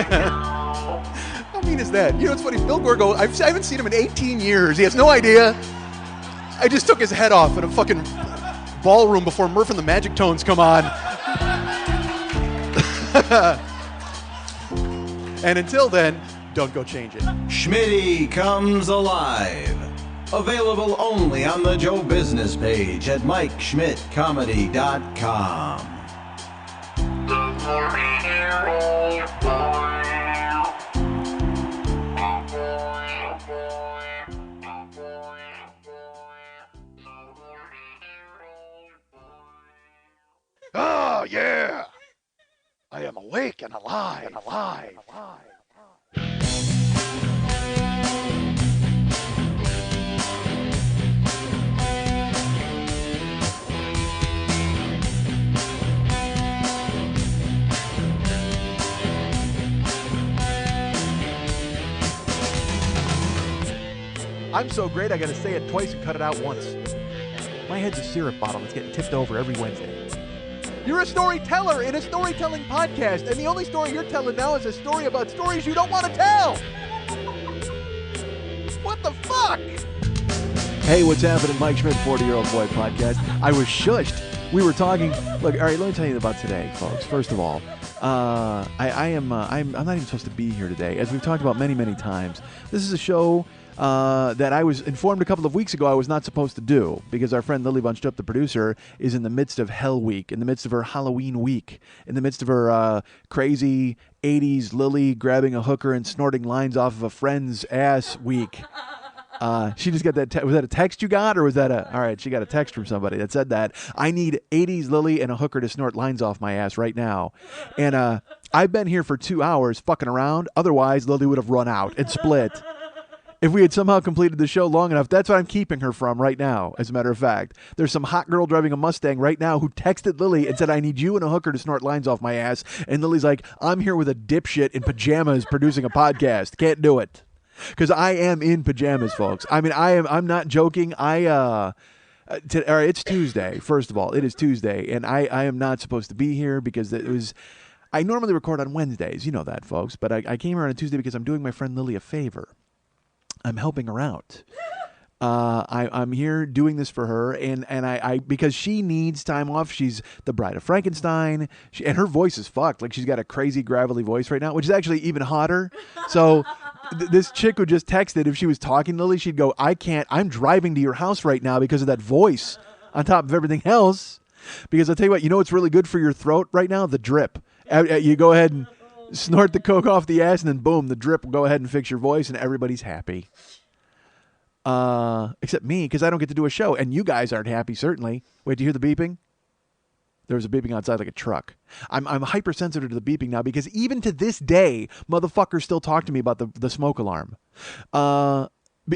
How mean is that? You know, it's funny. Bill Gorgo, I haven't seen him in 18 years. He has no idea. I just took his head off in a fucking ballroom before Murph and the Magic Tones come on. And until then, don't go change it. Schmitty Comes Alive. Available only on the Joe Business page at MikeSchmidtComedy.com. Oh, yeah. I am awake and alive and alive. I'm so great, I gotta say it twice and cut it out once. My head's a syrup bottle that's getting tipped over every Wednesday. You're a storyteller in a storytelling podcast, and the only story you're telling now is a story about stories you don't want to tell. What the fuck? Hey, what's happening? Mike Schmidt, 40-Year-Old Boy podcast. I was shushed. We were talking. Look, all right, let me tell you about today, folks. First of all, I'm not even supposed to be here today. As we've talked about many, many times, this is a show that I was informed a couple of weeks ago I was not supposed to do because our friend Lily Bunchup, the producer, is in the midst of Hell Week, in the midst of her Halloween week, in the midst of her crazy 80s Lily grabbing a hooker and snorting lines off of a friend's ass week. She just got that. Was that a text you got, or was that a? All right, she got a text from somebody that said that I need 80s Lily and a hooker to snort lines off my ass right now, and I've been here for 2 hours fucking around. Otherwise, Lily would have run out and split. If we had somehow completed the show long enough, that's what I'm keeping her from right now, as a matter of fact. There's some hot girl driving a Mustang right now who texted Lily and said, I need you and a hooker to snort lines off my ass. And Lily's like, I'm here with a dipshit in pajamas producing a podcast. Can't do it. Because I am in pajamas, folks. I mean, I'm not joking. All right, it's Tuesday, first of all. It is Tuesday, and I am not supposed to be here because it was... I normally record on Wednesdays. You know that, folks. But I came here on a Tuesday because I'm doing my friend Lily a favor. I'm helping her out. I'm here doing this for her, and I because she needs time off. She's the bride of Frankenstein, and her voice is fucked. Like, she's got a crazy gravelly voice right now, which is actually even hotter. So this chick who just texted, if she was talking to Lily, she'd go, I can't. I'm driving to your house right now because of that voice on top of everything else. Because I'll tell you what, you know what's really good for your throat right now? The drip. You go ahead and snort the coke off the ass, and then boom, the drip will go ahead and fix your voice, and everybody's happy. Except me, because I don't get to do a show, and you guys aren't happy, certainly. Wait, do you hear the beeping? There was a beeping outside like a truck. I'm hypersensitive to the beeping now, because even to this day, motherfuckers still talk to me about the smoke alarm. I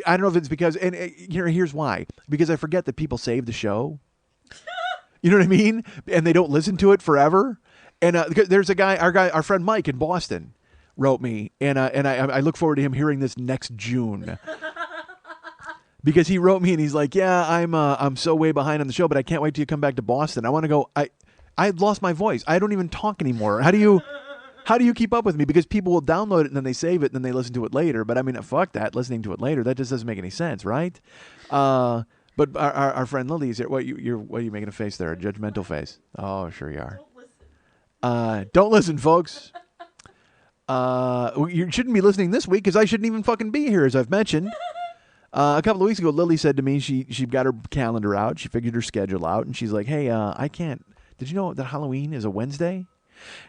don't know if it's because, and here's why. Because I forget that people save the show. You know what I mean? And they don't listen to it forever. And there's a guy, our friend Mike in Boston, wrote me, and I look forward to him hearing this next June, because he wrote me and he's like, yeah, I'm so way behind on the show, but I can't wait till you come back to Boston. I want to go. I lost my voice. I don't even talk anymore. How do you keep up with me? Because people will download it and then they save it and then they listen to it later. But I mean, fuck that, listening to it later. That just doesn't make any sense, right? But our friend Lily is here. What are you making a face there? A judgmental face? Oh, sure you are. Don't listen, folks. You shouldn't be listening this week because I shouldn't even fucking be here, as I've mentioned. A couple of weeks ago, Lily said to me she got her calendar out. She figured her schedule out, and she's like, hey, I can't. Did you know that Halloween is a Wednesday?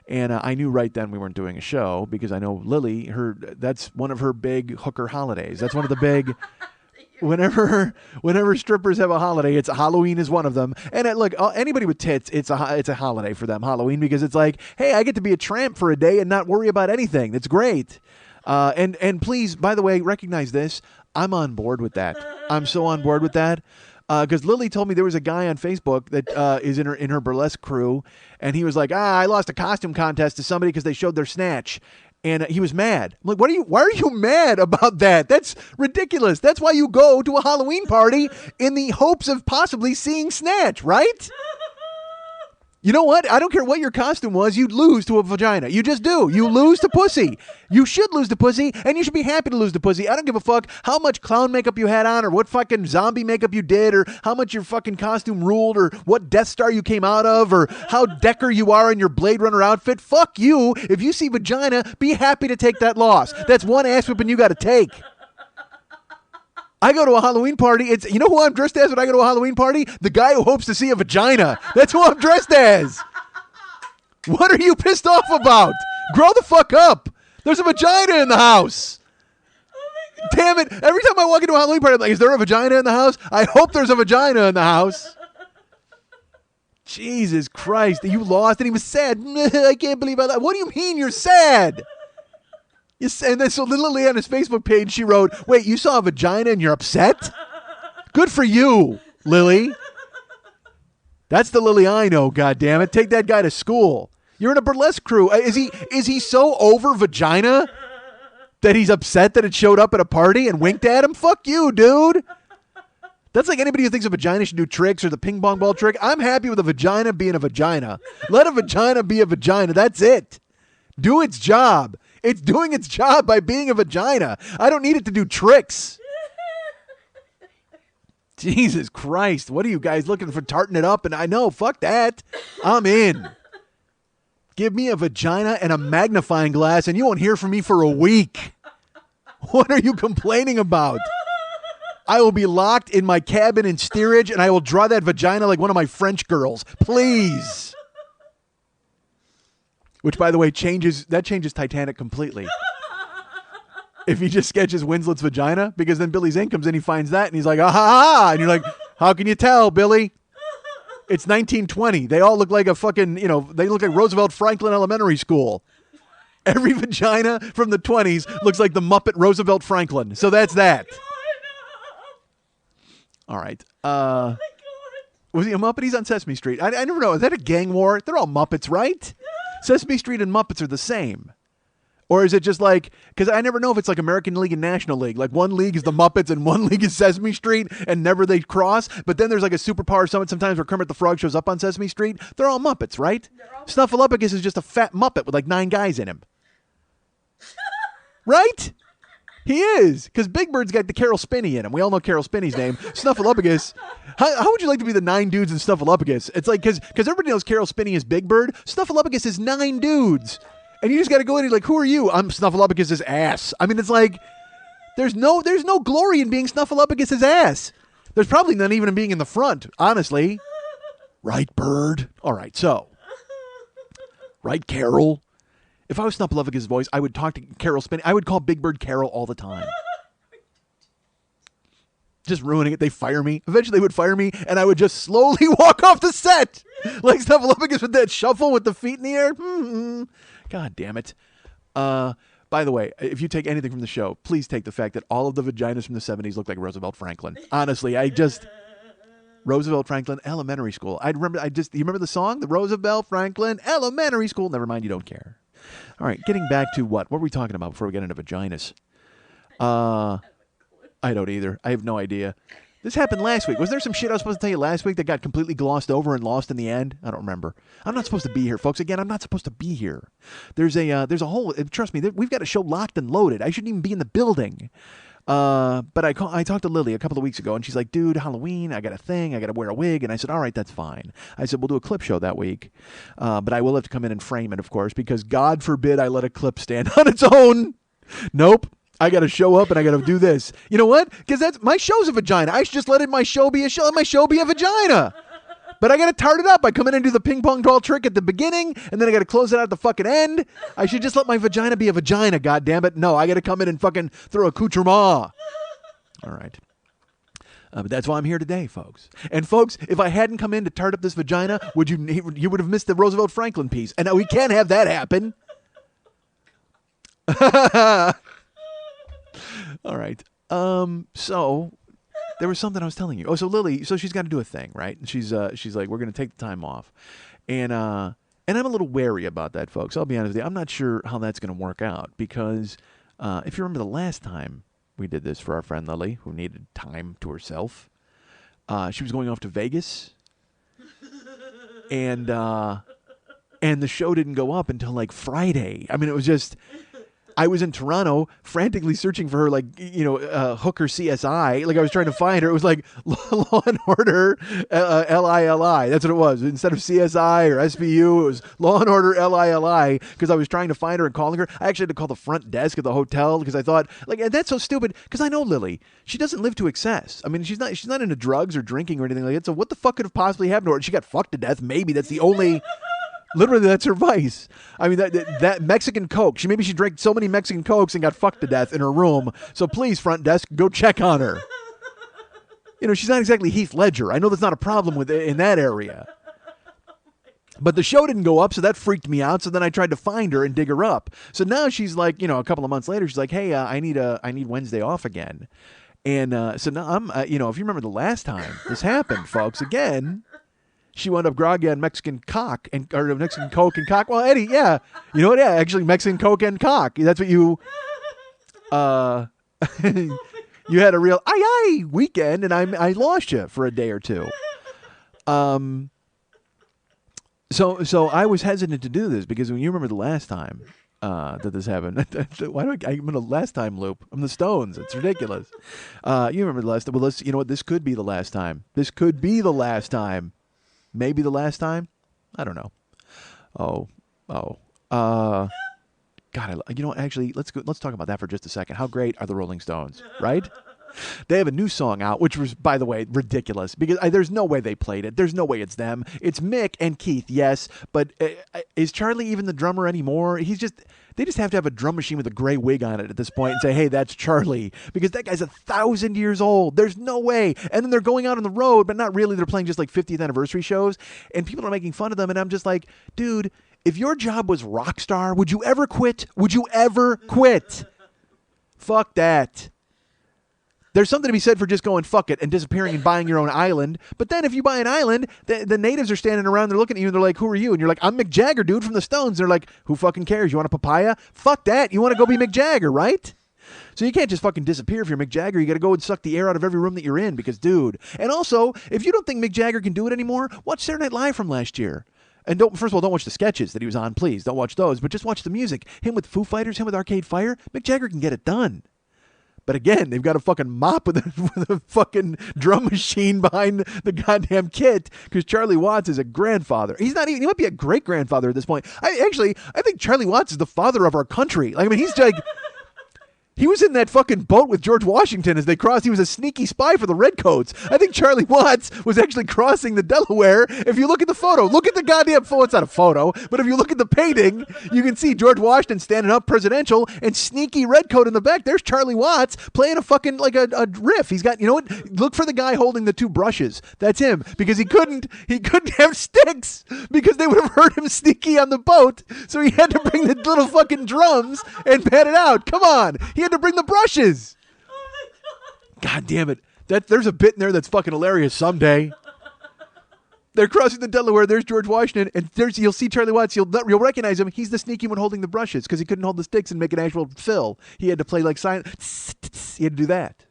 And I knew right then we weren't doing a show because I know Lily, that's one of her big hooker holidays. That's one of the big... Whenever strippers have a holiday, it's Halloween is one of them. And look, anybody with tits, it's a holiday for them, Halloween, because it's like, hey, I get to be a tramp for a day and not worry about anything. That's great. And please, by the way, recognize this. I'm on board with that. I'm so on board with that. Because Lily told me there was a guy on Facebook that is in her burlesque crew, and he was like, I lost a costume contest to somebody because they showed their snatch. And he was mad. I'm like, why are you mad about that? That's ridiculous. That's why you go to a Halloween party in the hopes of possibly seeing Snatch, right? You know what? I don't care what your costume was. You'd lose to a vagina. You just do. You lose to pussy. You should lose to pussy, and you should be happy to lose to pussy. I don't give a fuck how much clown makeup you had on or what fucking zombie makeup you did or how much your fucking costume ruled or what Death Star you came out of or how Decker you are in your Blade Runner outfit. Fuck you. If you see vagina, be happy to take that loss. That's one ass whipping you got to take. I go to a Halloween party. You know who I'm dressed as when I go to a Halloween party? The guy who hopes to see a vagina. That's who I'm dressed as. What are you pissed off about? Grow the fuck up. There's a vagina in the house. Oh damn it. Every time I walk into a Halloween party, I'm like, is there a vagina in the house? I hope there's a vagina in the house. Jesus Christ. You lost and he was sad. I can't believe I lost. What do you mean you're sad? And then so Lily on his Facebook page, she wrote, wait, you saw a vagina and you're upset? Good for you, Lily. That's the Lily I know, goddammit. Take that guy to school. You're in a burlesque crew. Is he so over vagina that he's upset that it showed up at a party and winked at him? Fuck you, dude. That's like anybody who thinks a vagina should do tricks or the ping pong ball trick. I'm happy with a vagina being a vagina. Let a vagina be a vagina. That's it. Do its job. It's doing its job by being a vagina. I don't need it to do tricks. Jesus Christ. What are you guys looking for, tarting it up? And I know, fuck that. I'm in. Give me a vagina and a magnifying glass and you won't hear from me for a week. What are you complaining about? I will be locked in my cabin in steerage and I will draw that vagina like one of my French girls. Please. Which, by the way, changes Titanic completely. If he just sketches Winslet's vagina, because then Billy Zane comes in, he finds that, and he's like, ah ha ha, and you're like, how can you tell, Billy? It's 1920. They all look like a fucking, they look like Roosevelt Franklin Elementary School. Every vagina from the 20s looks like the Muppet Roosevelt Franklin. So that's that. All right. Was he a Muppet? He's on Sesame Street. I never know. Is that a gang war? They're all Muppets, right? Sesame Street and Muppets are the same. Or is it just like, because I never know if it's like American League and National League. Like one league is the Muppets and one league is Sesame Street and never they cross. But then there's like a superpower summit sometimes where Kermit the Frog shows up on Sesame Street. They're all Muppets, right? Snuffleupagus is just a fat Muppet with like 9 guys in him. Right? He is. Because Big Bird's got the Carol Spinney in him. We all know Carol Spinney's name. Snuffleupagus. How would you like to be the 9 dudes in Snuffleupagus? It's like, because everybody knows Carol Spinney is Big Bird. Snuffleupagus is 9 dudes. And you just got to go in and you're like, who are you? I'm Snuffleupagus' ass. I mean, it's like, there's no glory in being Snuffleupagus' ass. There's probably none even in being in the front, honestly. Right, Bird? All right, so. Right, Carol? If I was Snuffleupagus' voice, I would talk to Carol Spinney. I would call Big Bird Carol all the time. Just ruining it. They fire me. Eventually they would fire me, and I would just slowly walk off the set. Like Snuffleupagus with that shuffle with the feet in the air. God damn it. By the way, if you take anything from the show, please take the fact that all of the vaginas from the 70s look like Roosevelt Franklin. Honestly, Roosevelt Franklin Elementary School. You remember the song? The Roosevelt Franklin Elementary School. Never mind, you don't care. All right, getting back to what? What were we talking about before we get into vaginas? I don't either. I have no idea. This happened last week. Was there some shit I was supposed to tell you last week that got completely glossed over and lost in the end? I don't remember. I'm not supposed to be here, folks. Again, I'm not supposed to be here. There's a whole, trust me, we've got a show locked and loaded. I shouldn't even be in the building. But I talked to Lily a couple of weeks ago, and she's like, dude, Halloween, I got a thing. I got to wear a wig. And I said, all right, that's fine. I said, we'll do a clip show that week. But I will have to come in and frame it, of course, because God forbid I let a clip stand on its own. Nope. I got to show up and I got to do this. You know what? Because my show's a vagina. I should just let my show be a show. Let my show be a vagina. But I got to tart it up. I come in and do the ping pong ball trick at the beginning, and then I got to close it out at the fucking end. I should just let my vagina be a vagina, goddammit. No, I got to come in and fucking throw accoutrement. All right. But that's why I'm here today, folks. And folks, if I hadn't come in to tart up this vagina, you would have missed the Roosevelt Franklin piece. And we can't have that happen. All right. So there was something I was telling you. Oh, so Lily, so she's got to do a thing, right? And she's like, we're going to take the time off. And I'm a little wary about that, folks. I'll be honest with you. I'm not sure how that's going to work out because if you remember the last time we did this for our friend Lily, who needed time to herself, she was going off to Vegas. and the show didn't go up until like Friday. I mean, it was just. I was in Toronto frantically searching for her, like, Hooker CSI. Like, I was trying to find her. It was like Law and Order LILI. That's what it was. Instead of CSI or SVU, it was Law and Order LILI because I was trying to find her and calling her. I actually had to call the front desk at the hotel because I thought, like, and that's so stupid because I know Lily. She doesn't live to excess. I mean, she's not into drugs or drinking or anything like that. So what the fuck could have possibly happened to her? She got fucked to death. Maybe that's the only... Literally, that's her vice. I mean, that Mexican Coke. Maybe she drank so many Mexican Cokes and got fucked to death in her room. So please, front desk, go check on her. She's not exactly Heath Ledger. I know that's not a problem in that area. But the show didn't go up, so that freaked me out. So then I tried to find her and dig her up. So now she's like, a couple of months later, she's like, hey, I need Wednesday off again. And so now I'm, if you remember the last time this happened, folks, again... She wound up groggy on Mexican cock or Mexican Coke and cock. Well, Eddie, yeah. You know what? Yeah, actually Mexican Coke and cock. That's what you, you had a real weekend and I lost you for a day or two. So I was hesitant to do this because when you remember the last time that this happened, I'm in a last time loop. I'm the Stones. It's ridiculous. You remember the last time. Well, you know what? This could be the last time. This could be the last time. Maybe the last time? I don't know. God, actually, let's talk about that for just a second. How great are the Rolling Stones, right? They have a new song out, which was, by the way, ridiculous because there's no way they played it. There's no way it's them. It's Mick and Keith, yes, but is Charlie even the drummer anymore? They just have to have a drum machine with a gray wig on it at this point and say, hey, that's Charlie, because that guy's 1,000 years old. There's no way. And then they're going out on the road, but not really. They're playing just like 50th anniversary shows, and people are making fun of them, and I'm just like, dude, if your job was rock star, would you ever quit? Would you ever quit? Fuck that. There's something to be said for just going fuck it and disappearing and buying your own island. But then if you buy an island, the natives are standing around, they're looking at you and they're like, who are you? And you're like, I'm Mick Jagger, dude, from the Stones. They're like, who fucking cares? You want a papaya? Fuck that. You want to go be Mick Jagger, right? So you can't just fucking disappear if you're Mick Jagger. You got to go and suck the air out of every room that you're in because, dude. And also, if you don't think Mick Jagger can do it anymore, watch Saturday Night Live from last year. And first of all, don't watch the sketches that he was on, please. Don't watch those. But just watch the music. Him with Foo Fighters, him with Arcade Fire. Mick Jagger can get it done. But again, they've got a fucking mop with a fucking drum machine behind the goddamn kit because Charlie Watts is a grandfather. He might be a great-grandfather at this point. I think Charlie Watts is the father of our country. Like, I mean, he's like... He was in that fucking boat with George Washington as they crossed. He was a sneaky spy for the Redcoats. I think Charlie Watts was actually crossing the Delaware. If you look at the photo, look at the goddamn photo. It's not a photo, but if you look at the painting, you can see George Washington standing up presidential and sneaky Redcoat in the back. There's Charlie Watts playing a fucking, like a riff. He's got, you know what? Look for the guy holding the two brushes. That's him because he couldn't have sticks because they would have heard him sneaky on the boat. So he had to bring the little fucking drums and pat it out. Come on. He had to bring the brushes. Oh my God damn it. There's a bit in there that's fucking hilarious someday. They're crossing the Delaware. There's George Washington, and you'll see Charlie Watts. You'll recognize him. He's the sneaky one holding the brushes because he couldn't hold the sticks and make an actual fill. He had to play like silent. He had to do that.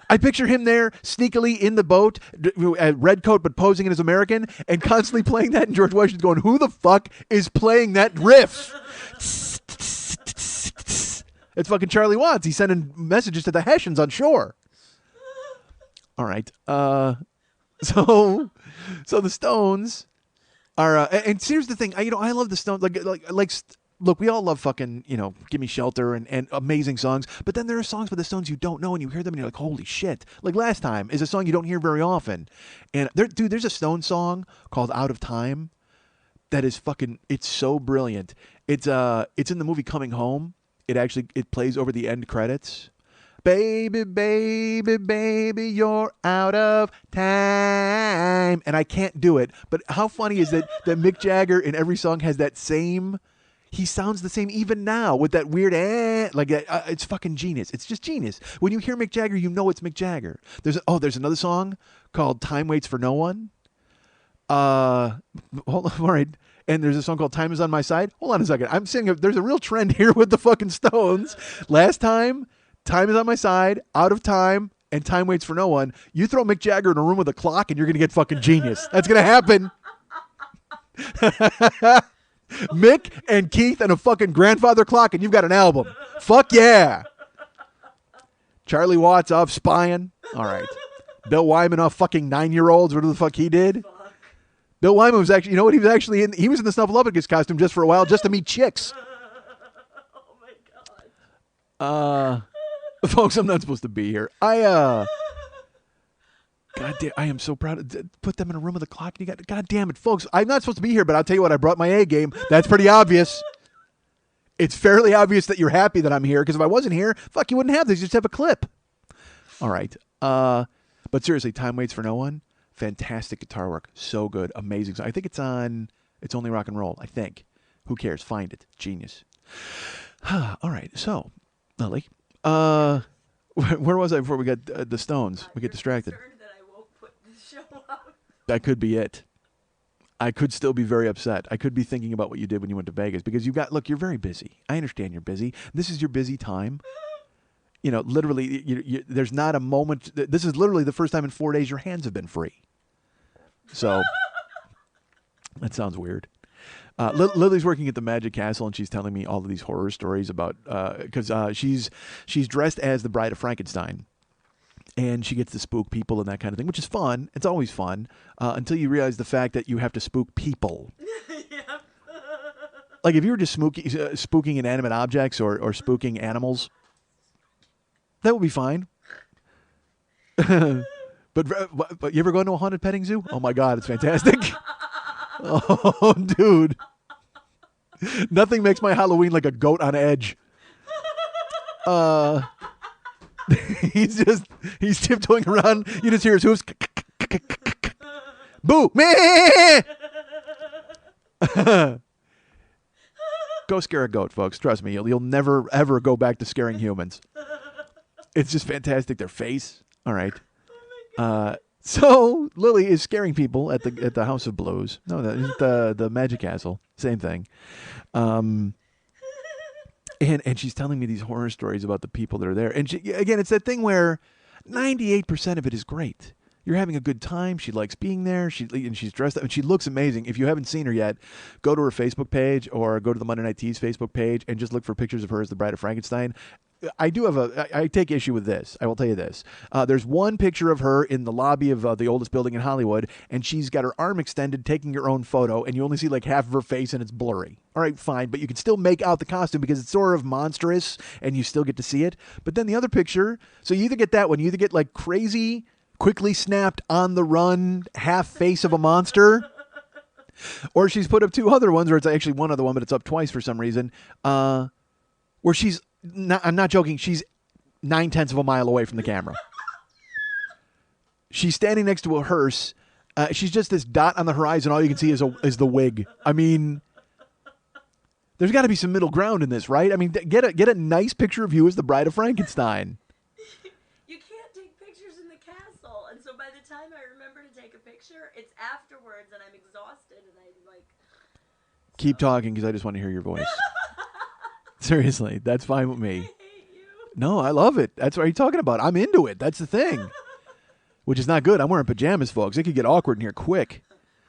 I picture him there sneakily in the boat, Redcoat but posing as American, and constantly playing that, and George Washington's going, who the fuck is playing that riff? It's fucking Charlie Watts. He's sending messages to the Hessians on shore. All right. So the Stones are, and here's the thing. I love the Stones. Look, we all love fucking, Give Me Shelter and amazing songs. But then there are songs by the Stones you don't know, and you hear them and you're like, holy shit. Like Last Time is a song you don't hear very often. And there's a Stones song called Out of Time that is fucking, it's so brilliant. It's in the movie Coming Home. It plays over the end credits. Baby, baby, baby, you're out of time. And I can't do it. But how funny is that Mick Jagger in every song has that same... He sounds the same even now with that weird it's fucking genius. It's just genius. When you hear Mick Jagger, you know it's Mick Jagger. There's another song called Time Waits for No One. Hold on, all right. And there's a song called Time Is on My Side. Hold on a second. I'm saying there's a real trend here with the fucking Stones. Last Time, Time Is on My Side, Out of Time, and Time Waits for No One. You throw Mick Jagger in a room with a clock and you're going to get fucking genius. That's going to happen. Mick and Keith and a fucking grandfather clock, and you've got an album. Fuck yeah. Charlie Watts off spying. All right. Bill Wyman off fucking 9-year-olds. Whatever the fuck he did. Fuck. Bill Wyman was actually, you know what? He was actually in. He was in the Snuffleupagus costume just for a while, just to meet chicks. Oh my god. Folks, I'm not supposed to be here. God damn, I am so proud to put them in a room with a clock. And God damn it, folks. I'm not supposed to be here, but I'll tell you what, I brought my A game. That's pretty obvious. It's fairly obvious that you're happy that I'm here, because if I wasn't here, fuck, you wouldn't have this. You just have a clip. All right. But seriously, Time Waits for No One. Fantastic guitar work. So good. Amazing. So I think it's on It's Only Rock and Roll, I think. Who cares? Find it. Genius. All right. So, Lily, where was I before we got the Stones? We get distracted. Concerned that I won't put this show up. That could be it. I could still be very upset. I could be thinking about what you did when you went to Vegas, because you're very busy. I understand you're busy. This is your busy time. You know, literally, there's not a moment. This is literally the first time in 4 days your hands have been free. So that sounds weird. Lily's working at the Magic Castle, and she's telling me all of these horror stories about because she's dressed as the Bride of Frankenstein, and she gets to spook people and that kind of thing, which is fun. It's always fun until you realize the fact that you have to spook people. Yeah. Like if you were just spooking inanimate objects or spooking animals, that would be fine. But you ever gone to a haunted petting zoo? Oh my God, it's fantastic. Oh, dude. Nothing makes my Halloween like a goat on edge. He's tiptoeing around. You just hear his hooves. Boo! Meh! Go scare a goat, folks. Trust me. You'll never, ever go back to scaring humans. It's just fantastic. Their face. All right. So Lily is scaring people at the House of Blues. No, the Magic Castle. Same thing. And she's telling me these horror stories about the people that are there. And again, it's that thing where 98% of it is great. You're having a good time. She likes being there. And she's dressed up, and she looks amazing. If you haven't seen her yet, go to her Facebook page or go to the Monday Night Teas Facebook page and just look for pictures of her as the Bride of Frankenstein. I take issue with this. I will tell you this. There's one picture of her in the lobby of the oldest building in Hollywood, and she's got her arm extended taking her own photo, and you only see like half of her face, and it's blurry. All right, fine, but you can still make out the costume because it's sort of monstrous, and you still get to see it. But then the other picture, so you either get that one, you either get like crazy, quickly snapped, on the run, half face of a monster, or she's put up two other ones, or it's actually one other one, but it's up twice for some reason, where she's... I'm not joking. She's 9/10 of a mile away from the camera. She's standing next to a hearse. She's just this dot on the horizon. All you can see is the wig. I mean, there's got to be some middle ground in this, right? I mean, get a nice picture of you as the Bride of Frankenstein. You can't take pictures in the castle, and so by the time I remember to take a picture, it's afterwards, and I'm exhausted, and I'm like... Keep talking, because I just want to hear your voice. Seriously, that's fine with me. I hate you. No, I love it. That's what you're talking about. I'm into it. That's the thing. Which is not good. I'm wearing pajamas, folks. It could get awkward in here quick.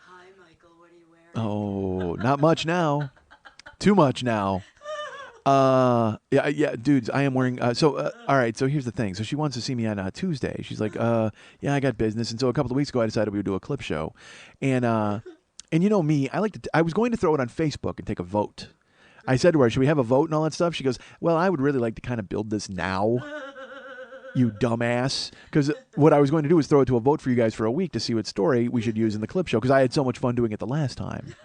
Hi, Michael. What are you wearing? Oh, not much now. Too much now. Yeah, dudes, I am wearing, all right, so here's the thing. So she wants to see me on Tuesday. She's like, yeah, I got business. And so a couple of weeks ago, I decided we would do a clip show. And you know me, I was going to throw it on Facebook and take a vote. I said to her, should we have a vote and all that stuff? She goes, well, I would really like to kind of build this now, you dumbass. Because what I was going to do was throw it to a vote for you guys for a week to see what story we should use in the clip show, because I had so much fun doing it the last time.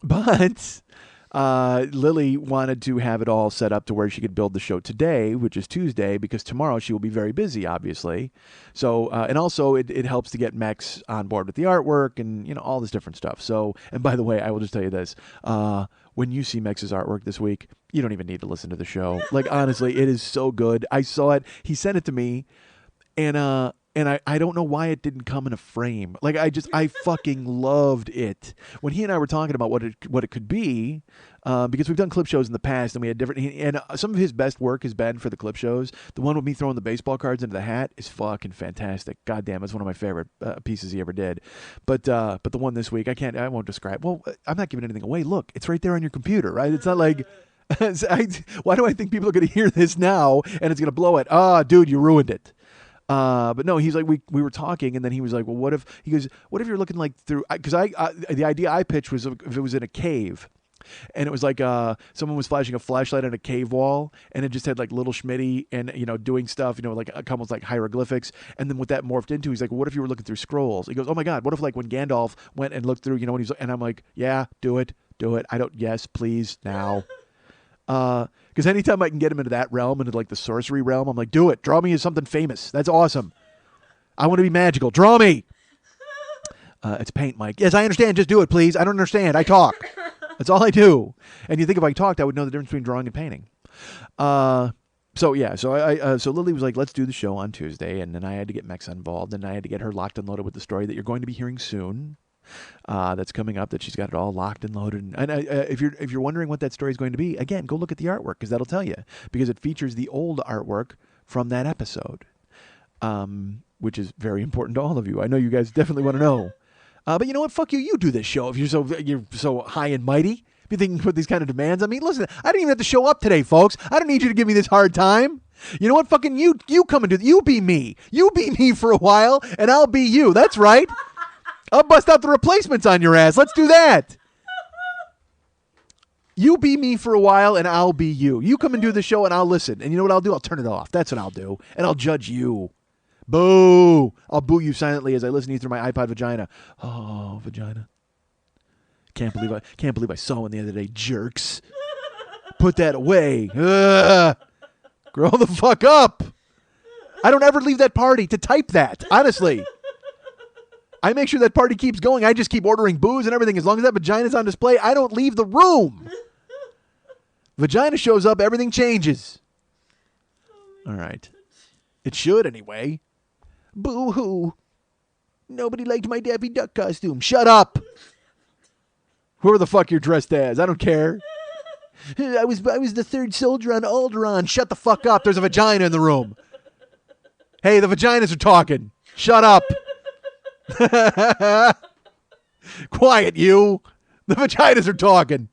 But Lily wanted to have it all set up to where she could build the show today, which is Tuesday, because tomorrow she will be very busy, obviously. So, and also it helps to get Mex on board with the artwork and, you know, all this different stuff. So, and by the way, I will just tell you this, when you see Mex's artwork this week, you don't even need to listen to the show. Like, honestly, it is so good. I saw it. He sent it to me, and And I don't know why it didn't come in a frame. Like I fucking loved it. When he and I were talking about what it could be, because we've done clip shows in the past and we had different, and some of his best work has been for the clip shows. The one with me throwing the baseball cards into the hat is fucking fantastic. God damn, it's one of my favorite pieces he ever did. But the one this week, I won't describe. Well, I'm not giving anything away. Look, it's right there on your computer, right? It's not like, why do I think people are going to hear this now and it's going to blow it? Dude, you ruined it. But no, he's like, we were talking, and then he was like, well, what if you're looking like through, because the idea I pitched was if it was in a cave, and it was like someone was flashing a flashlight on a cave wall, and it just had like little Schmitty and doing stuff, like almost like hieroglyphics, and then what that morphed into, he's like, well, what if you were looking through scrolls? He goes, oh my god, what if like when Gandalf went and looked through, when he's, and I'm like, yeah, do it, yes, please, now. Because anytime I can get him into that realm, into like the sorcery realm, I'm like, do it. Draw me as something famous. That's awesome. I want to be magical. Draw me. It's paint, Mike. Yes, I understand. Just do it, please. I don't understand. I talk. That's all I do. And you think if I talked, I would know the difference between drawing and painting. So Lily was like, let's do the show on Tuesday. And then I had to get Mexa involved, and I had to get her locked and loaded with the story that you're going to be hearing soon. That's coming up, that she's got it all locked and loaded. And if you're wondering what that story is going to be, again, go look at the artwork, because that'll tell you, because it features the old artwork from that episode, which is very important to all of you. I know you guys definitely want to know. But you know what? Fuck you. You do this show if you're so high and mighty. If you think you can put these kind of demands on me, listen. I didn't even have to show up today, folks. I don't need you to give me this hard time. You know what? Fucking you come and do. You be me. You be me for a while, and I'll be you. That's right. I'll bust out the replacements on your ass. Let's do that. You be me for a while, and I'll be you. You come and do the show, and I'll listen. And you know what I'll do? I'll turn it off. That's what I'll do. And I'll judge you. Boo. I'll boo you silently as I listen to you through my iPod vagina. Oh, vagina. Can't believe I saw one the other day, jerks. Put that away. Ugh. Grow the fuck up. I don't ever leave that party to type that, honestly. I make sure that party keeps going. I just keep ordering booze and everything. As long as that vagina's on display, I don't leave the room. Vagina shows up, everything changes. All right. It should anyway. Boo-hoo. Nobody liked my Daffy Duck costume. Shut up. Whoever the fuck you're dressed as. I don't care. I was the third soldier on Alderaan. Shut the fuck up. There's a vagina in the room. Hey, the vaginas are talking. Shut up. Quiet, you. The vaginas are talking.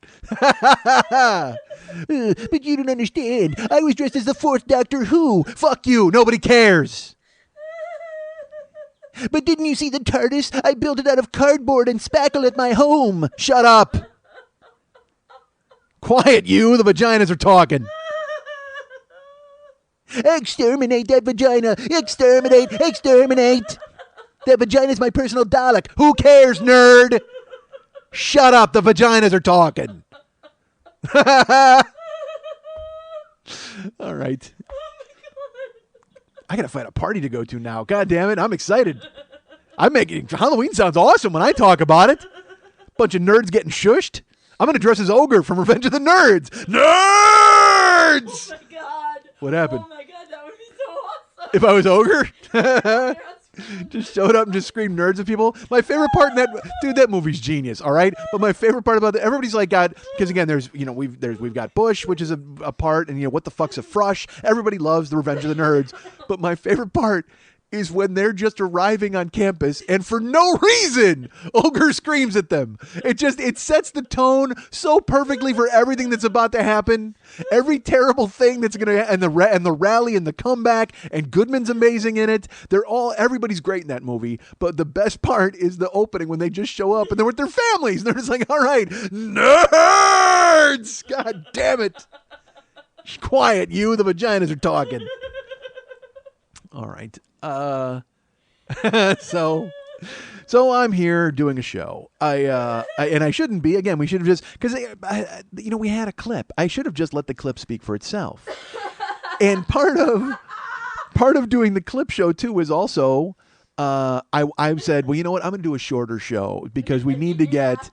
But you don't understand. I was dressed as the fourth Doctor Who. Fuck you. Nobody cares. But didn't you see the TARDIS? I built it out of cardboard and spackle at my home. Shut up. Quiet, you. The vaginas are talking. Exterminate that vagina. Exterminate. Exterminate. That vagina's my personal Dalek. Who cares, nerd? Shut up. The vaginas are talking. All right. I gotta find a party to go to now. God damn it. I'm excited. Halloween sounds awesome when I talk about it. Bunch of nerds getting shushed. I'm gonna dress as Ogre from Revenge of the Nerds. Nerds! Oh my god. What happened? Oh my god, that would be so awesome. If I was Ogre? Just showed up and just screamed nerds at people. My favorite part in that movie's genius, all right? But my favorite part about that, everybody's like, God, because again, we've got Bush, which is a part, and what the fuck's a frush? Everybody loves the Revenge of the Nerds. But my favorite part is when they're just arriving on campus and for no reason, Ogre screams at them. It sets the tone so perfectly for everything that's about to happen. Every terrible thing that's going to, and the rally and the comeback, and Goodman's amazing in it. Everybody's great in that movie. But the best part is the opening when they just show up and they're with their families. And they're just like, all right, nerds! God damn it. Quiet, you. The vaginas are talking. All right. So I'm here doing a show. And I shouldn't be. Again, we should have just, because we had a clip. I should have just let the clip speak for itself. And part of doing the clip show too was also I said, well, you know what? I'm going to do a shorter show because we need to get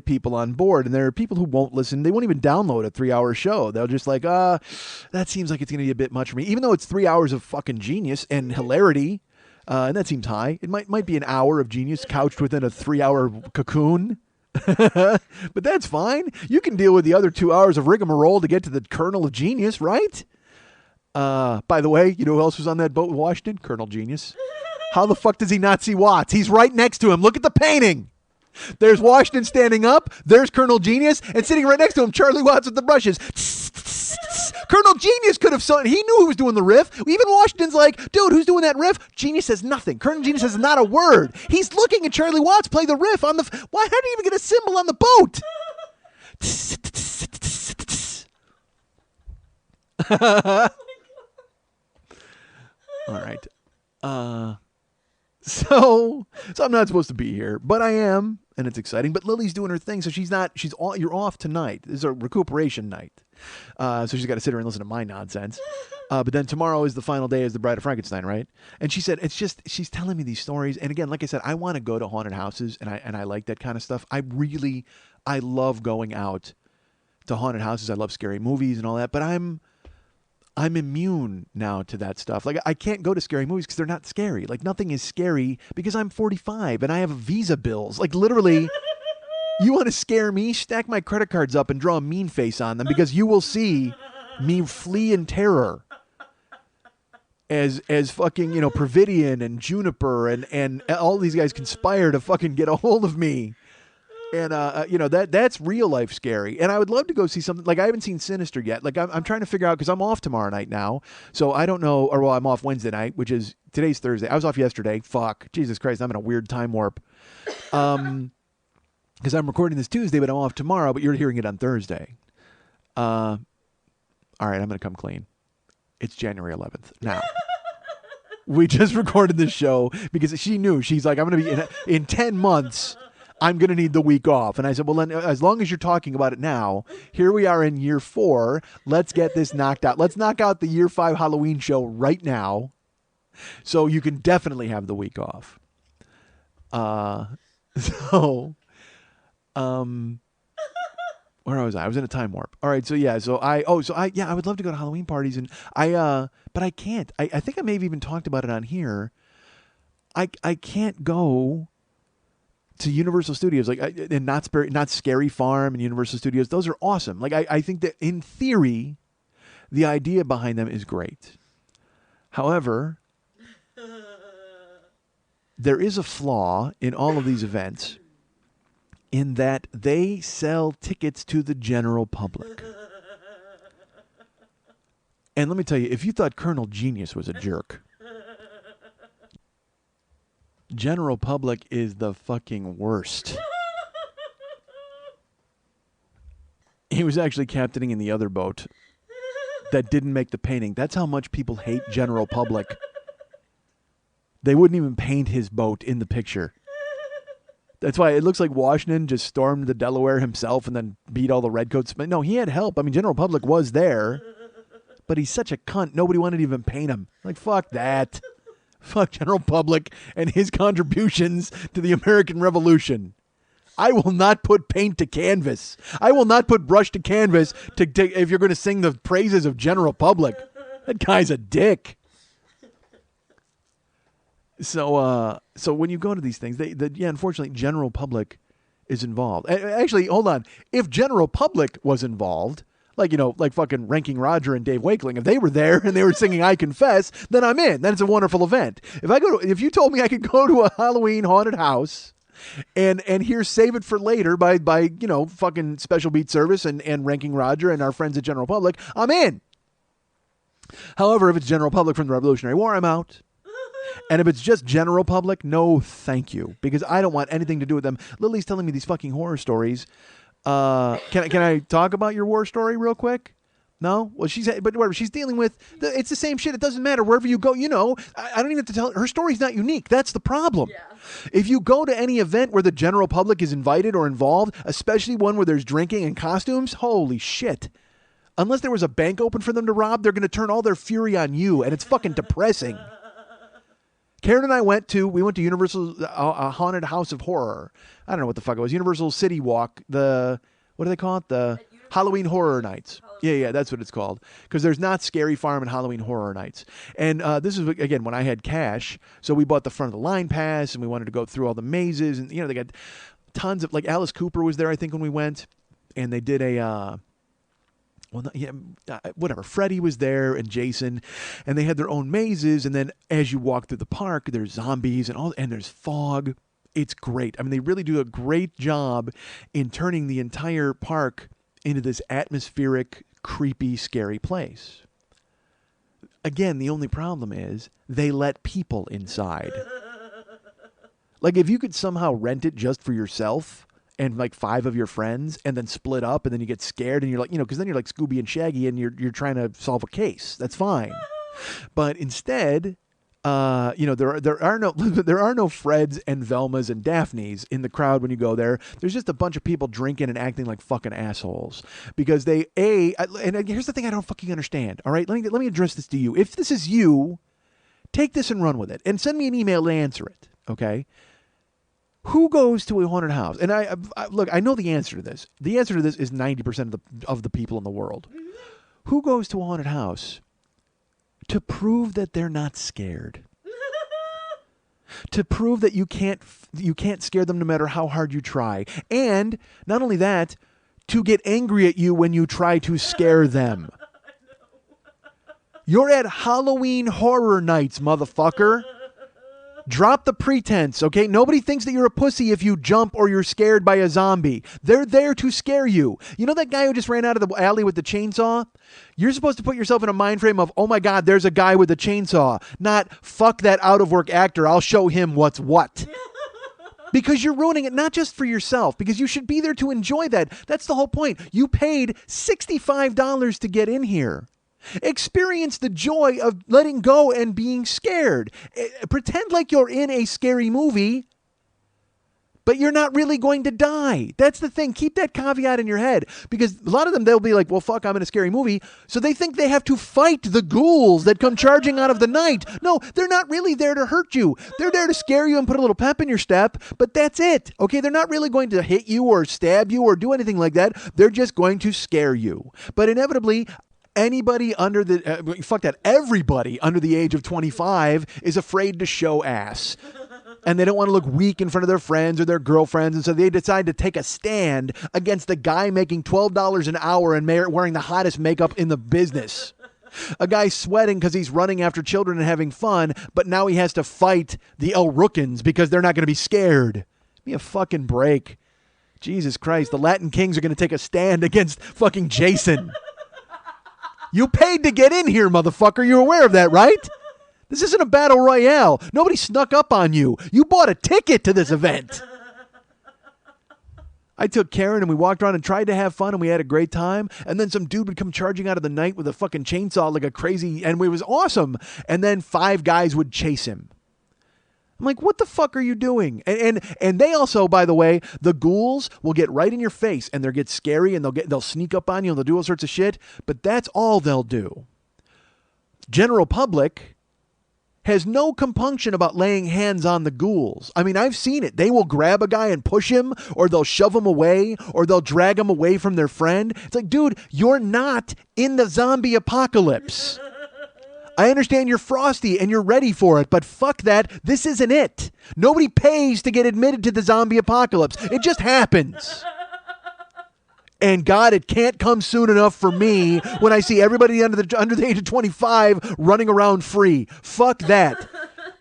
people on board. And there are people who won't listen. They won't even download a 3-hour show. They'll just like, that seems like it's going to be a bit much for me. Even though it's 3 hours of fucking genius and hilarity. And that seems high. It might be an hour of genius couched within a 3-hour cocoon. But that's fine. You can deal with the other 2 hours of rigmarole to get to the kernel of genius, right? By the way, you know who else was on that boat with Washington? Colonel Genius. How the fuck does he not see Watts? He's right next to him. Look at the painting. There's Washington standing up. There's Colonel Genius. And sitting right next to him, Charlie Watts with the brushes. Colonel Genius could have saw it. He knew who was doing the riff. Even Washington's like, dude, who's doing that riff? Genius says nothing. Colonel Genius says not a word. He's looking at Charlie Watts play the riff on the... Why? How did he even get a cymbal on the boat? All right. So I'm not supposed to be here, but I am, and it's exciting. But Lily's doing her thing, so you're off tonight. This is a recuperation night. So she's got to sit here and listen to my nonsense. But then tomorrow is the final day as the Bride of Frankenstein, right? And she said, she's telling me these stories. And again, like I said, I want to go to haunted houses, and I like that kind of stuff. I love going out to haunted houses. I love scary movies and all that, but I'm immune now to that stuff. Like, I can't go to scary movies because they're not scary. Like, nothing is scary because I'm 45 and I have Visa bills. Like, literally, you want to scare me? Stack my credit cards up and draw a mean face on them, because you will see me flee in terror as fucking, Providian and Juniper and all these guys conspire to fucking get a hold of me. And, that's real life scary. And I would love to go see something. Like, I haven't seen Sinister yet. Like, I'm trying to figure out, because I'm off tomorrow night now. So I don't know. Or, well, I'm off Wednesday night, which is, today's Thursday. I was off yesterday. Fuck. Jesus Christ. I'm in a weird time warp. Because I'm recording this Tuesday, but I'm off tomorrow, but you're hearing it on Thursday. All right. I'm going to come clean. It's January 11th. Now. We just recorded this show because she knew. She's like, I'm going to be in 10 months. I'm going to need the week off. And I said, well, then, as long as you're talking about it now, here we are in year 4. Let's get this knocked out. Let's knock out the year 5 Halloween show right now. So you can definitely have the week off. Where was I? I was in a time warp. All right. So yeah. I would love to go to Halloween parties, and but I can't. I think I may have even talked about it on here. I can't go to Universal Studios, like, and not Scary Farm and Universal Studios. Those are awesome. Like, I think that in theory, the idea behind them is great. However, there is a flaw in all of these events in that they sell tickets to the general public. And let me tell you, if you thought Colonel Genius was a jerk, general public is the fucking worst. He was actually captaining in the other boat that didn't make the painting. That's how much people hate general public. They wouldn't even paint his boat in the picture. That's why it looks like Washington just stormed the Delaware himself and then beat all the redcoats. But no, he had help. I mean, general public was there, but he's such a cunt. Nobody wanted to even paint him. Like, fuck that. Fuck general public and his contributions to the American Revolution. I will not put paint to canvas. I will not put brush to canvas if you're going to sing the praises of general public. That guy's a dick. So when you go to these things, unfortunately, general public is involved. Actually, hold on. If general public was involved, like fucking Ranking Roger and Dave Wakeling, if they were there and they were singing I Confess, then I'm in. Then it's a wonderful event. If you told me I could go to a Halloween haunted house and hear Save It for Later by fucking Special Beat Service and Ranking Roger and our friends at General Public, I'm in. However, if it's general public from the Revolutionary War, I'm out. And if it's just general public, no thank you, because I don't want anything to do with them. Lily's telling me these fucking horror stories. Can I talk about your war story real quick? No? Well, but whatever. She's dealing with, it's the same shit. It doesn't matter. Wherever you go, I don't even have to tell her story's not unique. That's the problem. Yeah. If you go to any event where the general public is invited or involved, especially one where there's drinking and costumes, holy shit. Unless there was a bank open for them to rob, they're going to turn all their fury on you, and it's fucking depressing. Karen and I went to Universal Haunted House of Horror. I don't know what the fuck it was. Universal City Walk. What do they call it? At Halloween Horror Nights. Yeah, that's what it's called. Because there's not Scary Farm and Halloween Horror Nights. And this is, again, when I had cash. So we bought the front of the line pass, and we wanted to go through all the mazes. And, they got tons of, like, Alice Cooper was there, I think, when we went. And they did whatever. Freddy was there and Jason. And they had their own mazes. And then as you walk through the park, there's zombies and there's fog. It's great. I mean, they really do a great job in turning the entire park into this atmospheric, creepy, scary place. Again, the only problem is they let people inside. Like, if you could somehow rent it just for yourself and like 5 of your friends and then split up and then you get scared and you're like, because then you're like Scooby and Shaggy and you're trying to solve a case. That's fine. But instead, there are no Freds and Velmas and Daphnes in the crowd when you go there. There's just a bunch of people drinking and acting like fucking assholes because and here's the thing I don't fucking understand. All right, let me address this to you. If this is you, take this and run with it and send me an email to answer it. Okay. Who goes to a haunted house? And I look, I know the answer to this. The answer to this is 90% of the people in the world. Who goes to a haunted house to prove that they're not scared? To prove that you can't scare them no matter how hard you try. And not only that, to get angry at you when you try to scare them. You're at Halloween Horror Nights, motherfucker. Drop the pretense, okay? Nobody thinks that you're a pussy if you jump or you're scared by a zombie. They're there to scare you. You know that guy who just ran out of the alley with the chainsaw? You're supposed to put yourself in a mind frame of, oh my God, there's a guy with a chainsaw. Not, fuck that out-of-work actor, I'll show him what's what. Because you're ruining it not just for yourself, because you should be there to enjoy that. That's the whole point. You paid $65 to get in here. Experience the joy of letting go and being scared. Pretend like you're in a scary movie, but you're not really going to die. That's the thing. Keep that caveat in your head, because a lot of them, they'll be like, well, fuck, I'm in a scary movie. So they think they have to fight the ghouls that come charging out of the night. No, they're not really there to hurt you. They're there to scare you and put a little pep in your step, but that's it. Okay, they're not really going to hit you or stab you or do anything like that. They're just going to scare you. But inevitably, everybody under the age of 25 is afraid to show ass. And they don't want to look weak in front of their friends or their girlfriends. And so they decide to take a stand against the guy making $12 an hour and wearing the hottest makeup in the business. A guy sweating because he's running after children and having fun, but now he has to fight the El Rookins because they're not going to be scared. Give me a fucking break. Jesus Christ, the Latin Kings are going to take a stand against fucking Jason. You paid to get in here, motherfucker. You're aware of that, right? This isn't a battle royale. Nobody snuck up on you. You bought a ticket to this event. I took Karen and we walked around and tried to have fun and we had a great time. And then some dude would come charging out of the night with a fucking chainsaw like a crazy, and it was awesome. And then 5 guys would chase him. I'm like, what the fuck are you doing? And they also, by the way, the ghouls will get right in your face and they'll get scary and they'll sneak up on you and they'll do all sorts of shit. But that's all they'll do. General public has no compunction about laying hands on the ghouls. I mean, I've seen it. They will grab a guy and push him, or they'll shove him away, or they'll drag him away from their friend. It's like, dude, you're not in the zombie apocalypse. I understand you're frosty and you're ready for it, but fuck that. This isn't it. Nobody pays to get admitted to the zombie apocalypse. It just happens. And God, it can't come soon enough for me when I see everybody under the age of 25 running around free. Fuck that.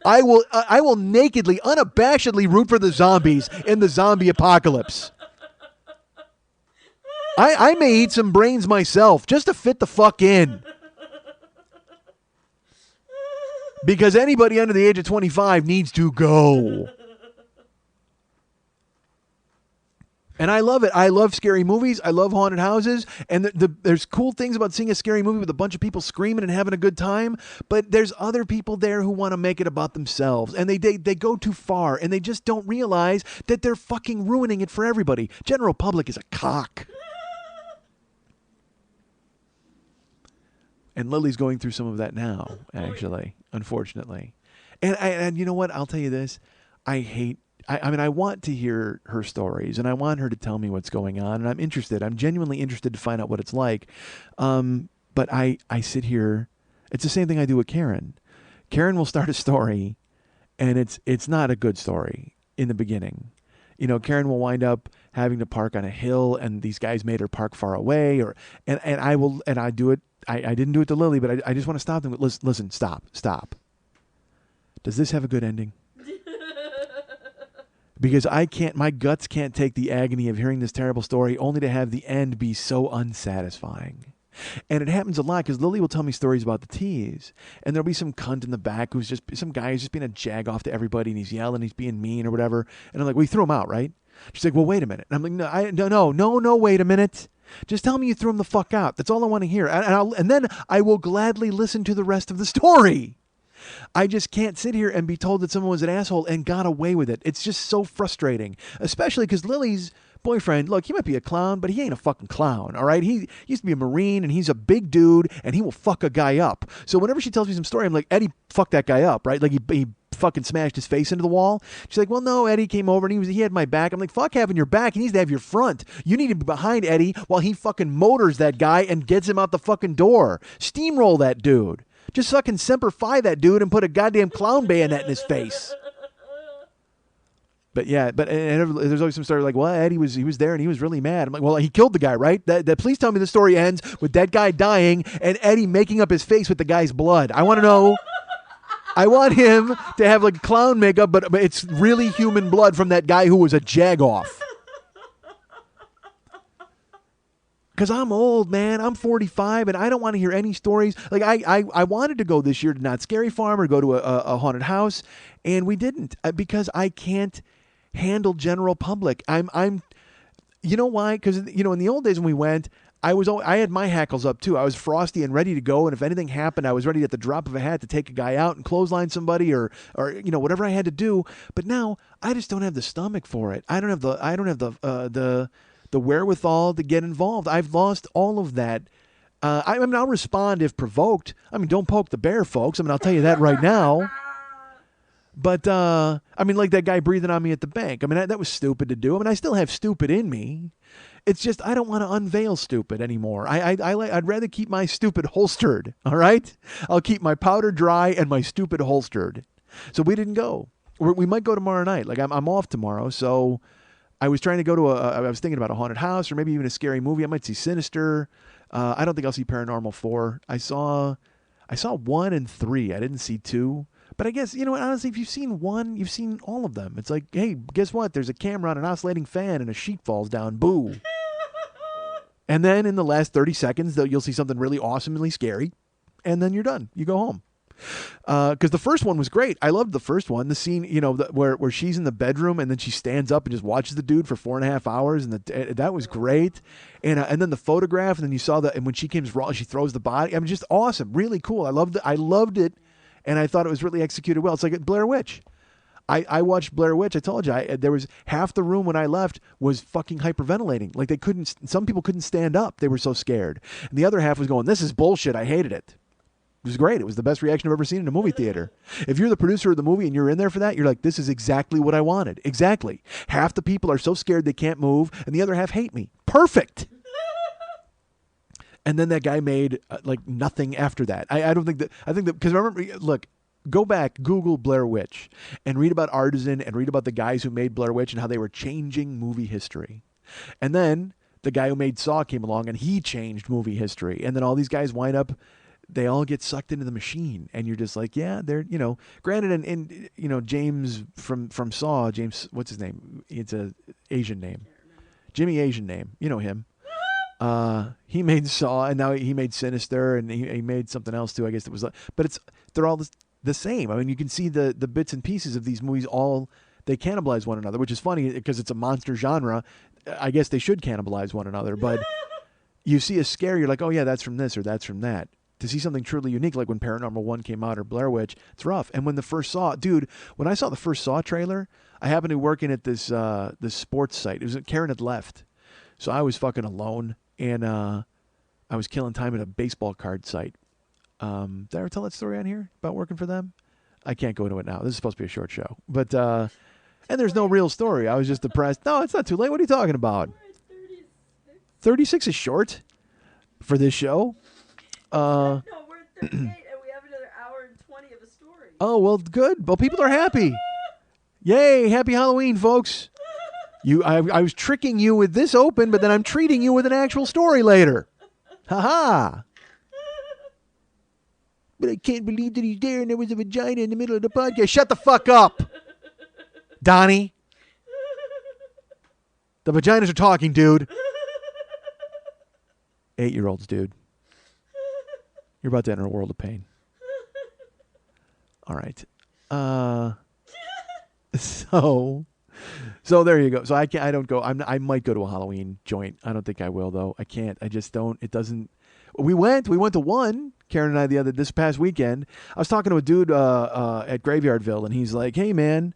I will nakedly, unabashedly root for the zombies in the zombie apocalypse. I may eat some brains myself just to fit the fuck in. Because anybody under the age of 25 needs to go. And I love it. I love scary movies. I love haunted houses. And there's cool things about seeing a scary movie with a bunch of people screaming and having a good time. But there's other people there who want to make it about themselves. And they go too far. And they just don't realize that they're fucking ruining it for everybody. General public is a cock. And Lily's going through some of that now, actually, unfortunately. And you know what? I'll tell you this. I hate I mean, I want to hear her stories, and I want her to tell me what's going on, and I'm interested. I'm genuinely interested to find out what it's like. But I sit here. It's the same thing I do with Karen. Karen will start a story, and it's not a good story in the beginning. You know, Karen will wind up having to park on a hill, and these guys made her park far away, and I do it. I didn't do it to Lily, but I just want to stop them. Listen, stop. Does this have a good ending? Because my guts can't take the agony of hearing this terrible story only to have the end be so unsatisfying. And it happens a lot because Lily will tell me stories about the tease, and there'll be some cunt in the back who's just some guy who's just being a jag off to everybody, and he's yelling, he's being mean or whatever. And I'm like, well, you threw him out, right? She's like, well, wait a minute. And I'm like, no, wait a minute. Just tell me you threw him the fuck out. That's all I want to hear. And then I will gladly listen to the rest of the story. I just can't sit here and be told that someone was an asshole and got away with it. It's just so frustrating, especially because Lily's boyfriend, look, he might be a clown, but he ain't a fucking clown, all right? He used to be a Marine, and he's a big dude, and he will fuck a guy up. So whenever she tells me some story, I'm like, Eddie fucked that guy up, right? Like he fucking smashed his face into the wall. She's like, well, no, Eddie came over, and he had my back. I'm like, fuck having your back. He needs to have your front. You need to be behind Eddie while he fucking motors that guy and gets him out the fucking door. Steamroll that dude. Just fucking Semper Fi that dude and put a goddamn clown bayonet in his face. But yeah, and there's always some story like, well, Eddie was there and he was really mad. I'm like, well, he killed the guy, right? That please tell me the story ends with that guy dying and Eddie making up his face with the guy's blood. I want to know. I want him to have like clown makeup, but it's really human blood from that guy who was a jagoff. Because I'm old, man. I'm 45, and I don't want to hear any stories. Like, I wanted to go this year to Not Scary Farm or go to a haunted house, and we didn't because I can't handle general public. I'm you know why? Because, you know, in the old days when we went, I had my hackles up, too. I was frosty and ready to go, and if anything happened, I was ready at the drop of a hat to take a guy out and clothesline somebody or you know, whatever I had to do. But now, I just don't have the stomach for it. I don't have the wherewithal to get involved. I've lost all of that. I mean, I'll respond if provoked. I mean, don't poke the bear, folks. I mean, I'll tell you that right now. But, I mean, like that guy breathing on me at the bank. I mean, that was stupid to do. I mean, I still have stupid in me. It's just I don't want to unveil stupid anymore. I'd rather keep my stupid holstered, all right? I'll keep my powder dry and my stupid holstered. So we didn't go. We might go tomorrow night. Like, I'm off tomorrow, so I was trying to go to I was thinking about a haunted house or maybe even a scary movie. I might see Sinister. I don't think I'll see Paranormal 4. I saw 1 and 3. I didn't see 2. But I guess, you know what, honestly, if you've seen 1, you've seen all of them. It's like, hey, guess what? There's a camera on an oscillating fan and a sheet falls down. Boo. And then in the last 30 seconds, you'll see something really awesomely scary. And then you're done. You go home. Because the first one was great. I loved the first one. The scene, you know, where she's in the bedroom and then she stands up and just watches the dude for 4.5 hours, and that was great. And then the photograph, and then you saw and when she comes raw, she throws the body. I mean, just awesome, really cool. I loved it, and I thought it was really executed well. It's like Blair Witch. I watched Blair Witch. I told you, there was half the room when I left was fucking hyperventilating. Like some people couldn't stand up. They were so scared. And the other half was going, this is bullshit. I hated it. It was great. It was the best reaction I've ever seen in a movie theater. If you're the producer of the movie and you're in there for that, you're like, this is exactly what I wanted. Exactly. Half the people are so scared they can't move, and the other half hate me. Perfect. And then that guy made like nothing after that. I think that because remember, look, go back, Google Blair Witch, and read about Artisan and read about the guys who made Blair Witch and how they were changing movie history. And then the guy who made Saw came along and he changed movie history. And then all these guys wind up, they all get sucked into the machine, and you're just like, yeah, they're, you know, granted, and you know, James from Saw, James, what's his name? It's a Asian name, Jimmy Asian name, you know him. He made Saw, and now he made Sinister, and he made something else too. I guess it was, but they're all the same. I mean, you can see the bits and pieces of these movies all, they cannibalize one another, which is funny because it's a monster genre. I guess they should cannibalize one another, but you see a scare, you're like, oh yeah, that's from this or that's from that. To see something truly unique, like when Paranormal 1 came out or Blair Witch, it's rough. And when the first Saw, dude, when I saw the first Saw trailer, I happened to be working at this sports site. It was Karen had left, so I was fucking alone, and I was killing time at a baseball card site. Did I ever tell that story on here about working for them? I can't go into it now. This is supposed to be a short show, but And there's no real story. I was just depressed. No, it's not too late. What are you talking about? We're at 36. 36 is short for this show. No, we're at 38, and we have another hour and 20 of a story. Oh, well, good. Well, people are happy. Yay, happy Halloween, folks. I was tricking you with this open, but then I'm treating you with an actual story later. Ha-ha. But I can't believe that he's there and there was a vagina in the middle of the podcast. Shut the fuck up, Donnie. The vaginas are talking, dude. 8-year-olds, dude. You're about to enter a world of pain. All right. So there you go. So I don't go. I might go to a Halloween joint. I don't think I will though. I can't. I just don't. It doesn't. We went to one. Karen and I this past weekend. I was talking to a dude at Graveyardville, and he's like, "Hey man,"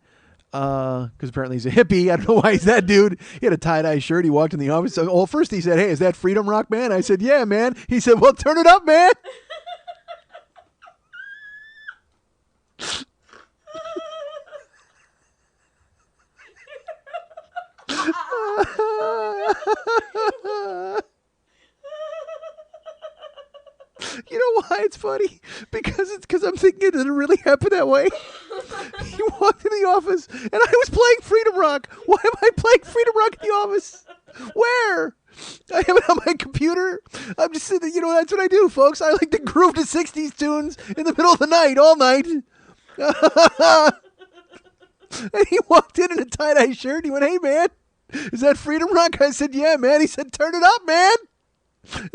because apparently he's a hippie. I don't know why he's that dude. He had a tie-dye shirt. He walked in the office. So, well, first he said, "Hey, is that Freedom Rock, man?" I said, "Yeah, man." He said, "Well, turn it up, man." You know why it's funny? Because I'm thinking, did it really happen that way? He walked in the office and I was playing Freedom Rock. Why am I playing Freedom Rock in the office? Where? I have it on my computer. I'm just sitting, that's what I do, folks. I like to groove to 60s tunes in the middle of the night, all night. And he walked in a tie-dye shirt. He went, "Hey, man, is that Freedom Rock?" I said, "Yeah, man." He said, "Turn it up, man."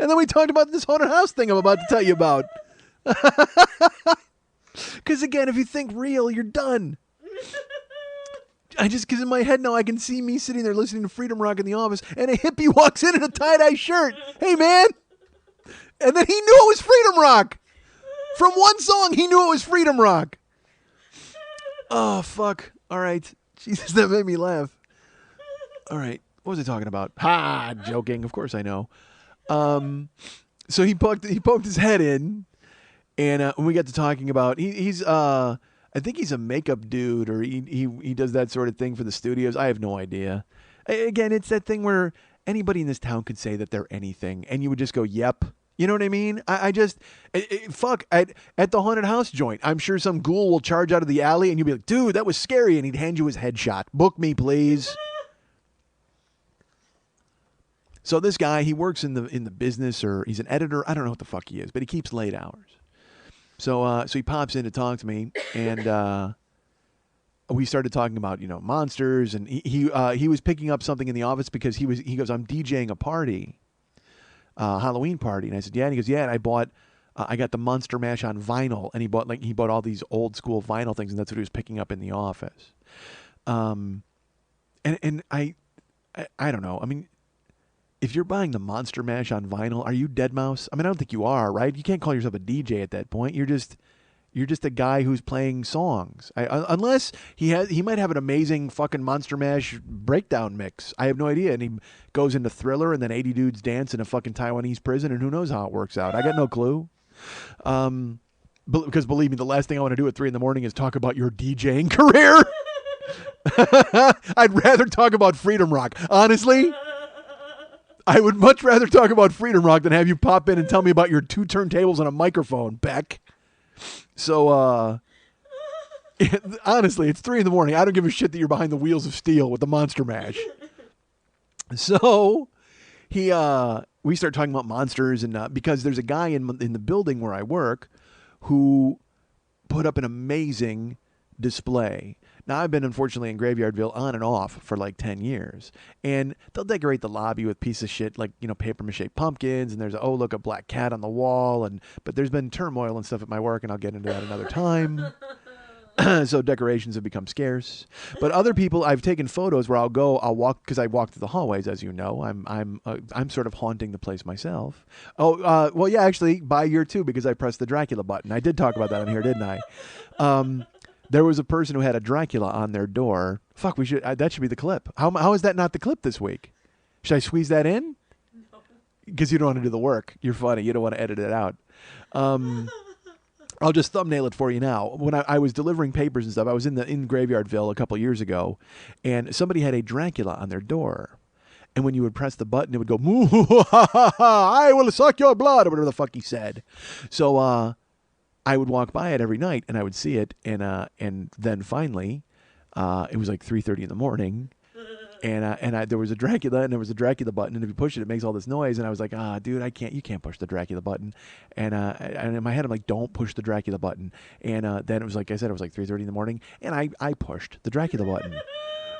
And then we talked about this haunted house thing I'm about to tell you about. Because again, if you think real, you're done. Because in my head now I can see me sitting there listening to Freedom Rock in the office, and a hippie walks in a tie-dye shirt. "Hey, man." And then he knew it was Freedom Rock. From one song, he knew it was Freedom Rock. Oh, fuck. All right. Jesus, that made me laugh. All right. What was I talking about? Joking. Of course I know. So he poked his head in, and when we got to talking about, he's I think he's a makeup dude, or he does that sort of thing for the studios. I have no idea. Again, it's that thing where anybody in this town could say that they're anything, and you would just go, "Yep." You know what I mean? Fuck, at the haunted house joint, I'm sure some ghoul will charge out of the alley and you'll be like, "Dude, that was scary," and he'd hand you his headshot. "Book me, please." So this guy, he works in the business, or he's an editor. I don't know what the fuck he is, but he keeps late hours. So he pops in to talk to me, and we started talking about monsters, and he was picking up something in the office because he goes, "I'm DJing a party. Halloween party," and I said, "Yeah," and he goes, "Yeah," and I got the Monster Mash on vinyl, and he bought all these old school vinyl things, and that's what he was picking up in the office. And I don't know. I mean, if you're buying the Monster Mash on vinyl, are you deadmau5? I mean, I don't think you are, right? You can't call yourself a DJ at that point. You're just a guy who's playing songs. Unless he might have an amazing fucking Monster Mash breakdown mix. I have no idea. And he goes into Thriller, and then 80 dudes dance in a fucking Taiwanese prison, and who knows how it works out. I got no clue. Because believe me, the last thing I want to do at 3 a.m. is talk about your DJing career. I'd rather talk about Freedom Rock. Honestly, I would much rather talk about Freedom Rock than have you pop in and tell me about your 2 turntables and a microphone, Beck. So, honestly, it's 3 a.m. I don't give a shit that you're behind the wheels of steel with the Monster Mash. So, we start talking about monsters, and because there's a guy in the building where I work who put up an amazing display. Now, I've been, unfortunately, in Graveyardville on and off for like 10 years. And they'll decorate the lobby with pieces of shit like, papier-mâché pumpkins. And there's, look, a black cat on the wall. But there's been turmoil and stuff at my work, and I'll get into that another time. So decorations have become scarce. But other people, I've taken photos where I'll walk, because I walk through the hallways, as you know. I'm sort of haunting the place myself. Well, yeah, actually, by year 2, because I pressed the Dracula button. I did talk about that on here, didn't I? There was a person who had a Dracula on their door. Fuck, that should be the clip. How is that not the clip this week? Should I squeeze that in? No. Because you don't want to do the work. You're funny. You don't want to edit it out. I'll just thumbnail it for you now. When I was delivering papers and stuff, I was in Graveyardville a couple years ago, and somebody had a Dracula on their door. And when you would press the button, it would go, "Moo, ha, ha, ha, I will suck your blood," or whatever the fuck he said. So I would walk by it every night, and I would see it, and then finally, it was like 3:30 in the morning. And there was a Dracula, and there was a Dracula button, and if you push it, it makes all this noise. And I was like, dude, you can't push the Dracula button. And in my head, I'm like, don't push the Dracula button. And then it was like I said, it was like 3:30 in the morning, and I pushed the Dracula button.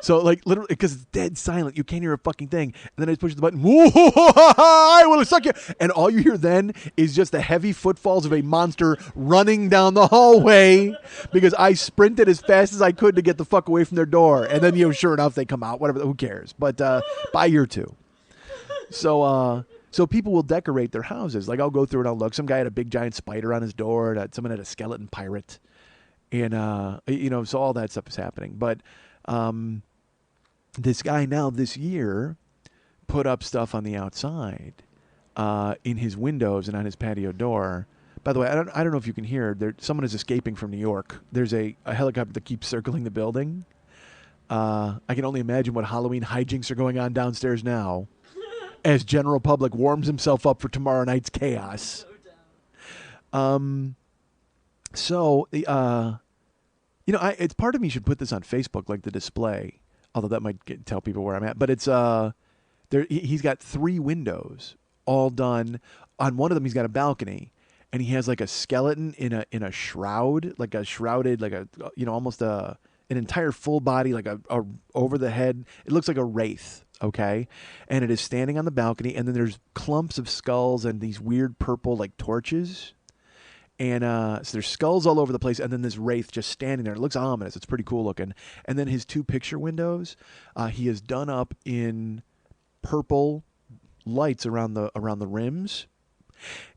So like literally, because it's dead silent, you can't hear a fucking thing. And then I just push the button. I will suck you. And all you hear then is just the heavy footfalls of a monster running down the hallway because I sprinted as fast as I could to get the fuck away from their door. And then sure enough, they come out. Whatever. Who cares? But by year 2. So people will decorate their houses. Like I'll go through and I'll look. Some guy had a big giant spider on his door. Someone had a skeleton pirate, and so all that stuff is happening. But this guy now this year put up stuff on the outside in his windows and on his patio door. By the way, I don't know if you can hear. Someone is escaping from New York. There's a helicopter that keeps circling the building. I can only imagine what Halloween hijinks are going on downstairs now as general public warms himself up for tomorrow night's chaos. It's part of me should put this on Facebook, like the display, although that might tell people where I'm at. But it's he's got 3 windows all done. On one of them, he's got a balcony, and he has like a skeleton in a shroud, like a shrouded, like a almost an entire full body, like a over the head. It looks like a wraith. Okay, and it is standing on the balcony, and then there's clumps of skulls and these weird purple like torches. And so there's skulls all over the place, and then this wraith just standing there. It looks ominous. It's pretty cool looking. And then his 2 picture windows, he has done up in purple lights around the rims,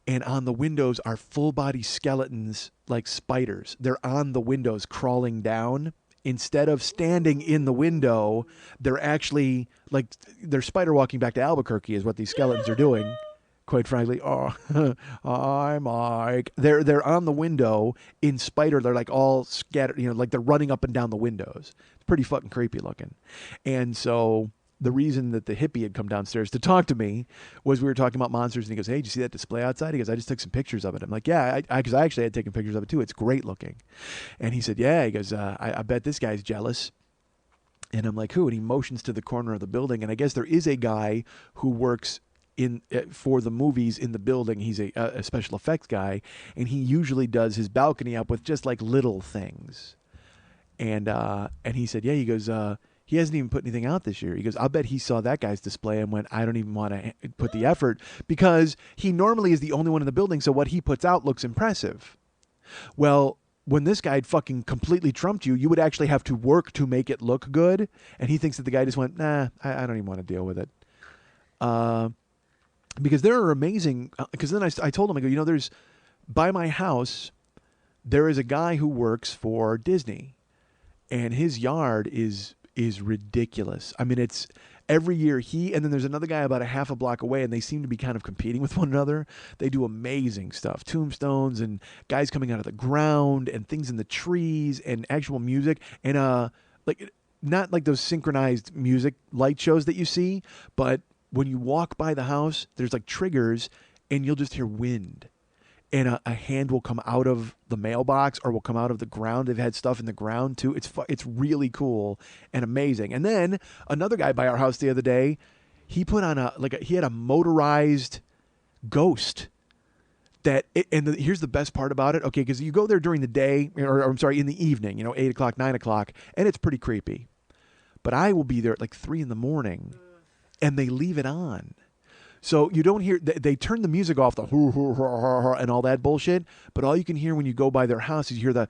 and on the windows are full body skeletons like spiders. They're on the windows crawling down. Instead of standing in the window, they're actually like they're spider walking back to Albuquerque is what these skeletons are doing. Quite frankly, hi, Mike. They're on the window in spider. They're like all scattered, like they're running up and down the windows. It's pretty fucking creepy looking. And so the reason that the hippie had come downstairs to talk to me was we were talking about monsters, and he goes, "Hey, did you see that display outside?" He goes, "I just took some pictures of it." I'm like, "Yeah, because I actually had taken pictures of it too. It's great looking." And he said, "Yeah." He goes, I bet this guy's jealous." And I'm like, "Who?" And he motions to the corner of the building, and I guess there is a guy who works for the movies in the building. He's a special effects guy, and he usually does his balcony up with just like little things. And he said, yeah, he goes, he hasn't even put anything out this year. He goes, I'll bet he saw that guy's display and went, I don't even want to put the effort, because he normally is the only one in the building, so what he puts out looks impressive. Well, when this guy fucking completely trumped you, you would actually have to work to make it look good, and he thinks that the guy just went, nah, I don't even want to deal with it. Because there are amazing, because then I told him, I go, there's, by my house, there is a guy who works for Disney, and his yard is ridiculous. I mean, it's every year and then there's another guy about a half a block away, and they seem to be kind of competing with one another. They do amazing stuff, tombstones and guys coming out of the ground and things in the trees and actual music, and like not like those synchronized music light shows that you see, but when you walk by the house, there's like triggers, and you'll just hear wind. And a hand will come out of the mailbox or will come out of the ground. They've had stuff in the ground too. It's really cool and amazing. And then another guy by our house the other day, he put on he had a motorized ghost. Here's the best part about it. Okay, because you go there during the day, or I'm sorry, in the evening, 8 o'clock, 9 o'clock, and it's pretty creepy. But I will be there at like 3 a.m, and they leave it on. So you don't hear, they turn the music off, the hoo, hoo, hoo, hoo, hoo, and all that bullshit, but all you can hear when you go by their house is you hear the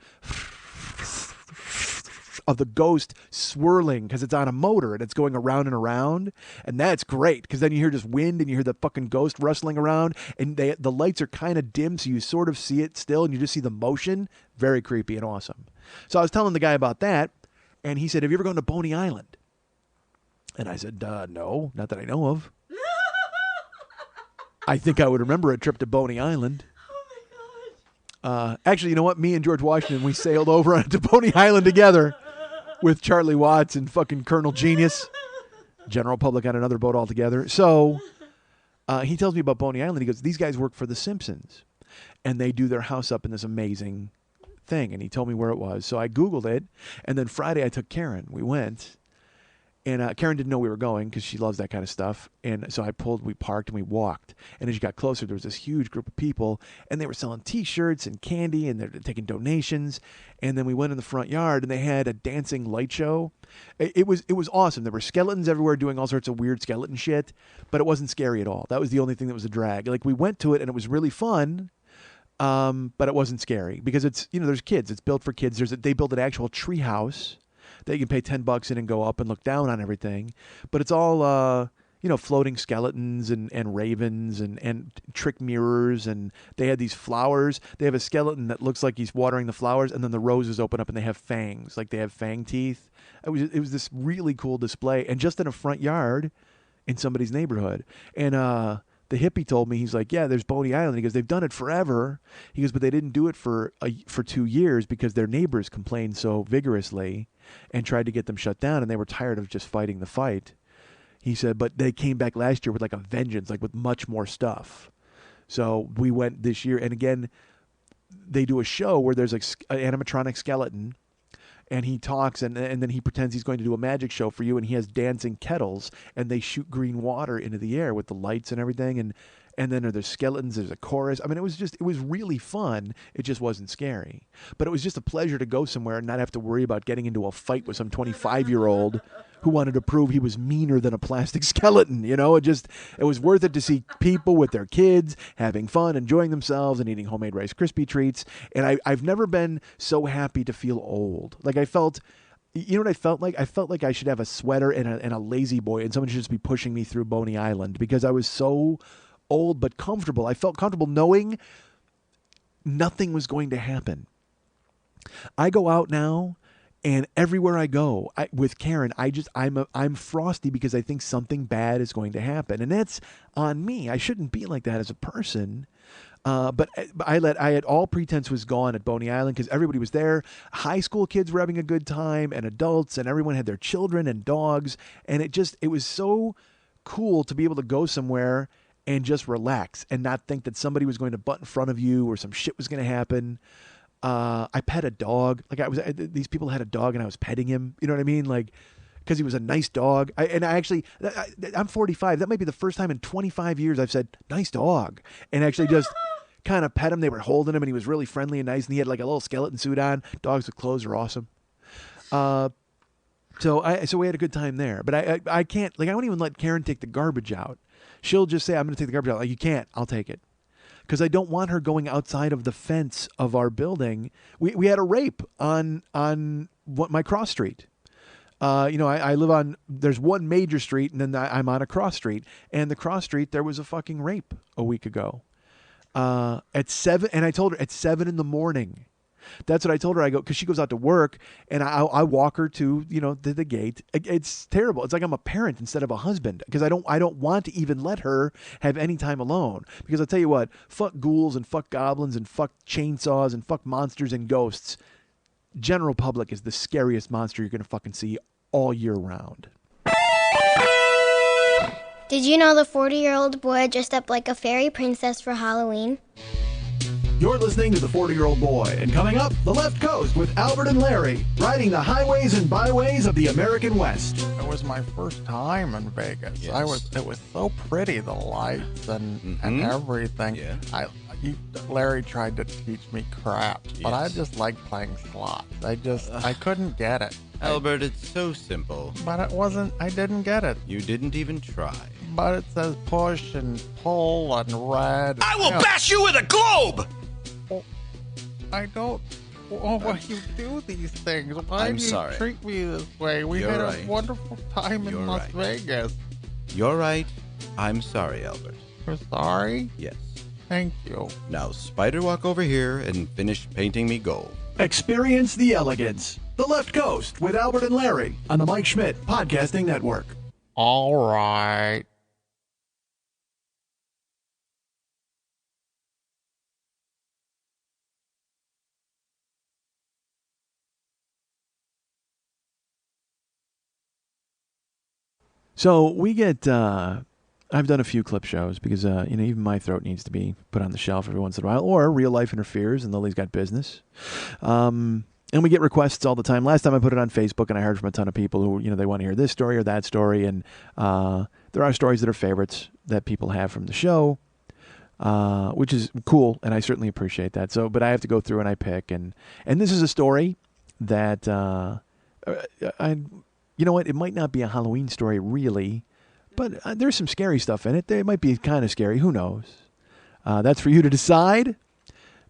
of the ghost swirling, because it's on a motor and it's going around and around, and that's great, because then you hear just wind and you hear the fucking ghost rustling around, and the lights are kind of dim, so you sort of see it still, and you just see the motion. Very creepy and awesome. So I was telling the guy about that, and he said, have you ever gone to Boney Island? And I said, no, not that I know of. I think I would remember a trip to Boney Island. Oh my God. Actually, you know what? Me and George Washington, we sailed over onto Boney Island together with Charlie Watts and fucking Colonel Genius. General Public on another boat altogether. So he tells me about Boney Island. He goes, these guys work for The Simpsons, and they do their house up in this amazing thing. And he told me where it was. So I Googled it, and then Friday I took Karen. We went. And Karen didn't know we were going because she loves that kind of stuff. And so we parked and we walked. And as you got closer, there was this huge group of people, and they were selling T-shirts and candy, and they're taking donations. And then we went in the front yard, and they had a dancing light show. It was awesome. There were skeletons everywhere doing all sorts of weird skeleton shit, but it wasn't scary at all. That was the only thing that was a drag. Like, we went to it, and it was really fun. But it wasn't scary because it's, there's kids. It's built for kids. They built an actual tree house that you can pay $10 in and go up and look down on everything. But it's all, floating skeletons and ravens and trick mirrors. And they had these flowers. They have a skeleton that looks like he's watering the flowers, and then the roses open up and they have fangs, like they have fang teeth. It was this really cool display, and just in a front yard in somebody's neighborhood. And the hippie told me, he's like, yeah, there's Boney Island. He goes, they've done it forever. He goes, but they didn't do it for 2 years because their neighbors complained so vigorously and tried to get them shut down, and they were tired of just fighting the fight. He said, but they came back last year with like a vengeance, like with much more stuff. So we went this year, and again, they do a show where there's like an animatronic skeleton, and he talks, and then he pretends he's going to do a magic show for you, and he has dancing kettles, and they shoot green water into the air with the lights and everything, and then there's skeletons, there's a chorus. I mean, it was really fun. It just wasn't scary. But it was just a pleasure to go somewhere and not have to worry about getting into a fight with some 25-year-old who wanted to prove he was meaner than a plastic skeleton. It was worth it to see people with their kids having fun, enjoying themselves, and eating homemade Rice Krispie treats. And I've never been so happy to feel old. Like, I felt... You know what I felt like? I felt like I should have a sweater and a lazy boy, and someone should just be pushing me through Boney Island because I was so old but comfortable. I felt comfortable knowing nothing was going to happen. I go out now, and everywhere I go with Karen, I'm frosty because I think something bad is going to happen, and that's on me. I shouldn't be like that as a person. But I had all pretense was gone at Boney Island because everybody was there. High school kids were having a good time, and adults, and everyone had their children and dogs, and it was so cool to be able to go somewhere and just relax and not think that somebody was going to butt in front of you or some shit was going to happen. I pet a dog. Like, these people had a dog and I was petting him. You know what I mean? Like, because he was a nice dog. I'm 45. That might be the first time in 25 years I've said, nice dog. And actually just kind of pet him. They were holding him, and he was really friendly and nice, and he had like a little skeleton suit on. Dogs with clothes are awesome. So we had a good time there. But I can't, like, I won't even let Karen take the garbage out. She'll just say, I'm going to take the garbage out. Like, you can't. I'll take it. Because I don't want her going outside of the fence of our building. We had a rape on my cross street. I live on, there's one major street, and then I'm on a cross street. And the cross street, there was a fucking rape a week ago. At 7, and I told her at 7 a.m. That's what I told her. I go, because she goes out to work, and I walk her to the gate. It's terrible. It's like I'm a parent instead of a husband, because I don't want to even let her have any time alone. Because I'll tell you what, fuck ghouls and fuck goblins and fuck chainsaws and fuck monsters and ghosts. General Public is the scariest monster you're gonna fucking see all year round. Did you know the 40-year-old boy dressed up like a fairy princess for Halloween? You're listening to The 40-Year-Old Boy, and coming up, The Left Coast with Albert and Larry, riding the highways and byways of the American West. It was my first time in Vegas. Yes. It was so pretty, the lights and everything. Yeah. Larry tried to teach me craps, but I just like playing slots. I couldn't get it. Albert, it's so simple. But it wasn't, I didn't get it. You didn't even try. But it says push and pull and red. I will bash you with a globe! I don't. Oh, why you do these things? Why I'm do you sorry. treat me this way? We You're had right. a wonderful time in You're Las right. Vegas. You're right. I'm sorry, Albert. You're sorry? Yes. Thank you. Now, Spider, walk over here and finish painting me gold. Experience the elegance. The Left Coast with Albert and Larry on the Mike Schmidt Podcasting Network. All right. So we get. I've done a few clip shows because even my throat needs to be put on the shelf every once in a while, or real life interferes, and Lily's got business. And we get requests all the time. Last time I put it on Facebook, and I heard from a ton of people who, they want to hear this story or that story. And there are stories that are favorites that people have from the show, which is cool, and I certainly appreciate that. So, but I have to go through and I pick. And this is a story that, you know what? It might not be a Halloween story, really, but there's some scary stuff in it. It might be kind of scary. Who knows? That's for you to decide,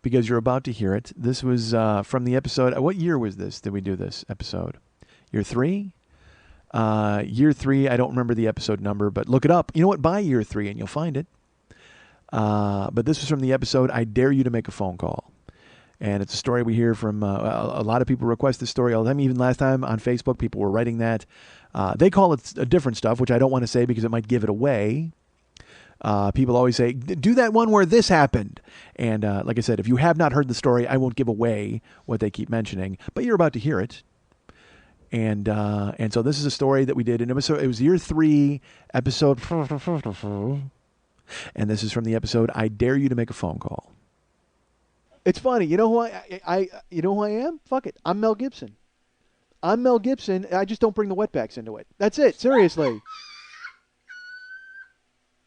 because you're about to hear it. This was from the episode. What year was this? Did we do this episode? Year 3? Year 3, I don't remember the episode number, but look it up. You know what? Buy year 3 and you'll find it. But this was from the episode, I Dare You to Make a Phone Call. And it's a story we hear from a lot of people request this story all the time. Even last time on Facebook, people were writing that. They call it a different stuff, which I don't want to say because it might give it away. People always say, do that one where this happened. And like I said, if you have not heard the story, I won't give away what they keep mentioning, but you're about to hear it. And so this is a story that we did in episode, it was year 3, episode, and this is from the episode, I Dare You to Make a Phone Call. It's funny. You know who you know who I am? Fuck it. I'm Mel Gibson. I'm Mel Gibson. I just don't bring the wetbacks into it. That's it. Seriously.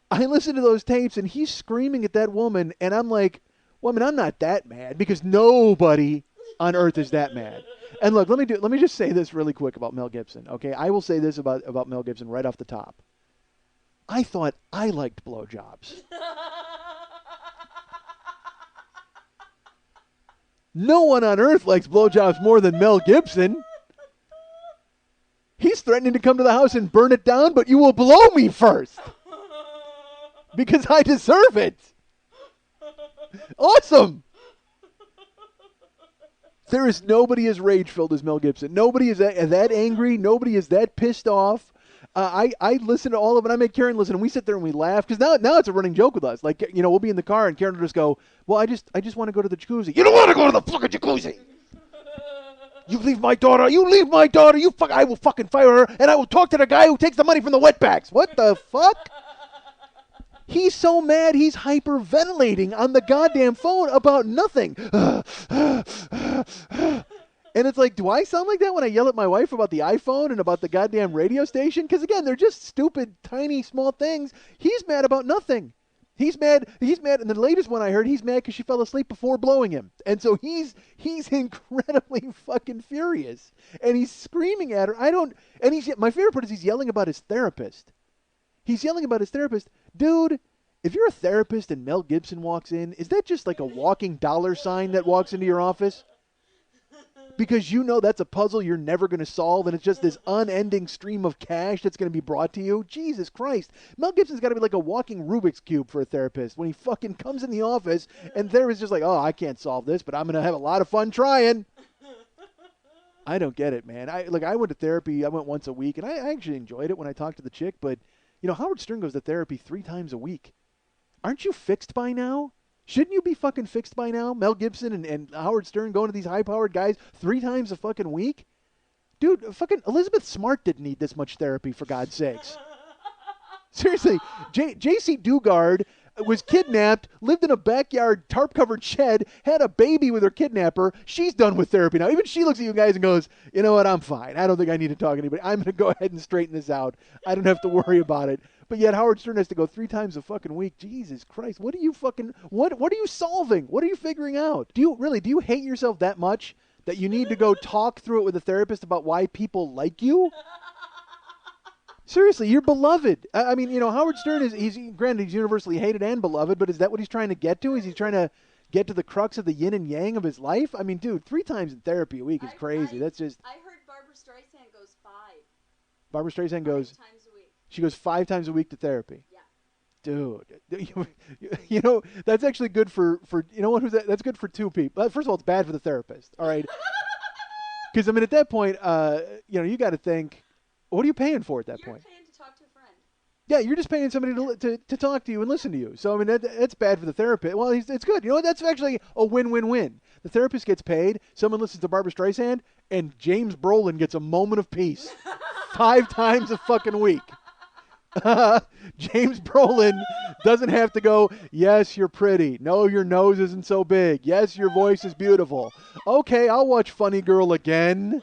I listen to those tapes, and he's screaming at that woman, and I'm like, woman, I'm not that mad, because nobody on earth is that mad. And look, let me just say this really quick about Mel Gibson, okay? I will say this about Mel Gibson right off the top. I thought I liked blowjobs. No one on earth likes blowjobs more than Mel Gibson. He's threatening to come to the house and burn it down, but you will blow me first. Because I deserve it. Awesome. There is nobody as rage-filled as Mel Gibson. Nobody is that angry. Nobody is that pissed off. I listen to all of it. I make Karen listen, and we sit there and we laugh because now it's a running joke with us. Like, we'll be in the car and Karen will just go, "Well, I just want to go to the jacuzzi." You don't want to go to the fucking jacuzzi. You leave my daughter. You leave my daughter. I will fucking fire her, and I will talk to the guy who takes the money from the wetbacks. What the fuck? He's so mad he's hyperventilating on the goddamn phone about nothing. And it's like, do I sound like that when I yell at my wife about the iPhone and about the goddamn radio station? Because, again, they're just stupid, tiny, small things. He's mad about nothing. He's mad. And the latest one I heard, he's mad because she fell asleep before blowing him. And so he's incredibly fucking furious. And he's screaming at her. My favorite part is he's yelling about his therapist. He's yelling about his therapist. Dude, if you're a therapist and Mel Gibson walks in, is that just like a walking dollar sign that walks into your office? Because that's a puzzle you're never going to solve, and it's just this unending stream of cash that's going to be brought to you. Jesus Christ. Mel Gibson's got to be like a walking Rubik's Cube for a therapist when he fucking comes in the office, and there is just like, oh, I can't solve this, but I'm going to have a lot of fun trying. I don't get it, man. I went to therapy. I went once a week, and I actually enjoyed it when I talked to the chick, but, Howard Stern goes to therapy 3 times a week. Aren't you fixed by now? Shouldn't you be fucking fixed by now? Mel Gibson and Howard Stern going to these high-powered guys 3 times a fucking week? Dude, fucking Elizabeth Smart didn't need this much therapy, for God's sakes. Seriously, J.C. Dugard was kidnapped, lived in a backyard tarp-covered shed, had a baby with her kidnapper. She's done with therapy now. Even she looks at you guys and goes, you know what, I'm fine. I don't think I need to talk to anybody. I'm going to go ahead and straighten this out. I don't have to worry about it. But yet Howard Stern has to go 3 times a fucking week. Jesus Christ. What are you solving? What are you figuring out? Do you hate yourself that much that you need to go talk through it with a therapist about why people like you? Seriously, you're beloved. I mean, Howard Stern he's universally hated and beloved, but is that what he's trying to get to? Is he trying to get to the crux of the yin and yang of his life? I mean, dude, 3 times in therapy a week is crazy. That's just... I heard Barbara Streisand goes 5. Barbara Streisand goes... 5 times a week. She goes 5 times a week to therapy. Yeah. Dude, that's actually good for who's that? That's good for 2 people. First of all, it's bad for the therapist, all right? Because, at that point, you got to think, what are you paying for at that point? You're paying to talk to a friend. Yeah, you're just paying somebody to talk to you and listen to you. So, that's bad for the therapist. Well, it's good. That's actually a win-win-win. The therapist gets paid, someone listens to Barbara Streisand, and James Brolin gets a moment of peace 5 times a fucking week. James Brolin doesn't have to go, yes, you're pretty. No, your nose isn't so big. Yes, your voice is beautiful. Okay, I'll watch Funny Girl again.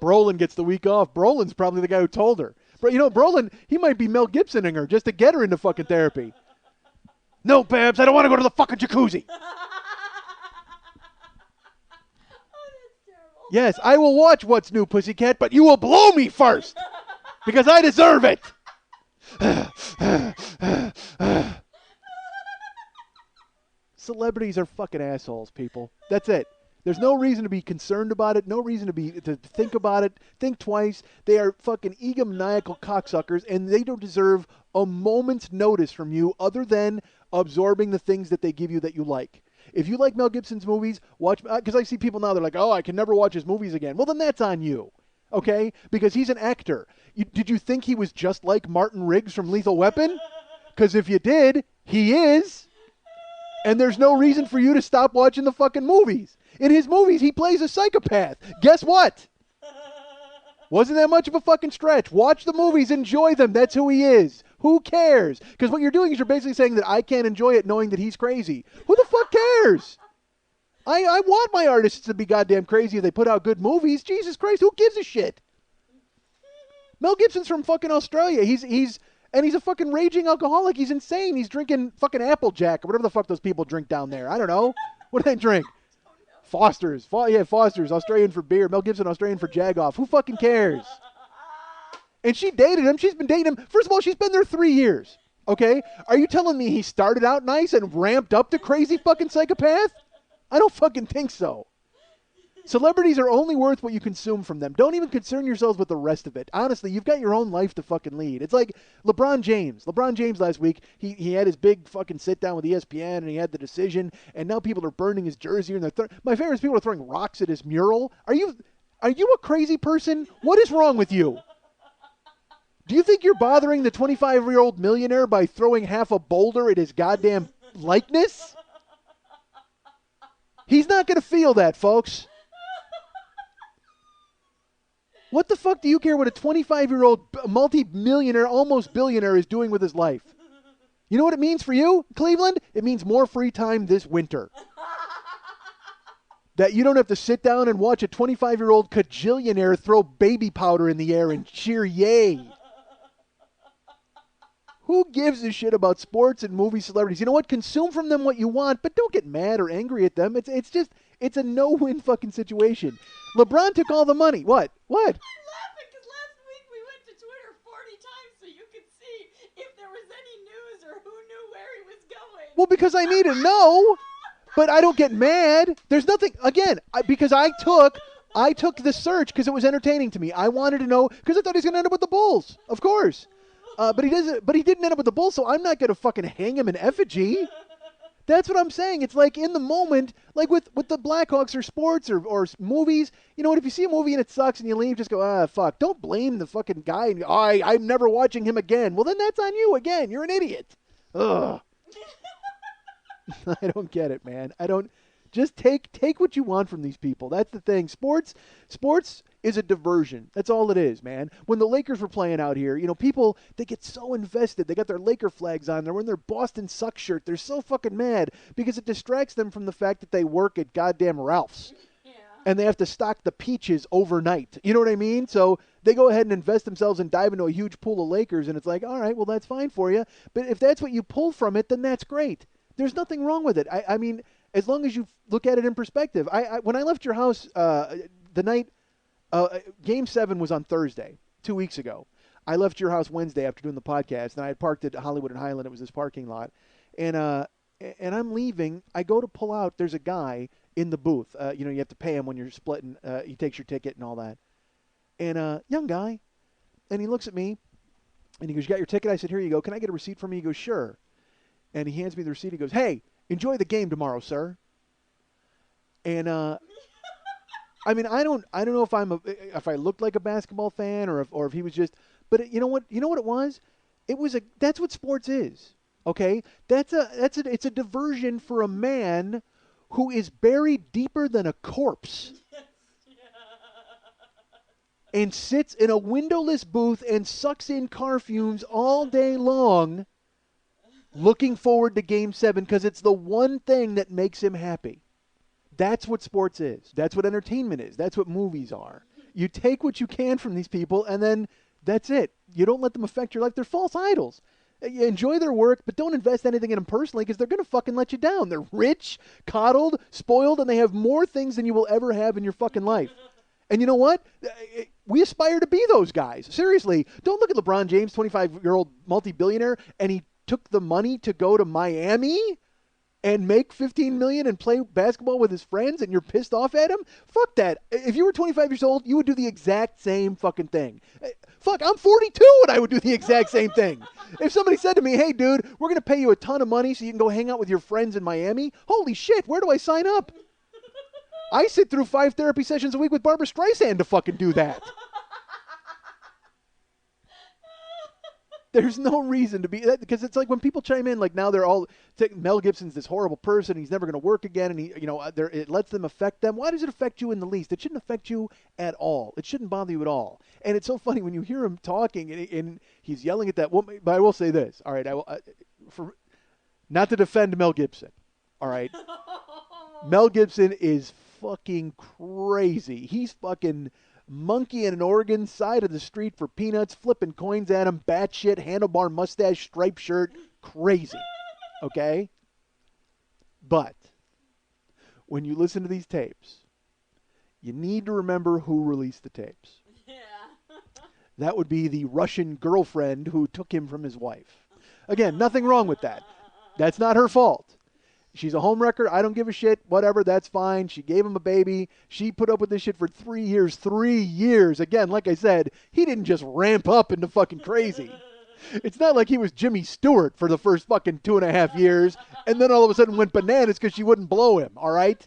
Brolin gets the week off. Brolin's probably the guy who told her. But, Brolin, he might be Mel Gibsoning her just to get her into fucking therapy. No, Babs, I don't want to go to the fucking jacuzzi. Yes, I will watch What's New, Pussycat, but you will blow me first because I deserve it. Celebrities are fucking assholes, people. That's it. There's no reason to be concerned about it, no reason to think about it, think twice. They are fucking egomaniacal cocksuckers, and they don't deserve a moment's notice from you other than absorbing the things that they give you that you like. If you like Mel Gibson's movies, watch, because I see people now, they're like, oh, I can never watch his movies again. Well, then that's on you, okay? Because he's an actor. Did you think he was just like Martin Riggs from Lethal Weapon? Because if you did, he is. And there's no reason for you to stop watching the fucking movies. In his movies, he plays a psychopath. Guess what? Wasn't that much of a fucking stretch. Watch the movies, enjoy them. That's who he is. Who cares? Because what you're doing is you're basically saying that I can't enjoy it knowing that he's crazy. Who the fuck cares? I want my artists to be goddamn crazy if they put out good movies. Jesus Christ, who gives a shit? Mel Gibson's from fucking Australia. He's a fucking raging alcoholic. He's insane. He's drinking fucking Applejack or whatever the fuck those people drink down there. I don't know. What do they drink? Foster's. Foster's. Australian for beer. Mel Gibson, Australian for Jagoff. Who fucking cares? And she dated him. She's been dating him. First of all, she's been there 3 years. Okay? Are you telling me he started out nice and ramped up to crazy fucking psychopath? I don't fucking think so. Celebrities are only worth what you consume from them. Don't even concern yourselves with the rest of it. Honestly, you've got your own life to fucking lead. It's like LeBron James. LeBron James last week, he had his big fucking sit down with ESPN and he had the decision, and now people are burning his jersey and my favorite is people are throwing rocks at his mural. Are you a crazy person? What is wrong with you? Do you think you're bothering the 25-year-old millionaire by throwing half a boulder at his goddamn likeness? He's not going to feel that, folks. What the fuck do you care what a 25-year-old multi-millionaire, almost billionaire is doing with his life? You know what it means for you, Cleveland? It means more free time this winter. That you don't have to sit down and watch a 25-year-old cajillionaire throw baby powder in the air and cheer yay. Who gives a shit about sports and movie celebrities? You know what? Consume from them what you want, but don't get mad or angry at them. It's a no-win fucking situation. LeBron took all the money. What? I'm laughing because last week we went to Twitter 40 times so you could see if there was any news or who knew where he was going. Well, because I need to know, but I don't get mad. There's nothing, again, because I took the search because it was entertaining to me. I wanted to know because I thought he was going to end up with the Bulls, of course. But he didn't end up with the Bulls, so I'm not going to fucking hang him in effigy. That's what I'm saying. It's like in the moment, like with the Blackhawks or sports or movies, you know what, if you see a movie and it sucks and you leave, just go, fuck. Don't blame the fucking guy and I'm never watching him again. Well, then that's on you again. You're an idiot. Ugh. I don't get it, man. I don't. Just take what you want from these people. That's the thing. Sports is a diversion. That's all it is, man. When the Lakers were playing out here, people, they get so invested. They got their Laker flags on. They're wearing their Boston Suck shirt. They're so fucking mad because it distracts them from the fact that they work at goddamn Ralph's. Yeah. And they have to stock the peaches overnight. You know what I mean? So they go ahead and invest themselves and dive into a huge pool of Lakers, and it's like, all right, well, that's fine for you. But if that's what you pull from it, then that's great. There's nothing wrong with it. I mean, as long as you look at it in perspective. When I left your house the night, Game 7 was on Thursday, 2 weeks ago. I left your house Wednesday after doing the podcast, and I had parked at Hollywood and Highland. It was this parking lot. And I'm leaving. I go to pull out. There's a guy in the booth. You have to pay him when you're splitting. He takes your ticket and all that. And young guy. And he looks at me, and he goes, "You got your ticket?" I said, "Here you go. Can I get a receipt from you?" He goes, "Sure." And he hands me the receipt. He goes, "Hey, enjoy the game tomorrow, sir." And I mean, I don't know if I looked like a basketball fan or if he was just. But you know what it was? That's what sports is. Okay, it's a diversion for a man who is buried deeper than a corpse. and sits in a windowless booth and sucks in car fumes all day long, looking forward to Game 7 because it's the one thing that makes him happy. That's what sports is. That's what entertainment is. That's what movies are. You take what you can from these people, and then that's it. You don't let them affect your life. They're false idols. You enjoy their work, but don't invest anything in them personally because they're going to fucking let you down. They're rich, coddled, spoiled, and they have more things than you will ever have in your fucking life. And you know what? We aspire to be those guys. Seriously, don't look at LeBron James, 25-year-old multi-billionaire, and he took the money to go to Miami and make $15 million and play basketball with his friends, and you're pissed off at him? Fuck that. If you were 25 years old, you would do the exact same fucking thing. Fuck, I'm 42 and I would do the exact same thing. If somebody said to me, hey, dude, we're going to pay you a ton of money so you can go hang out with your friends in Miami, holy shit, where do I sign up? I sit through 5 therapy sessions a week with Barbara Streisand to fucking do that. There's no reason to be that, because it's like when people chime in, like now they're all Mel Gibson's this horrible person. He's never going to work again, and it lets them affect them. Why does it affect you in the least? It shouldn't affect you at all. It shouldn't bother you at all. And it's so funny when you hear him talking, and he's yelling at that woman. But I will say this, all right? Not to defend Mel Gibson, all right? Mel Gibson is fucking crazy. He's fucking monkey in an organ, side of the street for peanuts, flipping coins at him, batshit, handlebar mustache, striped shirt, crazy. Okay? But when you listen to these tapes, you need to remember who released the tapes. Yeah. That would be the Russian girlfriend who took him from his wife. Again, nothing wrong with that. That's not her fault. She's a homewrecker. I don't give a shit. Whatever. That's fine. She gave him a baby. She put up with this shit for 3 years. 3 years. Again, like I said, he didn't just ramp up into fucking crazy. It's not like he was Jimmy Stewart for the first fucking 2.5 years and then all of a sudden went bananas because she wouldn't blow him. All right?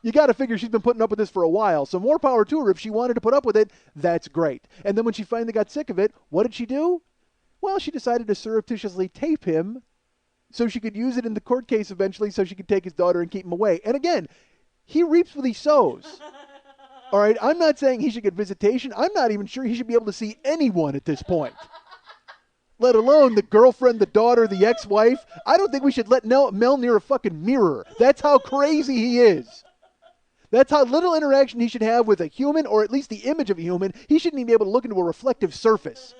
You got to figure she's been putting up with this for a while. So more power to her. If she wanted to put up with it, that's great. And then when she finally got sick of it, what did she do? Well, she decided to surreptitiously tape him so she could use it in the court case eventually so she could take his daughter and keep him away. And again, he reaps what he sows. All right? I'm not saying he should get visitation. I'm not even sure he should be able to see anyone at this point, let alone the girlfriend, the daughter, the ex-wife. I don't think we should let Mel near a fucking mirror. That's how crazy he is. That's how little interaction he should have with a human, or at least the image of a human. He shouldn't even be able to look into a reflective surface.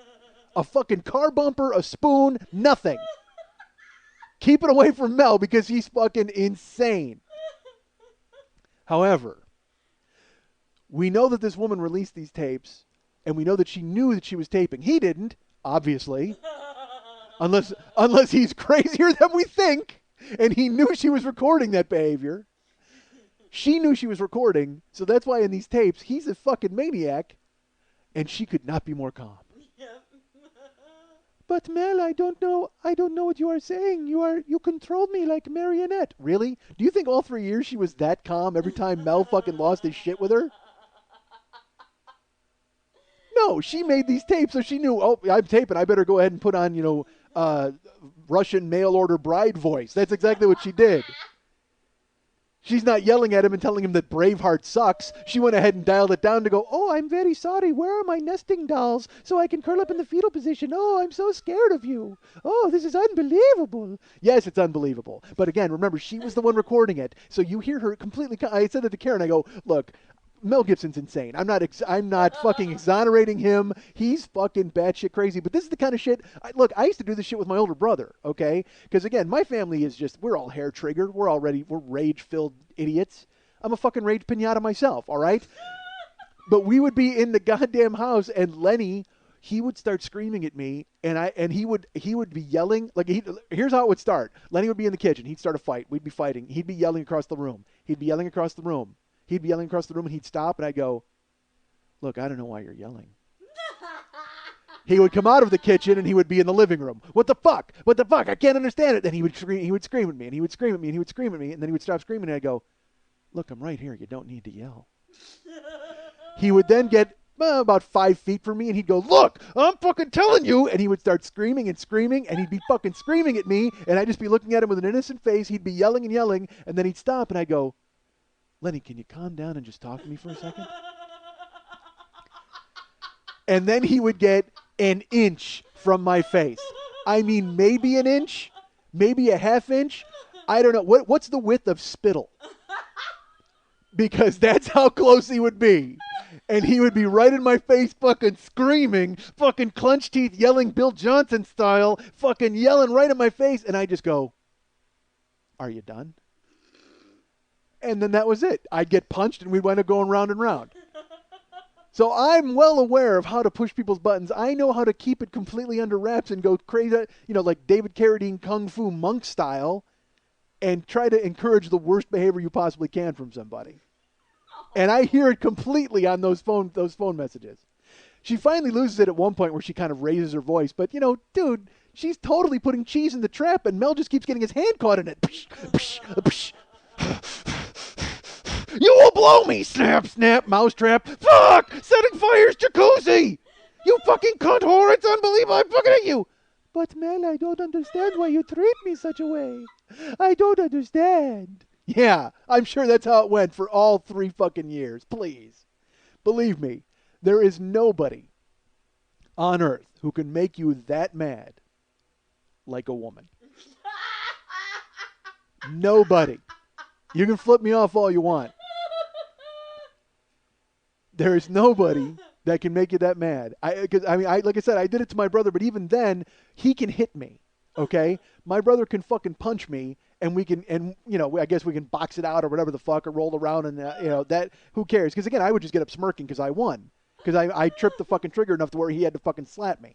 A fucking car bumper, a spoon, nothing. Keep it away from Mel because he's fucking insane. However, we know that this woman released these tapes, and we know that she knew that she was taping. He didn't, obviously, unless he's crazier than we think, and he knew she was recording that behavior. She knew she was recording, so that's why in these tapes, he's a fucking maniac, and she could not be more calm. But Mel, I don't know what you are saying. You control me like a marionette. Really? Do you think all 3 years she was that calm every time Mel fucking lost his shit with her? No, she made these tapes so she knew, oh, I'm taping. I better go ahead and put on, Russian mail order bride voice. That's exactly what she did. She's not yelling at him and telling him that Braveheart sucks. She went ahead and dialed it down to go, oh, I'm very sorry. Where are my nesting dolls so I can curl up in the fetal position? Oh, I'm so scared of you. Oh, this is unbelievable. Yes, it's unbelievable. But again, remember, she was the one recording it. So you hear her completely. I said it to Karen. I go, look, Mel Gibson's insane. I'm not fucking exonerating him. He's fucking batshit crazy. But this is the kind of shit. Look, I used to do this shit with my older brother, okay? Because again, my family is just, we're all hair triggered. We're rage-filled idiots. I'm a fucking rage pinata myself, all right? But we would be in the goddamn house, and Lenny, he would start screaming at me, and he would be yelling. Like, here's how it would start. Lenny would be in the kitchen. He'd start a fight. We'd be fighting. He'd be yelling across the room. He'd be yelling across the room. He'd be yelling across the room, and he'd stop, and I'd go, look, I don't know why you're yelling. He would come out of the kitchen, and he would be in the living room. What the fuck? What the fuck? I can't understand it. Then he would scream at me, and he would scream at me, and he would scream at me, and then he would stop screaming, and I'd go, look, I'm right here. You don't need to yell. He would then get about 5 feet from me, and he'd go, look, I'm fucking telling you, and he would start screaming, and he'd be fucking screaming at me, and I'd just be looking at him with an innocent face. He'd be yelling and yelling, and then he'd stop, and I'd go, Lenny, can you calm down and just talk to me for a second? and then he would get an inch from my face. I mean, maybe an inch, maybe a half inch. I don't know. What's the width of spittle? Because that's how close he would be. And he would be right in my face fucking screaming, fucking clenched teeth, yelling Bill Johnson style, fucking yelling right in my face. And I just go, are you done? And then that was it. I'd get punched and we'd wind up going round and round. So I'm well aware of how to push people's buttons. I know how to keep it completely under wraps and go crazy, like David Carradine Kung Fu monk style, and try to encourage the worst behavior you possibly can from somebody. And I hear it completely on those phone messages. She finally loses it at one point where she kind of raises her voice. But, dude, she's totally putting cheese in the trap, and Mel just keeps getting his hand caught in it. Psh, psh, psh. You will blow me! Snap, snap, mousetrap. Fuck! Setting fires, jacuzzi! You fucking cunt whore! It's unbelievable! I'm fucking at you! But, Mel, I don't understand why you treat me such a way. I don't understand. Yeah, I'm sure that's how it went for all 3 fucking years. Please. Believe me, there is nobody on earth who can make you that mad like a woman. Nobody. You can flip me off all you want. There is nobody that can make you that mad. Like I said, I did it to my brother, but even then, he can hit me. Okay? My brother can fucking punch me, and I guess we can box it out or whatever the fuck, or roll around, and that, who cares? Because again, I would just get up smirking because I won. Because I tripped the fucking trigger enough to where he had to fucking slap me.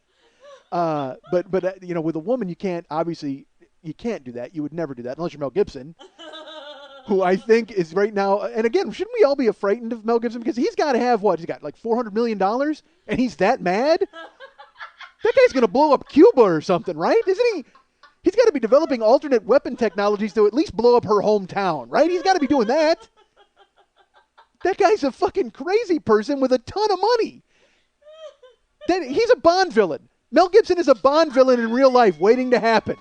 But with a woman, you can't do that. You would never do that unless you're Mel Gibson, who I think is right now. And again, shouldn't we all be frightened of Mel Gibson? Because he's got to have what? He's got like $400 million, and he's that mad? That guy's going to blow up Cuba or something, right? Isn't he? He's got to be developing alternate weapon technologies to at least blow up her hometown, right? He's got to be doing that. That guy's a fucking crazy person with a ton of money. He's a Bond villain. Mel Gibson is a Bond villain in real life waiting to happen.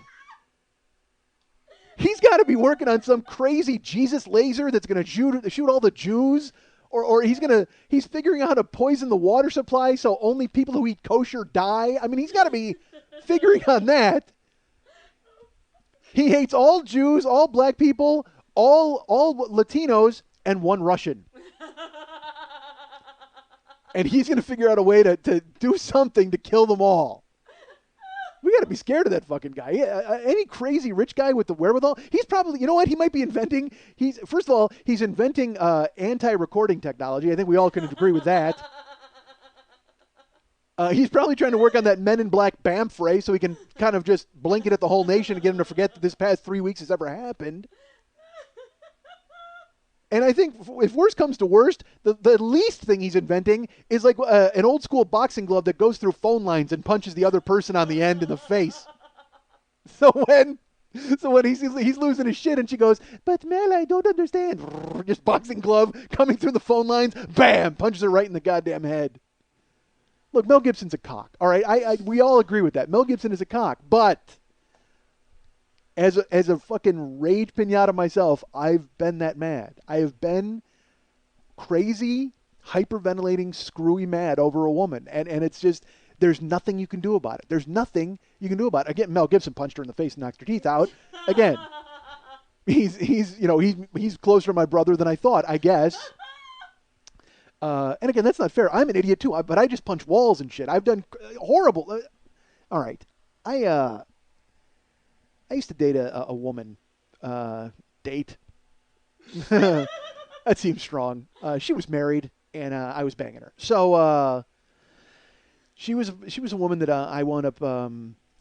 He's got to be working on some crazy Jesus laser that's going to shoot all the Jews, or he's figuring out how to poison the water supply so only people who eat kosher die. I mean, he's got to be figuring on that. He hates all Jews, all black people, all Latinos, and one Russian. And he's going to figure out a way to do something to kill them all. We got to be scared of that fucking guy. Any crazy rich guy with the wherewithal, he's probably, you know what he might be inventing? First of all, he's inventing anti-recording technology. I think we all can agree with that. He's probably trying to work on that Men in Black BAMF ray so he can kind of just blink it at the whole nation and get him to forget that this past 3 weeks has ever happened. And I think if worst comes to worst, the least thing he's inventing is like an old school boxing glove that goes through phone lines and punches the other person on the end in the face. So when he's losing his shit and she goes, but Mel, I don't understand. Just boxing glove coming through the phone lines, bam, punches her right in the goddamn head. Look, Mel Gibson's a cock. All right, we all agree with that. Mel Gibson is a cock, but as a fucking rage pinata myself, I've been that mad. I have been crazy, hyperventilating, screwy mad over a woman. And it's just, there's nothing you can do about it. There's nothing you can do about it. Again, Mel Gibson punched her in the face and knocked her teeth out. Again, he's closer to my brother than I thought, I guess. And again, that's not fair. I'm an idiot too, but I just punch walls and shit. I've done horrible. All right. I used to date a woman. Date. That seems strong. She was married, and I was banging her. So she was a woman that I wound up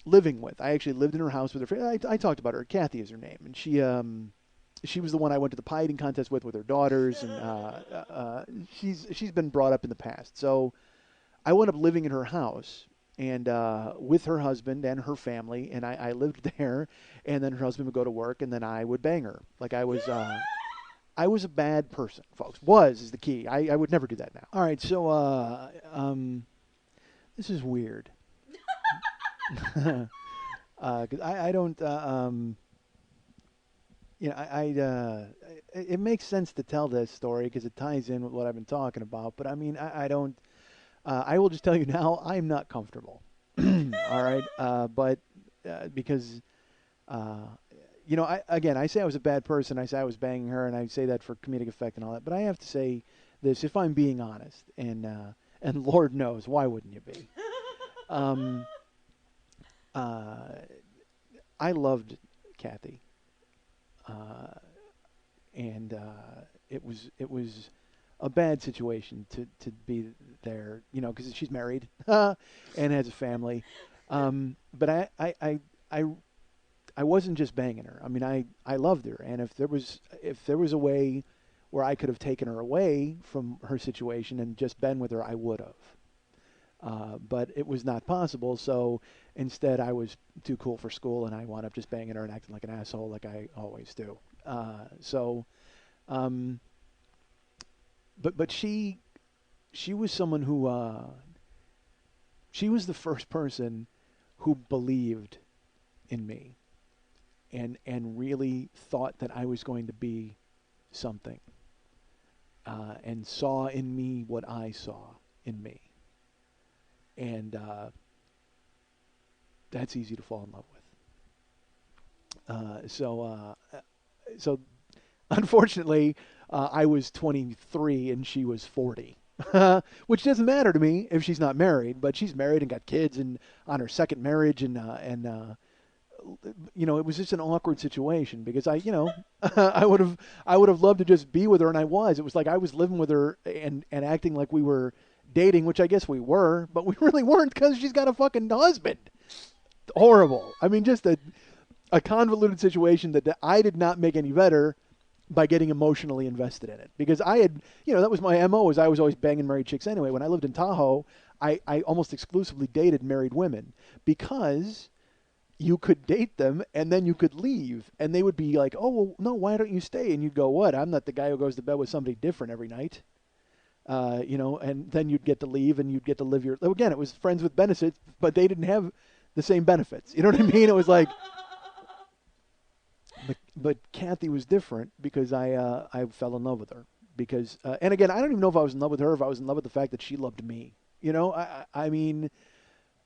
living with. I actually lived in her house with her. I talked about her. Kathy is her name, and she was the one I went to the pie eating contest with her daughters, and she's been brought up in the past. So I wound up living in her house. And with her husband and her family, and I lived there, and then her husband would go to work, and then I would bang her. Like I was a bad person, folks. Was is the key. I would never do that now. All right, so this is weird. 'Cause I don't. It makes sense to tell this story because it ties in with what I've been talking about. But I mean, I don't. I will just tell you now, I'm not comfortable. All right, but because I say I was a bad person. I say I was banging her, and I say that for comedic effect and all that. But I have to say this, if I'm being honest, and Lord knows, why wouldn't you be? I loved Kathy, and it was a bad situation to be there, because she's married and has a family. But I wasn't just banging her. I mean, I loved her, and if there was a way where I could have taken her away from her situation and just been with her, I would have. But it was not possible, so instead I was too cool for school, and I wound up just banging her and acting like an asshole like I always do. But she was someone who she was the first person who believed in me and really thought that I was going to be something, and saw in me what I saw in me. And that's easy to fall in love with. So unfortunately, I was 23 and she was 40, which doesn't matter to me if she's not married, but she's married and got kids and on her second marriage, and it was just an awkward situation because I would have loved to just be with her, and I was. It was like I was living with her and acting like we were dating, which I guess we were, but we really weren't because she's got a fucking husband. Horrible. I mean, just a convoluted situation that I did not make any better by getting emotionally invested in it, because I had, that was my MO, is I was always banging married chicks anyway. When I lived in Tahoe, I almost exclusively dated married women because you could date them and then you could leave and they would be like, oh, well, no, why don't you stay? And you'd go, what? I'm not the guy who goes to bed with somebody different every night. And then you'd get to leave and you'd get to live again, it was friends with benefits, but they didn't have the same benefits. You know what I mean? It was like, but Kathy was different because I fell in love with her because, and again, I don't even know if I was in love with her, if I was in love with the fact that she loved me. I mean,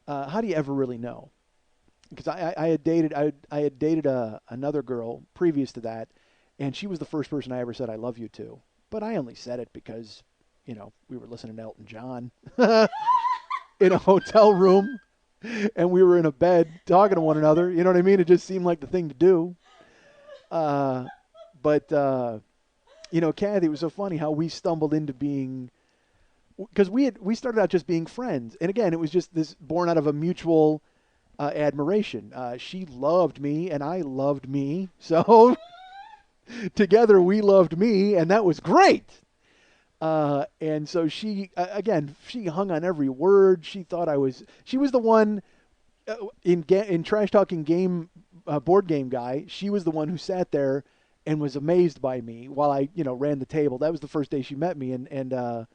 how do you ever really know? Because I had dated another girl previous to that, and she was the first person I ever said I love you to. But I only said it because, we were listening to Elton John in a hotel room, and we were in a bed talking to one another. You know what I mean? It just seemed like the thing to do. But Kathy, it was so funny how we stumbled into being, because we started out just being friends, and again, it was just this born out of a mutual admiration. She loved me and I loved me. So together we loved me, and that was great. And so she hung on every word. She thought she was the one in Trash Talking Game, board game guy. She was the one who sat there and was amazed by me while I, ran the table. That was the first day she met me. And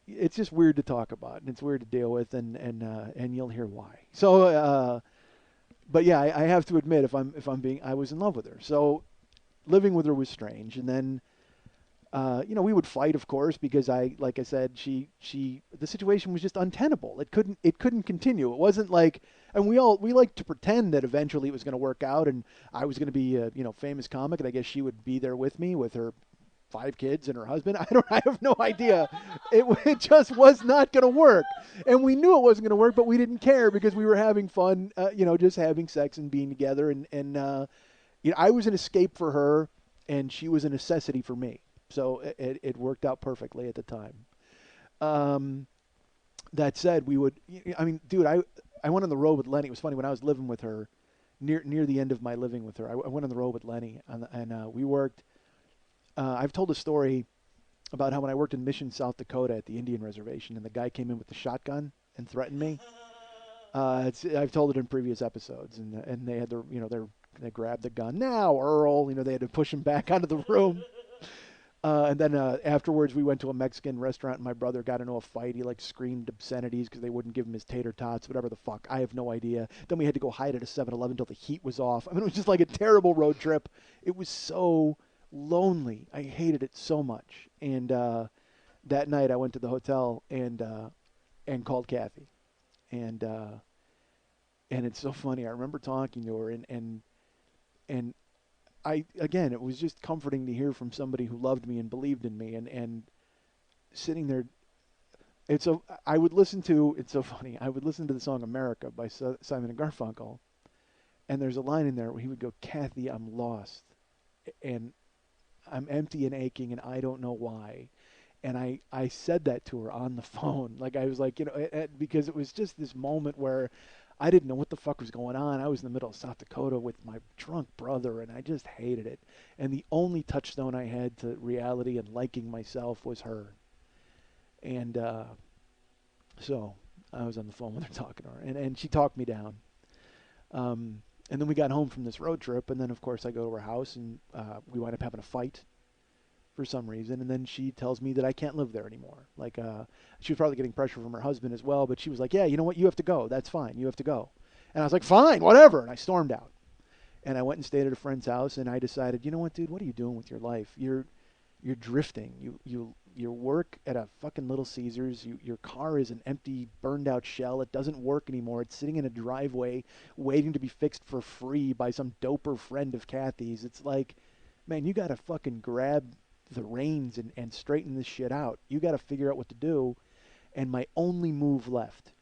it's just weird to talk about, and it's weird to deal with, and you'll hear why. So, but yeah, I have to admit, I was in love with her. So, living with her was strange, and then, we would fight, of course, because like I said, the situation was just untenable. It couldn't continue. It wasn't like, and we like to pretend that eventually it was going to work out, and I was going to be a famous comic, and I guess she would be there with me with her 5 kids and her husband. I have no idea. It just was not going to work. And we knew it wasn't going to work, but we didn't care because we were having fun, just having sex and being together. And I was an escape for her and she was a necessity for me. So it worked out perfectly at the time. That said, dude, I went on the road with Lenny. It was funny when I was living with her near the end of my living with her. I went on the road with Lenny and we worked. I've told a story about how when I worked in Mission, South Dakota at the Indian Reservation, and the guy came in with the shotgun and threatened me. I've told it in previous episodes, and they had they grabbed the gun. Now, Earl, they had to push him back out of the room. And then afterwards, we went to a Mexican restaurant, and my brother got into a fight. He screamed obscenities because they wouldn't give him his tater tots, whatever the fuck. I have no idea. Then we had to go hide at a 7-Eleven until the heat was off. I mean, it was just like a terrible road trip. It was so lonely. I hated it so much. And that night I went to the hotel and called Kathy, and it's so funny. I remember talking to her, and I again, it was just comforting to hear from somebody who loved me and believed in me, and sitting there. I would listen to. It's so funny. I would listen to the song "America" by Simon and Garfunkel, and there's a line in there where he would go, "Kathy, I'm lost, and I'm empty and aching, and I don't know why." And I said that to her on the phone. Like, I was like, because it was just this moment where I didn't know what the fuck was going on. I was in the middle of South Dakota with my drunk brother, and I just hated it. And the only touchstone I had to reality and liking myself was her. And so I was on the phone with her talking to her, and she talked me down. And then we got home from this road trip, and then, of course, I go to her house, and we wind up having a fight for some reason, and then she tells me that I can't live there anymore. Like, she was probably getting pressure from her husband as well, but she was like, yeah, you know what, you have to go. That's fine. You have to go. And I was like, fine, whatever. And I stormed out. And I went and stayed at a friend's house, and I decided, you know what, dude, what are you doing with your life? You're drifting. You work at a fucking Little Caesars. Your car is an empty, burned-out shell. It doesn't work anymore. It's sitting in a driveway waiting to be fixed for free by some doper friend of Kathy's. It's like, man, you got to fucking grab the reins and straighten this shit out. You got to figure out what to do. And my only move left,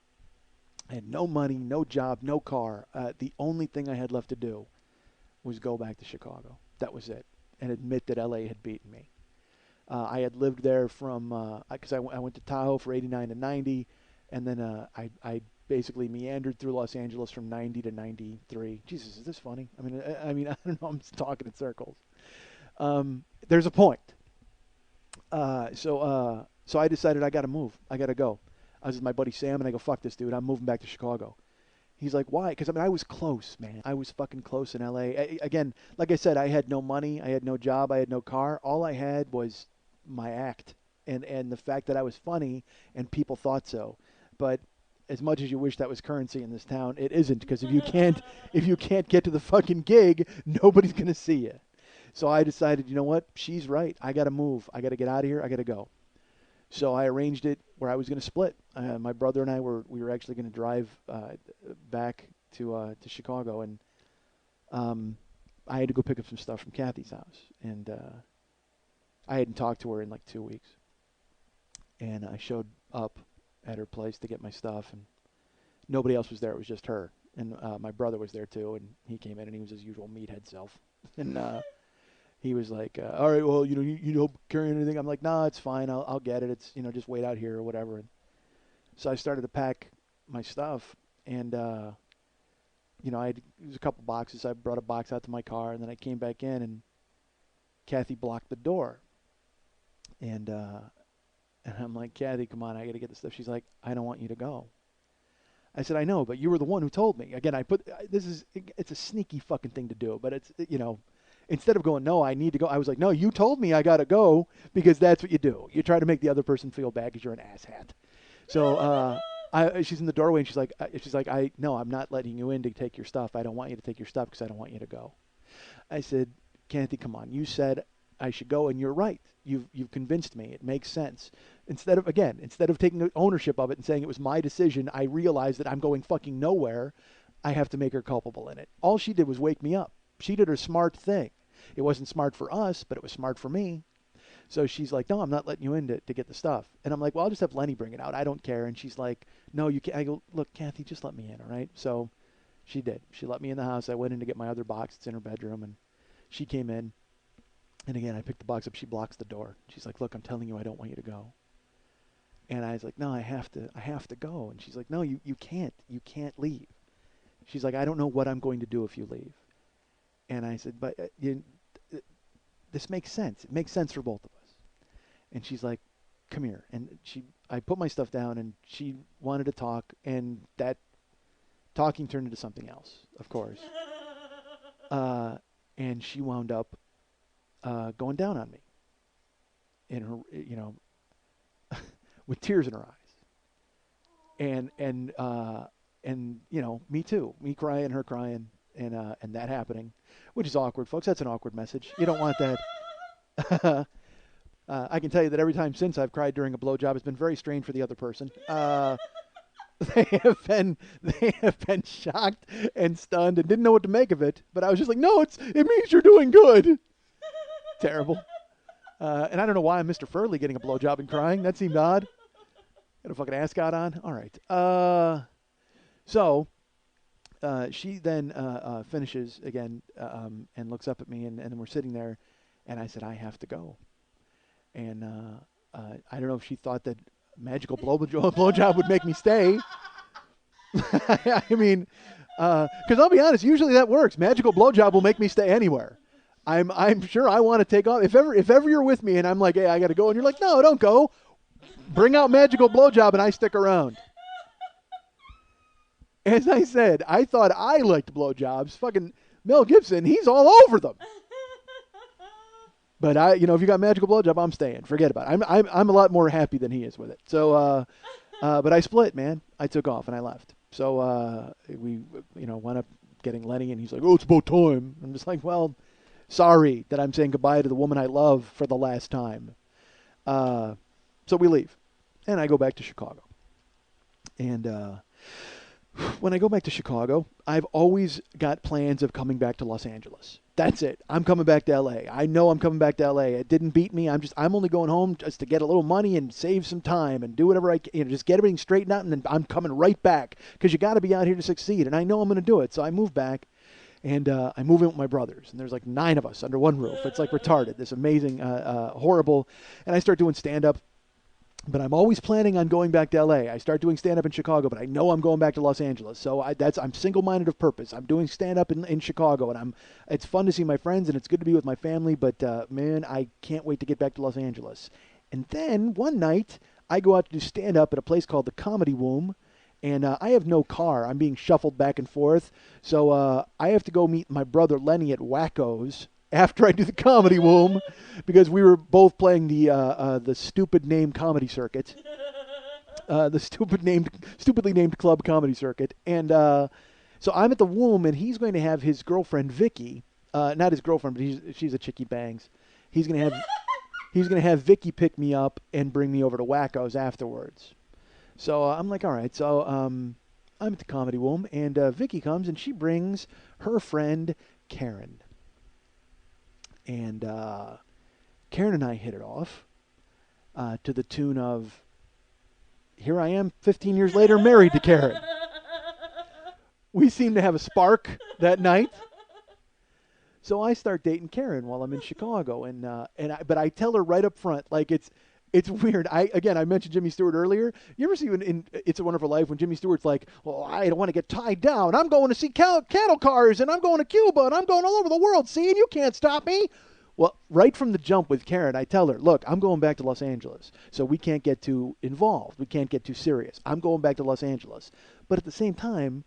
I had no money, no job, no car. The only thing I had left to do was go back to Chicago. That was it. And admit that LA had beaten me. I had lived there from, because I went to Tahoe for 89 to 90, and then I basically meandered through Los Angeles from 90 to 93. Jesus, is this funny? I mean, I don't know. I'm just talking in circles. There's a point. So I decided I got to move. I got to go. I was with my buddy Sam, and I go, fuck this, dude. I'm moving back to Chicago. He's like, why? Because, I mean, I was close, man. I was fucking close in L.A. Again, like I said, I had no money. I had no job. I had no car. All I had was my act and the fact that I was funny and people thought so. But as much as you wish that was currency in this town, it isn't, because if you can't get to the fucking gig, nobody's going to see you. So I decided, you know what? She's right. I got to move. I got to get out of here. I got to go. So I arranged it where I was going to split. My brother and I were actually going to drive back to Chicago, and I had to go pick up some stuff from Kathy's house, and I hadn't talked to her in like 2 weeks. And I showed up at her place to get my stuff, and nobody else was there. It was just her, and my brother was there too, and he came in, and he was his usual meathead self, and he was like, all right, well, you know, carrying anything? I'm like, nah, it's fine. I'll get it. It's, just wait out here or whatever. And so I started to pack my stuff, and, it was a couple boxes. I brought a box out to my car, and then I came back in, and Kathy blocked the door. And I'm like, Kathy, come on, I got to get this stuff. She's like, I don't want you to go. I said, I know, but you were the one who told me. Again, it's a sneaky fucking thing to do, but it's, instead of going, no, I need to go, I was like, no, you told me I got to go, because that's what you do. You try to make the other person feel bad because you're an asshat. So she's in the doorway, and she's like, no, I'm not letting you in to take your stuff. I don't want you to take your stuff because I don't want you to go. I said, Kathy, come on. You said I should go, and you're right. You've convinced me. It makes sense. Instead of taking ownership of it and saying it was my decision, I realized that I'm going fucking nowhere. I have to make her culpable in it. All she did was wake me up. She did her smart thing. It wasn't smart for us, but it was smart for me. So she's like, no, I'm not letting you in to get the stuff. And I'm like, well, I'll just have Lenny bring it out. I don't care. And she's like, no, you can't. I go, look, Kathy, just let me in, all right? So she did. She let me in the house. I went in to get my other box. It's in her bedroom. And she came in. And again, I picked the box up. She blocks the door. She's like, look, I'm telling you, I don't want you to go. And I was like, no, I have to go. And she's like, no, you can't. You can't leave. She's like, I don't know what I'm going to do if you leave. And I said, but this makes sense. It makes sense for both of us. And she's like, come here. And I put my stuff down, and she wanted to talk, and that talking turned into something else, of course. And she wound up going down on me, in her, with tears in her eyes, and me too, me crying, her crying, and that happening, which is awkward, folks. That's an awkward message. You don't want that. I can tell you that every time since I've cried during a blowjob, it's been very strange for the other person. They have been shocked and stunned and didn't know what to make of it. But I was just like, no, it means you're doing good. Terrible. And I don't know why I'm Mr. Furley getting a blowjob and crying. That seemed odd. Got a fucking ascot on. All right. So she then finishes again and looks up at me, and we're sitting there, and I said, I have to go. And I don't know if she thought that magical blowjob would make me stay. I mean, because I'll be honest, usually that works. Magical blowjob will make me stay anywhere. I'm sure I want to take off. If ever you're with me and I'm like, hey, I got to go, and you're like, no, don't go. Bring out magical blowjob and I stick around. As I said, I thought I liked blowjobs. Fucking Mel Gibson, he's all over them. But if you got magical blowjob, I'm staying. Forget about it. I'm a lot more happy than he is with it. So, but I split, man. I took off and I left. So we, wound up getting Lenny, and he's like, oh, it's about time. I'm just like, well, sorry that I'm saying goodbye to the woman I love for the last time. So we leave, and I go back to Chicago. And when I go back to Chicago, I've always got plans of coming back to Los Angeles. That's it. I'm coming back to L.A. I know I'm coming back to L.A. It didn't beat me. I'm only going home just to get a little money and save some time and do whatever I can, just get everything straightened out, and then I'm coming right back because you got to be out here to succeed, and I know I'm going to do it. So I move back, and I move in with my brothers, and there's like 9 of us under one roof. It's like retarded. This amazing, horrible, and I start doing stand-up. But I'm always planning on going back to L.A. I start doing stand-up in Chicago, but I know I'm going back to Los Angeles. So I'm single-minded of purpose. I'm doing stand-up in Chicago, and it's fun to see my friends, and it's good to be with my family. But, man, I can't wait to get back to Los Angeles. And then one night, I go out to do stand-up at a place called the Comedy Womb, and I have no car. I'm being shuffled back and forth. So I have to go meet my brother Lenny at Wacko's after I do the Comedy Womb, because we were both playing the stupid named comedy circuit, the stupidly named club comedy circuit, and so I'm at the Womb, and he's going to have his girlfriend Vicky, not his girlfriend, but she's a chickie bangs. He's gonna have Vicky pick me up and bring me over to Wacko's afterwards. So I'm like, all right. So I'm at the Comedy Womb, and Vicky comes, and she brings her friend Karen. And Karen and I hit it off to the tune of, here I am 15 years later married to Karen. We seem to have a spark that night. So I start dating Karen while I'm in Chicago. But I tell her right up front, like it's weird. I mentioned Jimmy Stewart earlier. You ever see in It's a Wonderful Life when Jimmy Stewart's like, well, I don't want to get tied down. I'm going to see cattle cars, and I'm going to Cuba, and I'm going all over the world. See, and you can't stop me. Well, right from the jump with Karen, I tell her, look, I'm going back to Los Angeles, so we can't get too involved. We can't get too serious. I'm going back to Los Angeles. But at the same time,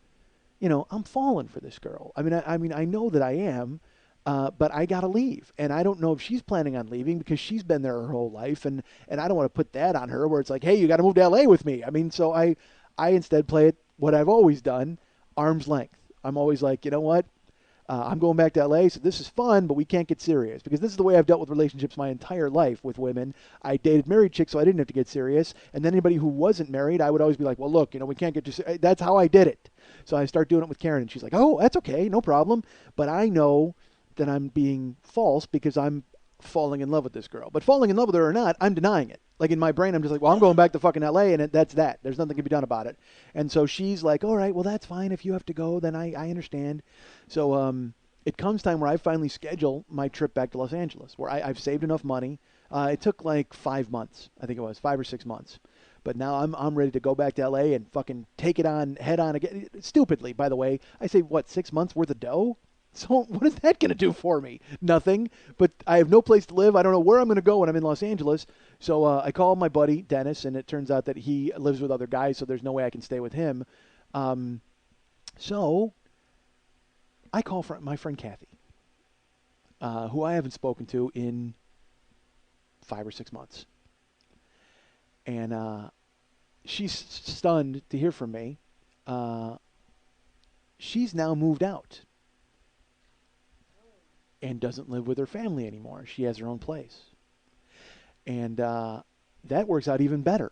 I'm falling for this girl. I mean, I know that I am. But I got to leave, and I don't know if she's planning on leaving because she's been there her whole life, and I don't want to put that on her where it's like, hey, you got to move to L.A. with me. I mean, so I instead play it what I've always done, arm's length. I'm always like, you know what? I'm going back to L.A., so this is fun, but we can't get serious because this is the way I've dealt with relationships my entire life with women. I dated married chicks, so I didn't have to get serious, and then anybody who wasn't married, I would always be like, well, look, we can't get too serious. That's how I did it. So I start doing it with Karen, and she's like, oh, that's okay, no problem, but I know that I'm being false because I'm falling in love with this girl. But falling in love with her or not, I'm denying it. Like in my brain, I'm just like, well, I'm going back to fucking L.A. and that's that. There's nothing can be done about it. And so she's like, all right, well, that's fine. If you have to go, then I understand. So it comes time where I finally schedule my trip back to Los Angeles, where I've saved enough money. It took like 5 months. I think it was 5 or 6 months. But now I'm ready to go back to L.A. and fucking take it on head on again. Stupidly, by the way, I saved, 6 months worth of dough? So what is that going to do for me? Nothing. But I have no place to live. I don't know where I'm going to go when I'm in Los Angeles. So I call my buddy, Dennis, and it turns out that he lives with other guys, so there's no way I can stay with him. So I call my friend Kathy, who I haven't spoken to in 5 or 6 months. And she's stunned to hear from me. She's now moved out and doesn't live with her family anymore. She has her own place. And that works out even better.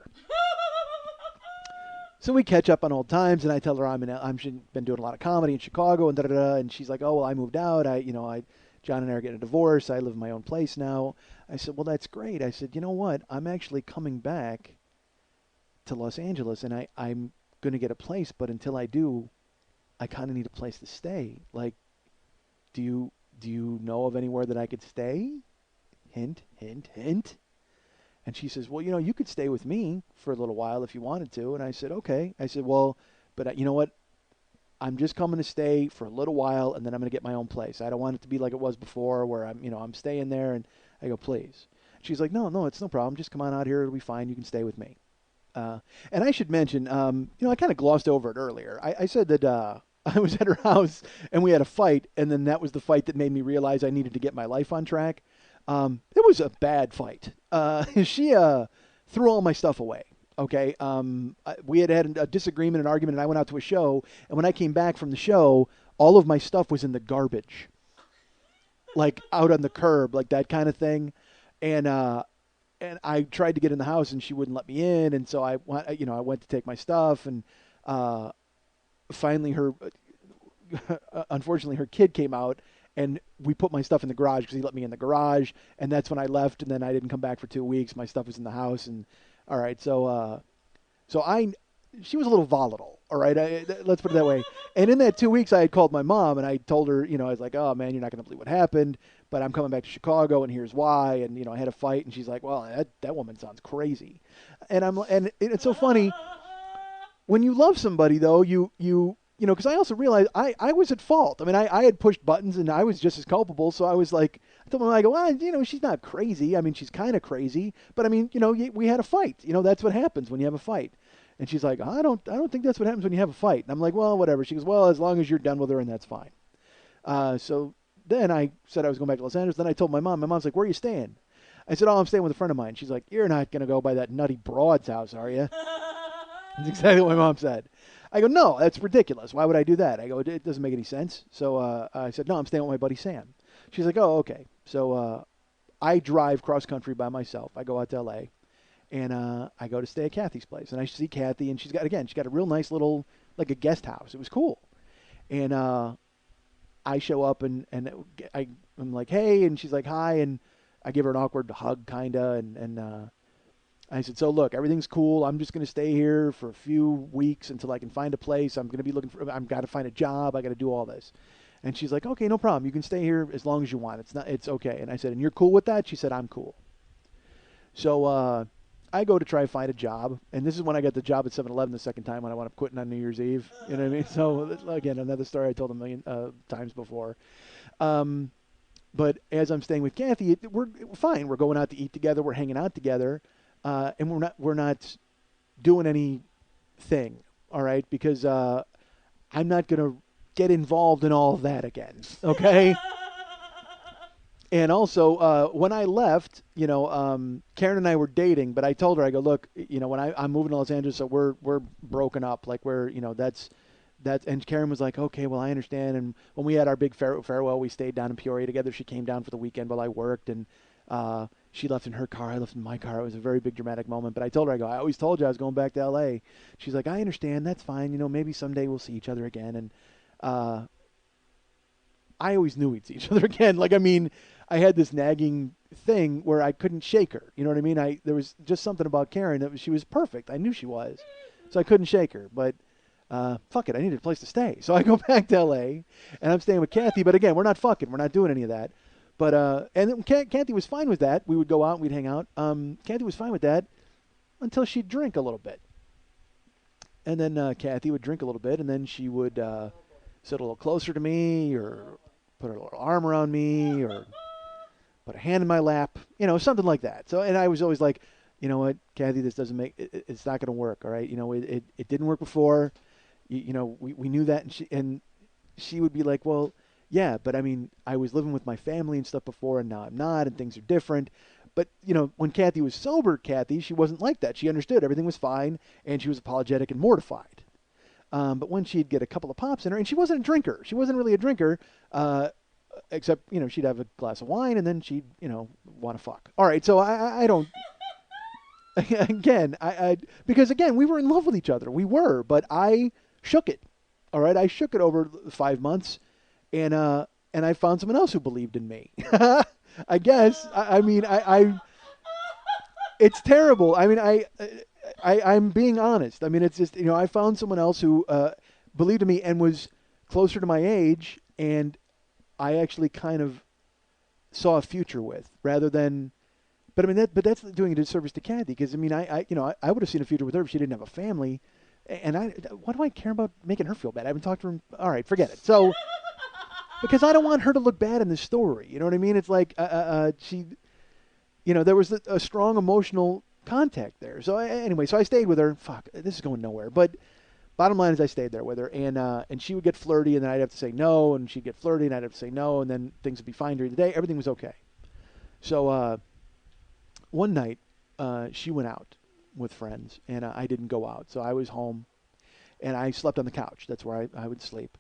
So we catch up on old times, and I tell her I've been doing a lot of comedy in Chicago, and da-da-da, and she's like, oh, well, I moved out. John and I are getting a divorce. I live in my own place now. I said, well, that's great. I said, you know what? I'm actually coming back to Los Angeles, and I'm going to get a place, but until I do, I kind of need a place to stay. Like, do you know of anywhere that I could stay? Hint, hint, hint. And she says, well, you could stay with me for a little while if you wanted to. And I said, okay. I said, well, but you know what? I'm just coming to stay for a little while, and then I'm going to get my own place. I don't want it to be like it was before where I'm staying there. And I go, please. She's like, no, it's no problem. Just come on out here. It'll be fine. You can stay with me. And I should mention, I kind of glossed over it earlier. I said that I was at her house, and we had a fight, and then that was the fight that made me realize I needed to get my life on track. It was a bad fight. She threw all my stuff away. Okay. We had a disagreement, an argument, and I went out to a show. And when I came back from the show, all of my stuff was in the garbage, like out on the curb, like that kind of thing. And I tried to get in the house, and she wouldn't let me in. And so I went to take my stuff, and finally unfortunately, her kid came out. And we put my stuff in the garage because he let me in the garage. And that's when I left. And then I didn't come back for 2 weeks. My stuff was in the house. And all right. So she was a little volatile. All right. Let's put it that way. And in that 2 weeks, I had called my mom and I told her, I was like, oh man, you're not going to believe what happened, but I'm coming back to Chicago and here's why. And, I had a fight, and she's like, well, that woman sounds crazy. And it's so funny when you love somebody though, because I also realized I was at fault. I mean, I had pushed buttons, and I was just as culpable. So I was like, I told my mom, I go, well, she's not crazy. I mean, she's kind of crazy. But, I mean, we had a fight. That's what happens when you have a fight. And she's like, I don't think that's what happens when you have a fight. And I'm like, well, whatever. She goes, well, as long as you're done with her, and that's fine. So then I said I was going back to Los Angeles. Then I told my mom. My mom's like, where are you staying? I said, oh, I'm staying with a friend of mine. She's like, you're not going to go by that nutty broad's house, are you? That's exactly what my mom said. I go, no, that's ridiculous. Why would I do that? I go, it doesn't make any sense. So I said, no, I'm staying with my buddy Sam. She's like, oh, okay. So I drive cross-country by myself. I go out to L.A., and I go to stay at Kathy's place. And I see Kathy, and she's got a real nice little, like a guest house. It was cool. And I show up, and I'm like, hey, and she's like, hi, and I give her an awkward hug, kind of, and I said, so look, everything's cool. I'm just going to stay here for a few weeks until I can find a place. I've got to find a job. I got to do all this. And she's like, okay, no problem. You can stay here as long as you want. It's okay. And I said, and you're cool with that? She said, I'm cool. So I go to try to find a job. And this is when I got the job at 7-Eleven the second time when I wound up quitting on New Year's Eve. You know what I mean? So again, another story I told a million times before. But as I'm staying with Kathy, we're fine. We're going out to eat together. We're hanging out together. And we're not doing anything, all right? Because I'm not going to get involved in all of that again, okay? And also, when I left, Karen and I were dating, but I told her, I go, look, when I'm moving to Los Angeles, so we're broken up, like that's. And Karen was like, okay, well, I understand. And when we had our big farewell, we stayed down in Peoria together. She came down for the weekend while I worked, and she left in her car. I left in my car. It was a very big dramatic moment. But I told her, I always told you I was going back to L.A. She's like, I understand. That's fine. Maybe someday we'll see each other again. And I always knew we'd see each other again. Like, I mean, I had this nagging thing where I couldn't shake her. You know what I mean? There was just something about Karen that she was perfect. I knew she was. So I couldn't shake her. But fuck it. I needed a place to stay. So I go back to L.A. and I'm staying with Kathy. But again, we're not fucking. We're not doing any of that. But and Kathy was fine with that. We would go out and we'd hang out. Kathy was fine with that until she'd drink a little bit. And then Kathy would drink a little bit, and then she would sit a little closer to me, or put her little arm around me, or put a hand in my lap, something like that. So, and I was always like, you know what, Kathy, this doesn't it's not going to work, all right? It didn't work before. We knew that, and she would be like, well, yeah, but I mean, I was living with my family and stuff before, and now I'm not, and things are different. But, when Kathy was sober, she wasn't like that. She understood everything was fine, and she was apologetic and mortified. But when she'd get a couple of pops in her, and she wasn't a drinker. She wasn't really a drinker. except, she'd have a glass of wine and then she'd, want to fuck. All right, so I don't. Again, because again, we were in love with each other. We were, but I shook it. All right, I shook it over 5 months, and I found someone else who believed in me. I guess. I mean, it's terrible. I mean, I'm being honest. I mean, it's just, I found someone else who believed in me and was closer to my age, and I actually kind of saw a future with, rather than. But I mean, that's doing a disservice to Kathy, because I mean, I would have seen a future with her if she didn't have a family, and why do I care about making her feel bad? I haven't talked to her. All right, forget it. So, because I don't want her to look bad in this story. You know what I mean? It's like she, there was a strong emotional contact there. So anyway, so I stayed with her. Fuck, this is going nowhere. But bottom line is, I stayed there with her, and she would get flirty, and then I'd have to say no, and she'd get flirty, and I'd have to say no, and then things would be fine during the day. Everything was okay. So. One night, she went out with friends, and I didn't go out. So I was home, and I slept on the couch. That's where I would sleep.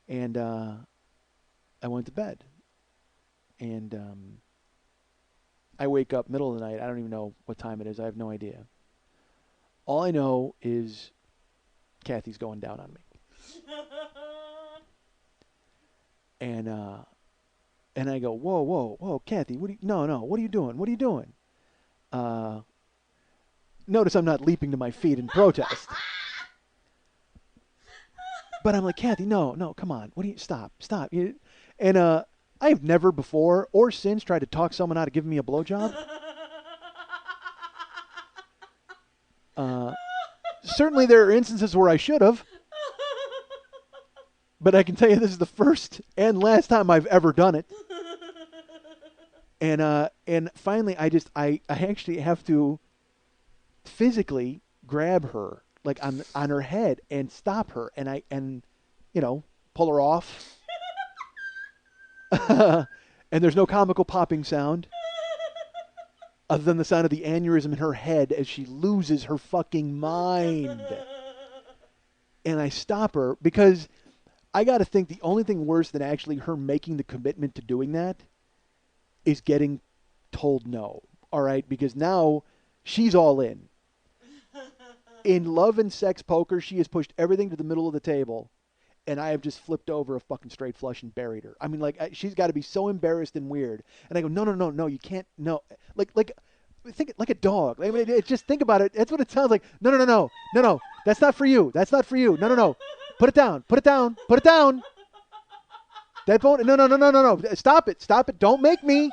And I went to bed. And I wake up middle of the night. I don't even know what time it is. I have no idea. All I know is Kathy's going down on me. And I go, whoa, Kathy, what are you doing? What are you doing? Notice I'm not leaping to my feet in protest. But I'm like, Kathy, no, come on. Stop. And I've never before or since tried to talk someone out of giving me a blowjob. Certainly there are instances where I should have. But I can tell you this is the first and last time I've ever done it. And finally, I actually have to physically grab her, like on her head, and stop her, and pull her off. And there's no comical popping sound, other than the sound of the aneurysm in her head as she loses her fucking mind. And I stop her because I got to think the only thing worse than actually her making the commitment to doing that is getting told no, all right? Because now she's all in. In love and sex poker, she has pushed everything to the middle of the table, and I have just flipped over a fucking straight flush and buried her. I mean, like, she's got to be so embarrassed and weird. And I go, no, you can't, no. Like think like a dog. I mean, just think about it. That's what it sounds like. No. That's not for you. No. Put it down. That bone. No. Stop it. Don't make me.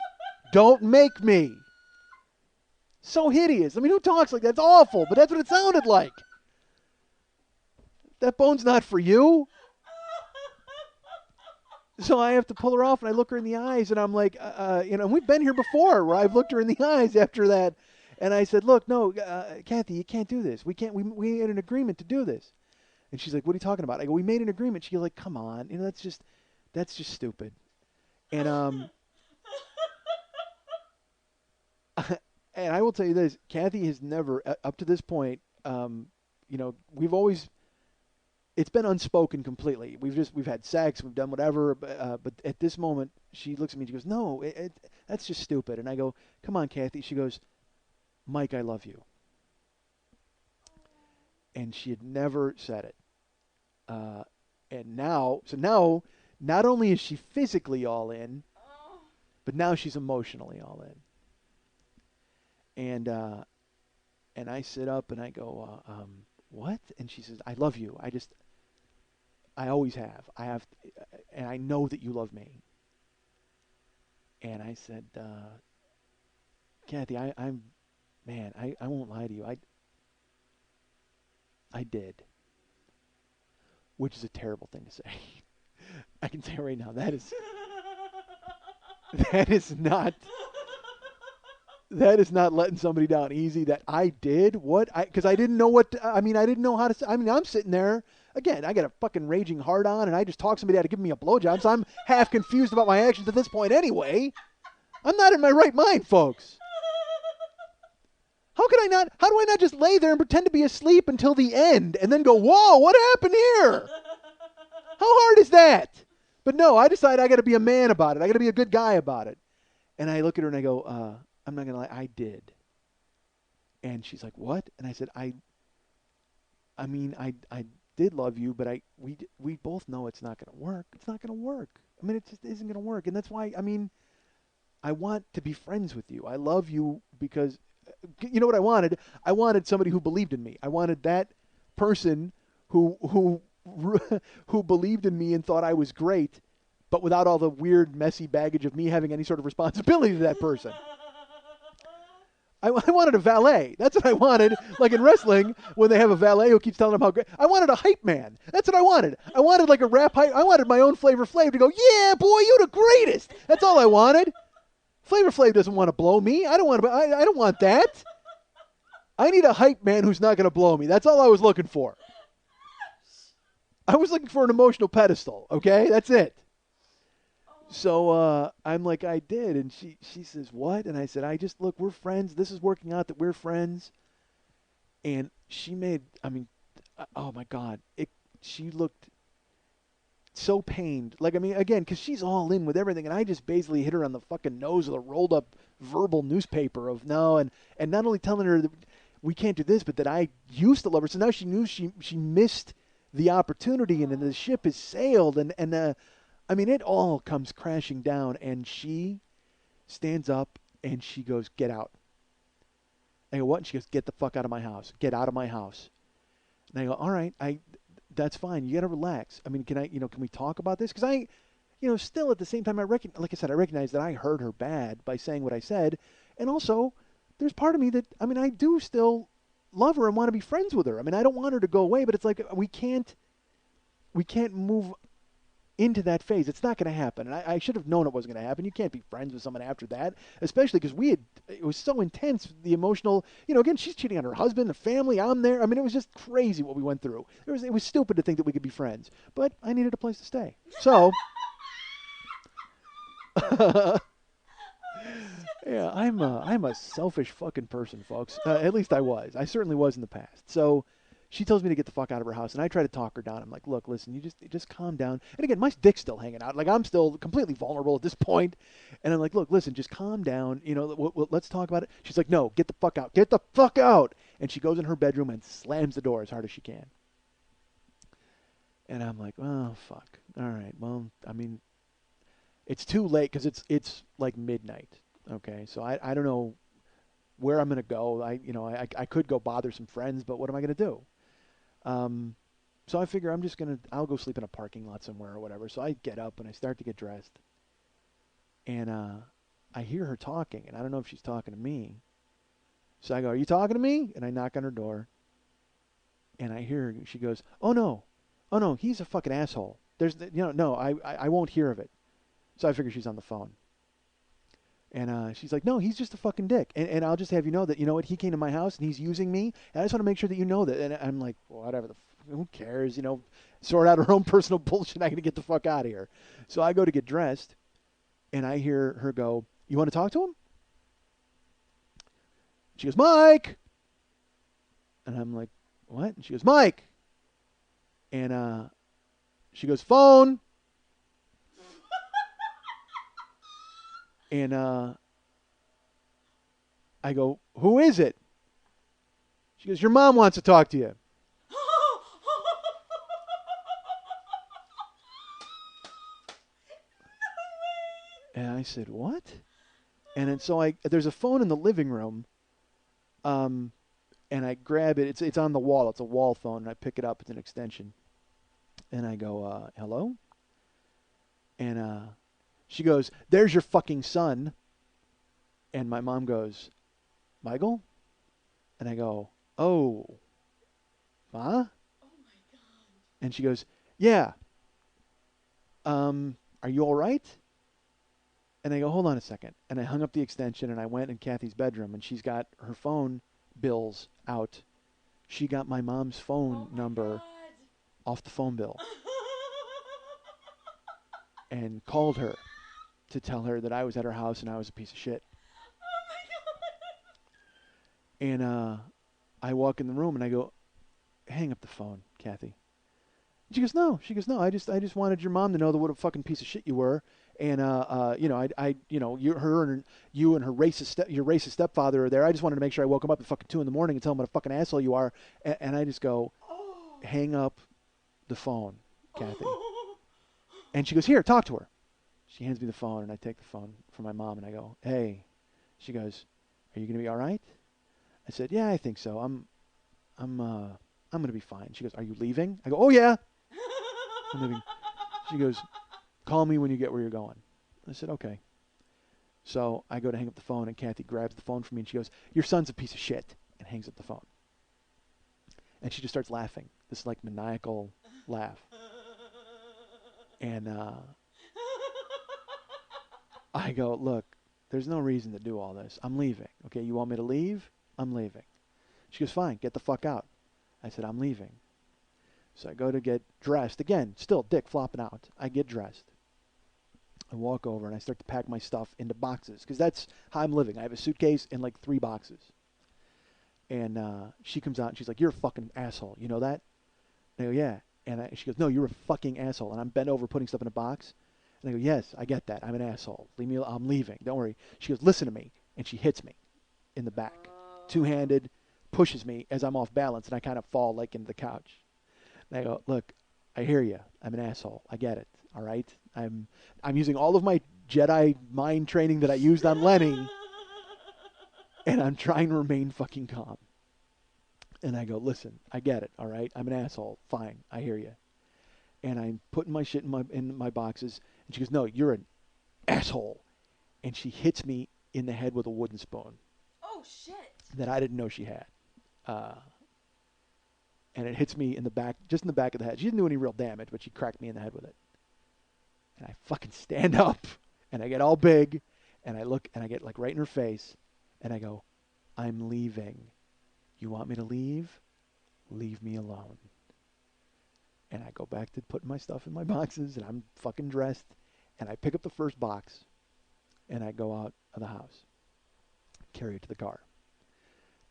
So hideous. I mean, who talks like that? That's awful, but that's what it sounded like. That bone's not for you. So I have to pull her off, and I look her in the eyes, and I'm like, and we've been here before where I've looked her in the eyes after that, and I said, look, no, Kathy, you can't do this. We can't. We had an agreement to do this. And she's like, what are you talking about? I go, we made an agreement. She's like, come on, that's just stupid. And and I will tell you this, Kathy has never, up to this point, we've always, it's been unspoken completely. We've had sex, we've done whatever, but at this moment, she looks at me and she goes, no, that's just stupid. And I go, come on, Kathy. She goes, Mike, I love you. And she had never said it. And now, not only is she physically all in, but now she's emotionally all in. And I sit up and I go, what? And she says, I love you. I always have. And I know that you love me. And I said, Kathy, I won't lie to you. I did. Which is a terrible thing to say. I can tell you right now, that is not letting somebody down easy. That I did what? Because I didn't know what. I didn't know how to. I'm sitting there again. I got a fucking raging hard on, and I just talked somebody out to give me a blowjob. So I'm half confused about my actions at this point. Anyway, I'm not in my right mind, folks. How do I not just lay there and pretend to be asleep until the end and then go, whoa, what happened here? How hard is that? But no, I decide I got to be a man about it. I got to be a good guy about it. And I look at her and I go, I'm not going to lie, I did. And she's like, what? And I said, I did love you, but we both know it's not going to work. It's not going to work. I mean, it just isn't going to work. And that's why, I mean, I want to be friends with you. I love you because, you know what I wanted? I wanted somebody who believed in me. I wanted that person who believed in me and thought I was great, but without all the weird, messy baggage of me having any sort of responsibility to that person. I wanted a valet. That's what I wanted. Like in wrestling, when they have a valet who keeps telling them how great. I wanted a hype man. That's what I wanted. I wanted like a rap hype. I wanted my own Flavor Flav to go, yeah, boy, you the greatest. That's all I wanted. Flavor Flav doesn't want to blow me. I don't want that. I need a hype man who's not going to blow me. That's all I was looking for. I was looking for an emotional pedestal, okay? That's it. So I'm like, I did. And she says, what? And I said, look, we're friends. This is working out that we're friends. And she made, I mean, oh, my God. She looked so pained. Like, I mean, again, because she's all in with everything. And I just basically hit her on the fucking nose with a rolled up verbal newspaper of no. And not only telling her that we can't do this, but that I used to love her. So now she knew she missed the opportunity and the ship has sailed. And I mean, it all comes crashing down, and she stands up, and she goes, get out. I go, what? And she goes, get the fuck out of my house. Get out of my house. And I go, all right, that's fine. You got to relax. I mean, can we talk about this? Because still at the same time, I recognize that I hurt her bad by saying what I said. And also, there's part of me that, I mean, I do still love her and want to be friends with her. I mean, I don't want her to go away, but it's like we can't move into that phase. It's not going to happen. And I should have known it wasn't going to happen. You can't be friends with someone after that, especially because it was so intense, the emotional, again, she's cheating on her husband, the family, I'm there. I mean, it was just crazy what we went through. It was stupid to think that we could be friends, but I needed a place to stay. So, yeah, I'm a selfish fucking person, folks. At least I was. I certainly was in the past. So, she tells me to get the fuck out of her house, and I try to talk her down. I'm like, look, listen, you just calm down. And again, my dick's still hanging out. Like, I'm still completely vulnerable at this point. And I'm like, look, listen, just calm down. Let's talk about it. She's like, no, get the fuck out. Get the fuck out. And she goes in her bedroom and slams the door as hard as she can. And I'm like, oh, fuck. All right, well, I mean, it's too late because it's like midnight. Okay, so I don't know where I'm going to go. I could go bother some friends, but what am I going to do? So I figure I'll go sleep in a parking lot somewhere or whatever. So I get up and I start to get dressed. And I hear her talking, and I don't know if she's talking to me. So I go, are you talking to me? And I knock on her door. And I hear her, she goes, oh no, he's a fucking asshole. No, I won't hear of it. So I figure she's on the phone. And she's like, no, he's just a fucking dick. And I'll just have you know that, you know what, he came to my house and he's using me. And I just want to make sure that you know that. And I'm like, well, whatever, who cares? Sort out her own personal bullshit. I got to get the fuck out of here. So I go to get dressed and I hear her go, you want to talk to him? She goes, Mike. And I'm like, what? And she goes, Mike. And she goes, phone. And I go, who is it? She goes, your mom wants to talk to you. And I said, what? And then so there's a phone in the living room, and I grab it. It's on the wall. It's a wall phone, and I pick it up. It's an extension. And I go, hello? And she goes, there's your fucking son. And my mom goes, Michael? And I go, oh, Ma? Oh, my God. And she goes, yeah. Are you all right? And I go, hold on a second. And I hung up the extension, and I went in Kathy's bedroom, and she's got her phone bills out. She got my mom's phone number off the phone bill and called her to tell her that I was at her house and I was a piece of shit. Oh, my God. And I walk in the room, and I go, hang up the phone, Kathy. She goes, no. She goes, no. I just wanted your mom to know that what a fucking piece of shit you were, and you and her your racist stepfather are there. I just wanted to make sure I woke him up at fucking 2 a.m. and tell him what a fucking asshole you are. And I just go, hang up the phone, Kathy. And she goes, here, talk to her. She hands me the phone, and I take the phone from my mom, and I go, hey. She goes, are you gonna be all right? I said, yeah, I think so. I'm gonna be fine. She goes, are you leaving? I go, oh yeah. I'm leaving. She goes, call me when you get where you're going. I said, okay. So I go to hang up the phone, and Kathy grabs the phone from me, and she goes, your son's a piece of shit, and hangs up the phone. And she just starts laughing, this like maniacal laugh. And I go, look, there's no reason to do all this. I'm leaving. Okay, you want me to leave? I'm leaving. She goes, fine, get the fuck out. I said, I'm leaving. So I go to get dressed. Again, still dick flopping out. I get dressed. I walk over and I start to pack my stuff into boxes because that's how I'm living. I have a suitcase and like 3 boxes. And she comes out and she's like, you're a fucking asshole. You know that? And I go, yeah. And she goes, no, you're a fucking asshole. And I'm bent over putting stuff in a box. And I go, yes, I get that. I'm an asshole. Leave me alone. I'm leaving. Don't worry. She goes, listen to me. And she hits me in the back. Two-handed, pushes me as I'm off balance. And I kind of fall like into the couch. And I go, look, I hear you. I'm an asshole. I get it. All right? I'm using all of my Jedi mind training that I used on Lenny. And I'm trying to remain fucking calm. And I go, listen, I get it. All right? I'm an asshole. Fine. I hear you. And I'm putting my shit in my boxes. And she goes, no, you're an asshole. And she hits me in the head with a wooden spoon. Oh, shit. That I didn't know she had. And it hits me in the back, just in the back of the head. She didn't do any real damage, but she cracked me in the head with it. And I fucking stand up, and I get all big, and I look, and I get like right in her face, and I go, I'm leaving. You want me to leave? Leave me alone. And I go back to putting my stuff in my boxes, and I'm fucking dressed, and I pick up the first box, and I go out of the house, carry it to the car.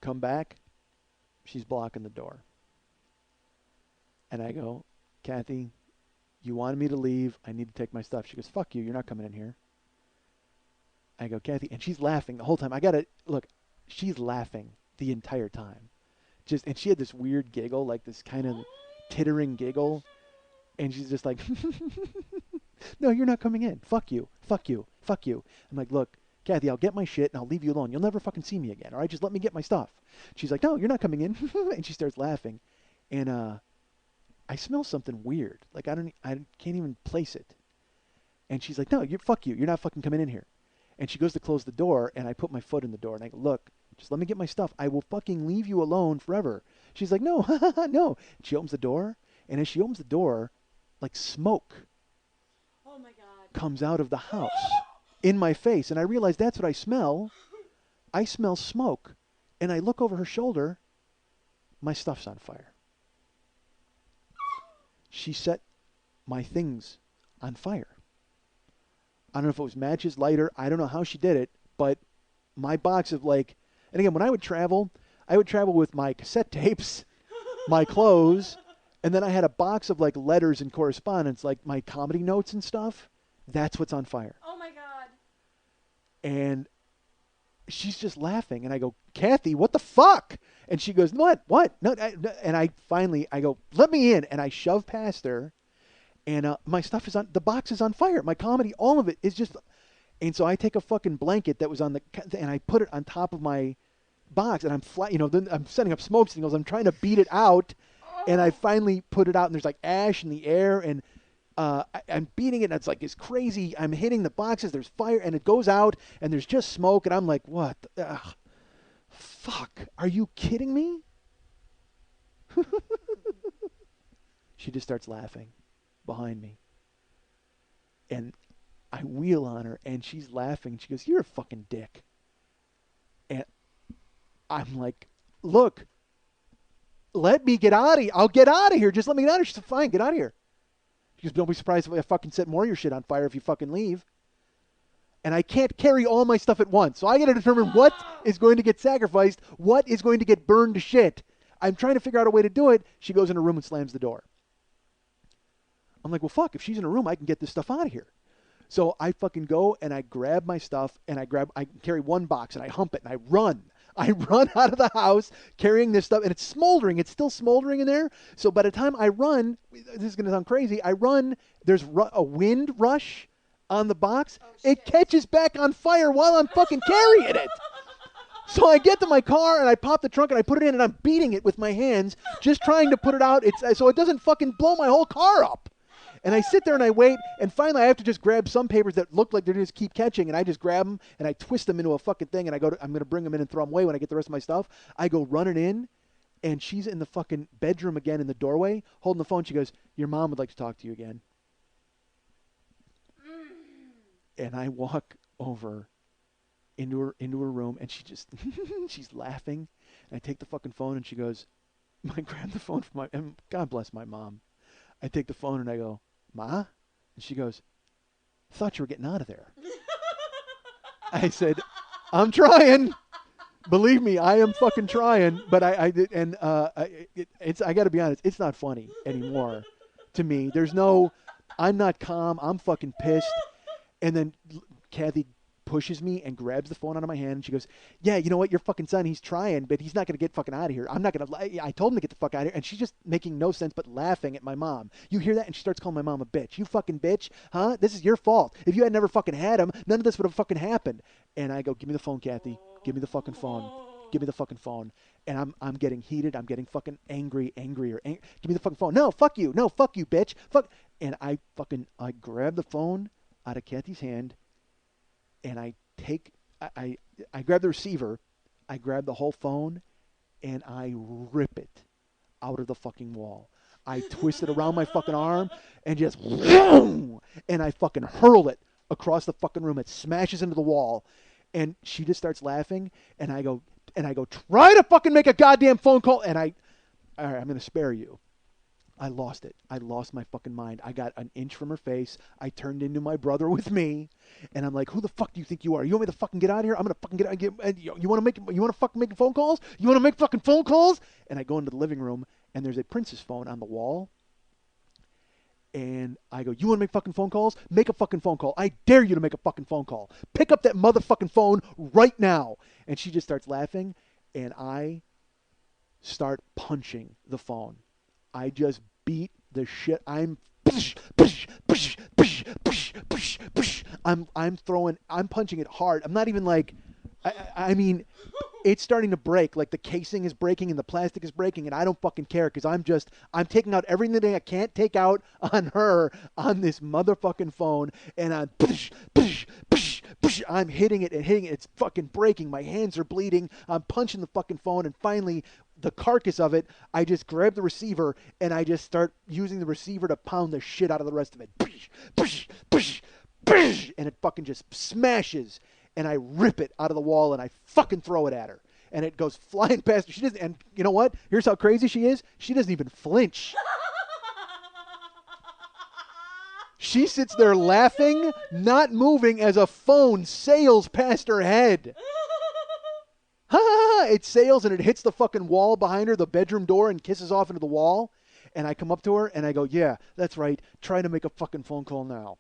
Come back, she's blocking the door. And I go, Kathy, you wanted me to leave. I need to take my stuff. She goes, fuck you. You're not coming in here. I go, Kathy. And she's laughing the whole time. Look, she's laughing the entire time. And she had this weird giggle, like this kind of tittering giggle. And she's just like, no, you're not coming in. Fuck you. Fuck you. Fuck you. I'm like, look, Kathy, I'll get my shit and I'll leave you alone. You'll never fucking see me again. All right, just let me get my stuff. She's like, no, you're not coming in. And she starts laughing. And, I smell something weird. Like I can't even place it. And she's like, no, fuck you. You're not fucking coming in here. And she goes to close the door, and I put my foot in the door, and I go, look, just let me get my stuff. I will fucking leave you alone forever. She's like, no, no. She opens the door, and as she opens the door, like smoke Oh my God. comes out of the house in my face. And I realize that's what I smell. I smell smoke. And I look over her shoulder. My stuff's on fire. She set my things on fire. I don't know if it was matches, lighter. I don't know how she did it, but my box of and again, when I would travel with my cassette tapes, my clothes, and then I had a box of letters and correspondence, like my comedy notes and stuff. That's what's on fire. Oh my God. And she's just laughing, and I go, Kathy, what the fuck? And she goes, what? No, and I go, let me in, and I shove past her, and my stuff is the box is on fire. My comedy, all of it is just, and so I take a fucking blanket that was on and I put it on top of my box, and I'm then I'm setting up smoke signals. I'm trying to beat it out, and I finally put it out, and there's ash in the air, and I'm beating it, and it's crazy. I'm hitting the boxes. There's fire, and it goes out, and there's just smoke, and I'm like, what? Fuck. Are you kidding me? She just starts laughing behind me. And I wheel on her, and she's laughing. She goes, you're a fucking dick. And I'm like, look, let me get out of here. I'll get out of here. Just let me get out of here. She said, fine, get out of here. She goes, don't be surprised if I fucking set more of your shit on fire if you fucking leave. And I can't carry all my stuff at once. So I got to determine what is going to get sacrificed, what is going to get burned to shit. I'm trying to figure out a way to do it. She goes in her room and slams the door. I'm like, well, fuck, if she's in a room, I can get this stuff out of here. So I fucking go and I grab my stuff and I carry one box and I hump it and I run. I run out of the house carrying this stuff and it's smoldering. It's still smoldering in there. So by the time I run, this is going to sound crazy. I run, there's a wind rush on the box. It catches back on fire while I'm fucking carrying it. So I get to my car and I pop the trunk and I put it in and I'm beating it with my hands, just trying to put it out. So it doesn't fucking blow my whole car up. And I sit there and I wait, and finally I have to just grab some papers that look like they're just keep catching, and I just grab them and I twist them into a fucking thing, and I'm going to bring them in and throw them away when I get the rest of my stuff. I go running in, and she's in the fucking bedroom again in the doorway, holding the phone. She goes, "Your mom would like to talk to you again." And I walk over into her room, and she just she's laughing, and I take the fucking phone, and she goes, I grab the phone from and God bless my mom. I take the phone and I go, "Ma?" And she goes, "I thought you were getting out of there." I said, "I'm trying. Believe me, I am fucking trying." But I got to be honest, it's not funny anymore to me. I'm not calm. I'm fucking pissed. And then Kathy pushes me and grabs the phone out of my hand, and she goes, "Yeah, you know what? Your fucking son, he's trying, but he's not going to get fucking out of here. I'm not going to, I told him to get the fuck out of here." And she's just making no sense but laughing at my mom. You hear that? And she starts calling my mom a bitch. "You fucking bitch, huh? This is your fault. If you had never fucking had him, none of this would have fucking happened." And I go, "Give me the phone, Kathy. Give me the fucking phone. Give me the fucking phone." And I'm getting heated. I'm getting fucking angrier. Give me the fucking phone. "No, fuck you. No, fuck you, bitch. Fuck." And I grab the phone out of Kathy's hand, and I grab the receiver, I grab the whole phone, and I rip it out of the fucking wall. I twist it around my fucking arm and just boom, and I fucking hurl it across the fucking room. It smashes into the wall, and she just starts laughing, and I go, "Try to fucking make a goddamn phone call." And all right, I'm going to spare you. I lost it. I lost my fucking mind. I got an inch from her face. I turned into my brother with me, and I'm like, "Who the fuck do you think you are? You want me to fucking get out of here? I'm gonna fucking get out. You want to fucking make phone calls? You want to make fucking phone calls?" And I go into the living room, and there's a Princess phone on the wall, and I go, "You want to make fucking phone calls? Make a fucking phone call. I dare you to make a fucking phone call. Pick up that motherfucking phone right now." And she just starts laughing, and I start punching the phone. I just beat the shit. I'm punching it hard. I'm not even like, I mean, it's starting to break. Like the casing is breaking and the plastic is breaking, and I don't fucking care because I'm taking out everything I can't take out on her on this motherfucking phone, and I'm hitting it and hitting it. It's fucking breaking. My hands are bleeding. I'm punching the fucking phone, and finally, the carcass of it, I just grab the receiver and I just start using the receiver to pound the shit out of the rest of it. And it fucking just smashes, and I rip it out of the wall and I fucking throw it at her. And it goes flying past her. She doesn't, and you know what? Here's how crazy she is. She doesn't even flinch. She sits there laughing, not moving as a phone sails past her head. It sails and it hits the fucking wall behind her, the bedroom door, and kisses off into the wall. And I come up to her and I go, "Yeah, that's right. Try to make a fucking phone call now."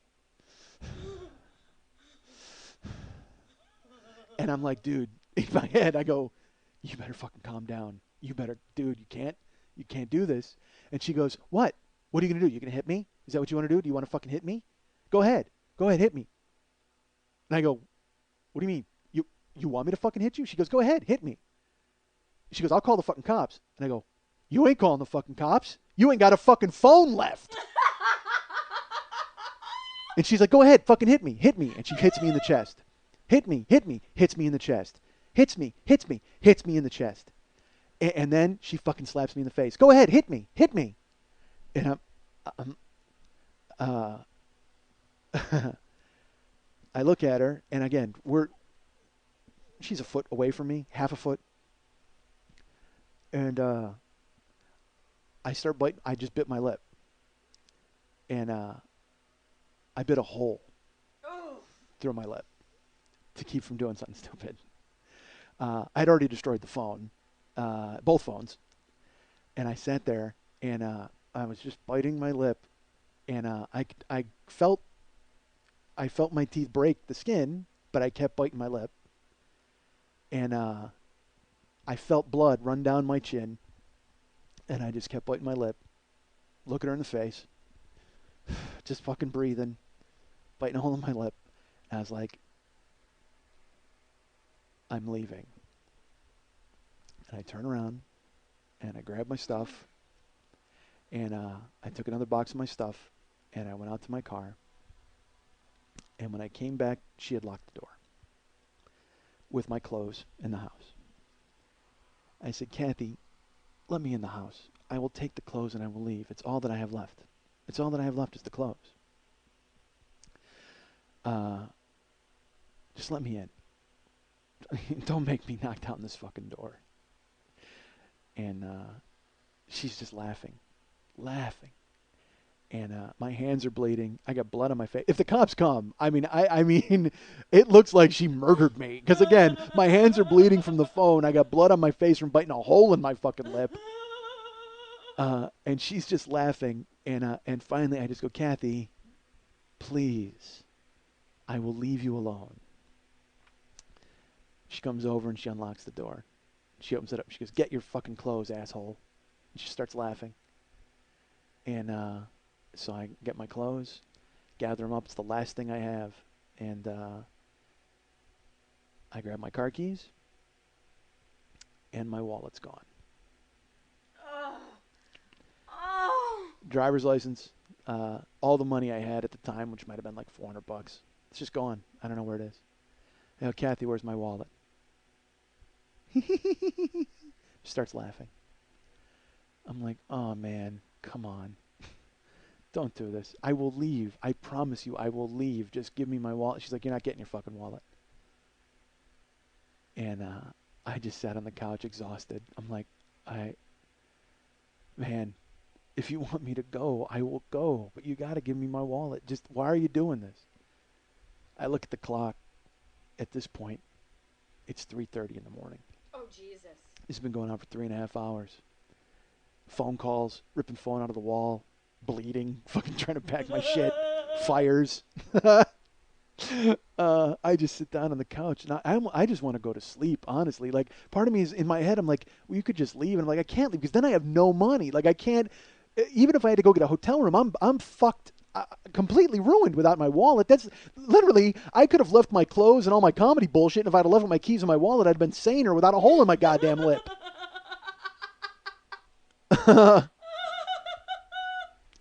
And I'm like, dude, in my head, I go, "You better fucking calm down. You better, dude, you can't do this." And she goes, "What? What are you going to do? You going to hit me? Is that what you want to do? Do you want to fucking hit me? Go ahead, hit me." And I go, "What do you mean? You want me to fucking hit you?" She goes, "Go ahead, hit me." She goes, "I'll call the fucking cops." And I go, "You ain't calling the fucking cops. You ain't got a fucking phone left." And she's like, "Go ahead, fucking hit me. And she hits me in the chest. Hit me, hits me in the chest. Hits me in the chest. And then she fucking slaps me in the face. "Go ahead, hit me. And I look at her, and again, she's a foot away from me, half a foot. And I start biting. I just bit my lip. And I bit a hole through my lip to keep from doing something stupid. I'd already destroyed the phone, both phones. And I sat there, and I was just biting my lip And I felt my teeth break the skin, but I kept biting my lip. And I felt blood run down my chin, and I just kept biting my lip, looking her in the face, just fucking breathing, biting a hole in my lip. And I was like, I'm leaving. And I turned around, and I grabbed my stuff, and I took another box of my stuff, and I went out to my car. And when I came back, she had locked the door with my clothes in the house. I said, Kathy, let me in the house. I will take the clothes and I will leave. It's all that I have left. It's all that I have left is the clothes. Just let me in. Don't make me knock down this fucking door. And she's just laughing. And my hands are bleeding. I got blood on my face. If the cops come, I mean, it looks like she murdered me. Because again, my hands are bleeding from the phone. I got blood on my face from biting a hole in my fucking lip. And she's just laughing. And finally, I just go, Kathy, please, I will leave you alone. She comes over and she unlocks the door. She opens it up. She goes, get your fucking clothes, asshole. And she starts laughing. And so I get my clothes, gather them up. It's the last thing I have. And I grab my car keys, and my wallet's gone. Driver's license, all the money I had at the time, which might have been like $400. It's just gone. I don't know where it is. You know, Kathy, where's my wallet? She starts laughing. I'm like, oh, man, come on. Don't do this. I will leave. I promise you I will leave. Just give me my wallet. She's like, you're not getting your fucking wallet. And I just sat on the couch exhausted. I'm like, man, if you want me to go, I will go. But you got to give me my wallet. Just, why are you doing this? I look at the clock. At this point, it's 3:30 in the morning. Oh, Jesus. This has been going on for 3.5 hours. Phone calls, ripping phone out of the wall, bleeding, fucking trying to pack my shit, fires. I just sit down on the couch, and I just want to go to sleep, honestly. Like, part of me is in my head, I'm like, well, you could just leave. And I'm like, I can't leave because then I have no money. Like, I can't, even if I had to go get a hotel room, I'm fucked. Completely ruined without my wallet. That's literally, I could have left my clothes and all my comedy bullshit, and if I'd have left with my keys and my wallet, I'd have been saner without a hole in my goddamn lip.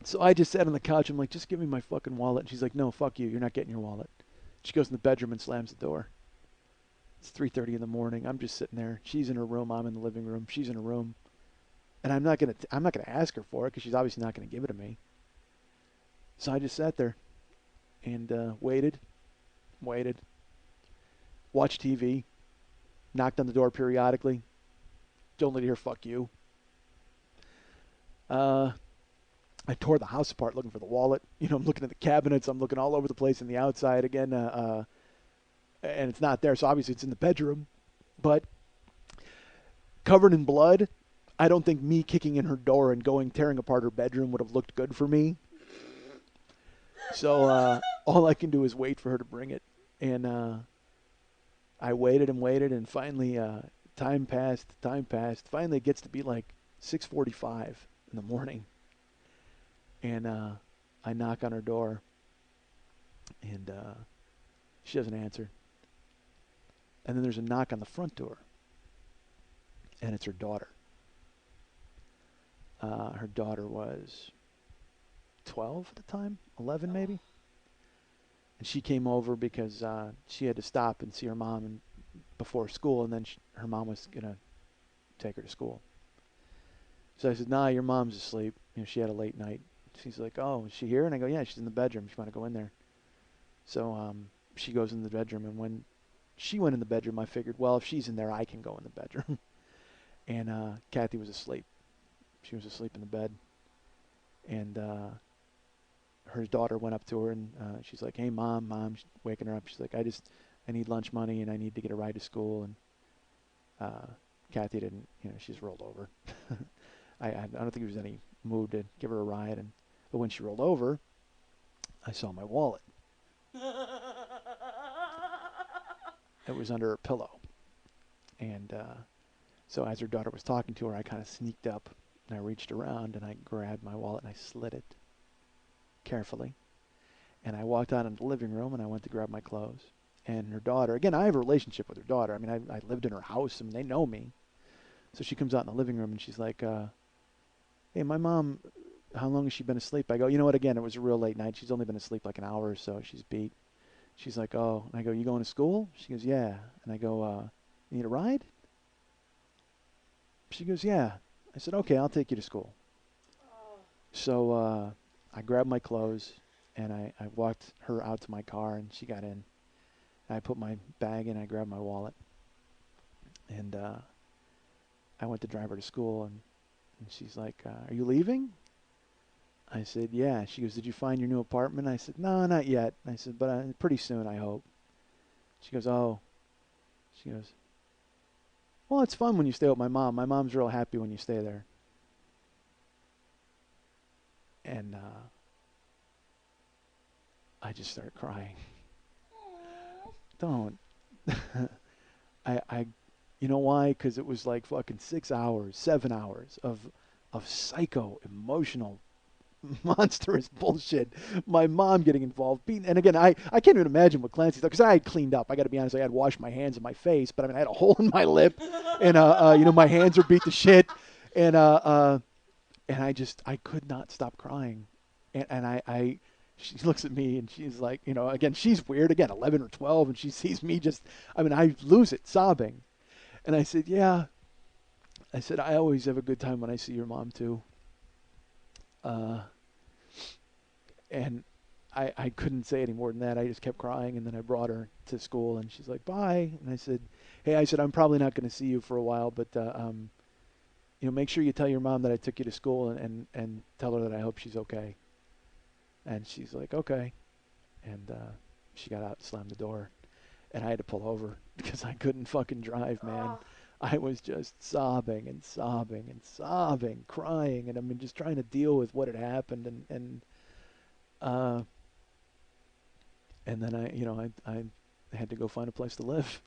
So I just sat on the couch. I'm like, just give me my fucking wallet. And she's like, no, fuck you. You're not getting your wallet. She goes in the bedroom and slams the door. It's 3:30 in the morning. I'm just sitting there. She's in her room. I'm in the living room. She's in her room. And I'm not gonna ask her for it because she's obviously not gonna give it to me. So I just sat there and waited, watched TV, knocked on the door periodically. Don't let her hear fuck you. I tore the house apart looking for the wallet. You know, I'm looking at the cabinets. I'm looking all over the place in the outside again. And it's not there. So obviously it's in the bedroom. But covered in blood, I don't think me kicking in her door and tearing apart her bedroom would have looked good for me. So all I can do is wait for her to bring it. And I waited, and finally time passed. Finally it gets to be like 6:45 in the morning. And I knock on her door, and she doesn't answer. And then there's a knock on the front door, and it's her daughter. Her daughter was 12 at the time, 11 maybe. And she came over because she had to stop and see her mom before school, and then her mom was going to take her to school. So I said, nah, your mom's asleep. You know, she had a late night. She's like, oh, is she here? And I go, yeah, she's in the bedroom. If you want to go in there. So she goes in the bedroom, and when she went in the bedroom, I figured, well, if she's in there, I can go in the bedroom. And Kathy was asleep. She was asleep in the bed. And her daughter went up to her, and she's like, hey, Mom. She's waking her up. She's like, I need lunch money, and I need to get a ride to school. And Kathy didn't, she just rolled over. I don't think there was any mood to give her a ride. But when she rolled over, I saw my wallet. It was under her pillow. And so as her daughter was talking to her, I kind of sneaked up and I reached around and I grabbed my wallet and I slid it carefully. And I walked out into the living room and I went to grab my clothes. And her daughter, again, I have a relationship with her daughter. I mean, I lived in her house and they know me. So she comes out in the living room and she's like, hey, my mom, how long has she been asleep? I go, you know what, again, it was a real late night. She's only been asleep like an hour or so. She's beat. She's like, oh. And I go, you going to school? She goes, yeah. And I go, you need a ride? She goes, yeah. I said, okay, I'll take you to school. So I grabbed my clothes and I walked her out to my car and she got in. I put my bag in, I grabbed my wallet. And I went to drive her to school and she's like, are you leaving? I said, yeah. She goes, did you find your new apartment? I said, no, not yet. I said, but pretty soon, I hope. She goes, oh. She goes, well, it's fun when you stay with my mom. My mom's real happy when you stay there. And I just started crying. Don't. I you know why? Because it was like fucking 6 hours, 7 hours of psycho, emotional, monstrous bullshit. My mom getting involved, beating, and again, I can't even imagine what Clancy thought, because I had cleaned up. I got to be honest, I had washed my hands and my face, but I mean, I had a hole in my lip, and you know, my hands are beat to shit, and I could not stop crying, and she looks at me and she's like, you know, again, she's weird, again, 11 or 12, and she sees me just, I mean, I lose it, sobbing, and I said, yeah. I said, I always have a good time when I see your mom too. And I couldn't say any more than that. I just kept crying, and then I brought her to school, and she's like, bye. And I said, hey, I'm probably not going to see you for a while, but, you know, make sure you tell your mom that I took you to school and tell her that I hope she's okay. And she's like, okay. And she got out and slammed the door, and I had to pull over because I couldn't fucking drive, man. I was just sobbing and sobbing and sobbing, crying, and I mean, just trying to deal with what had happened, and then I had to go find a place to live,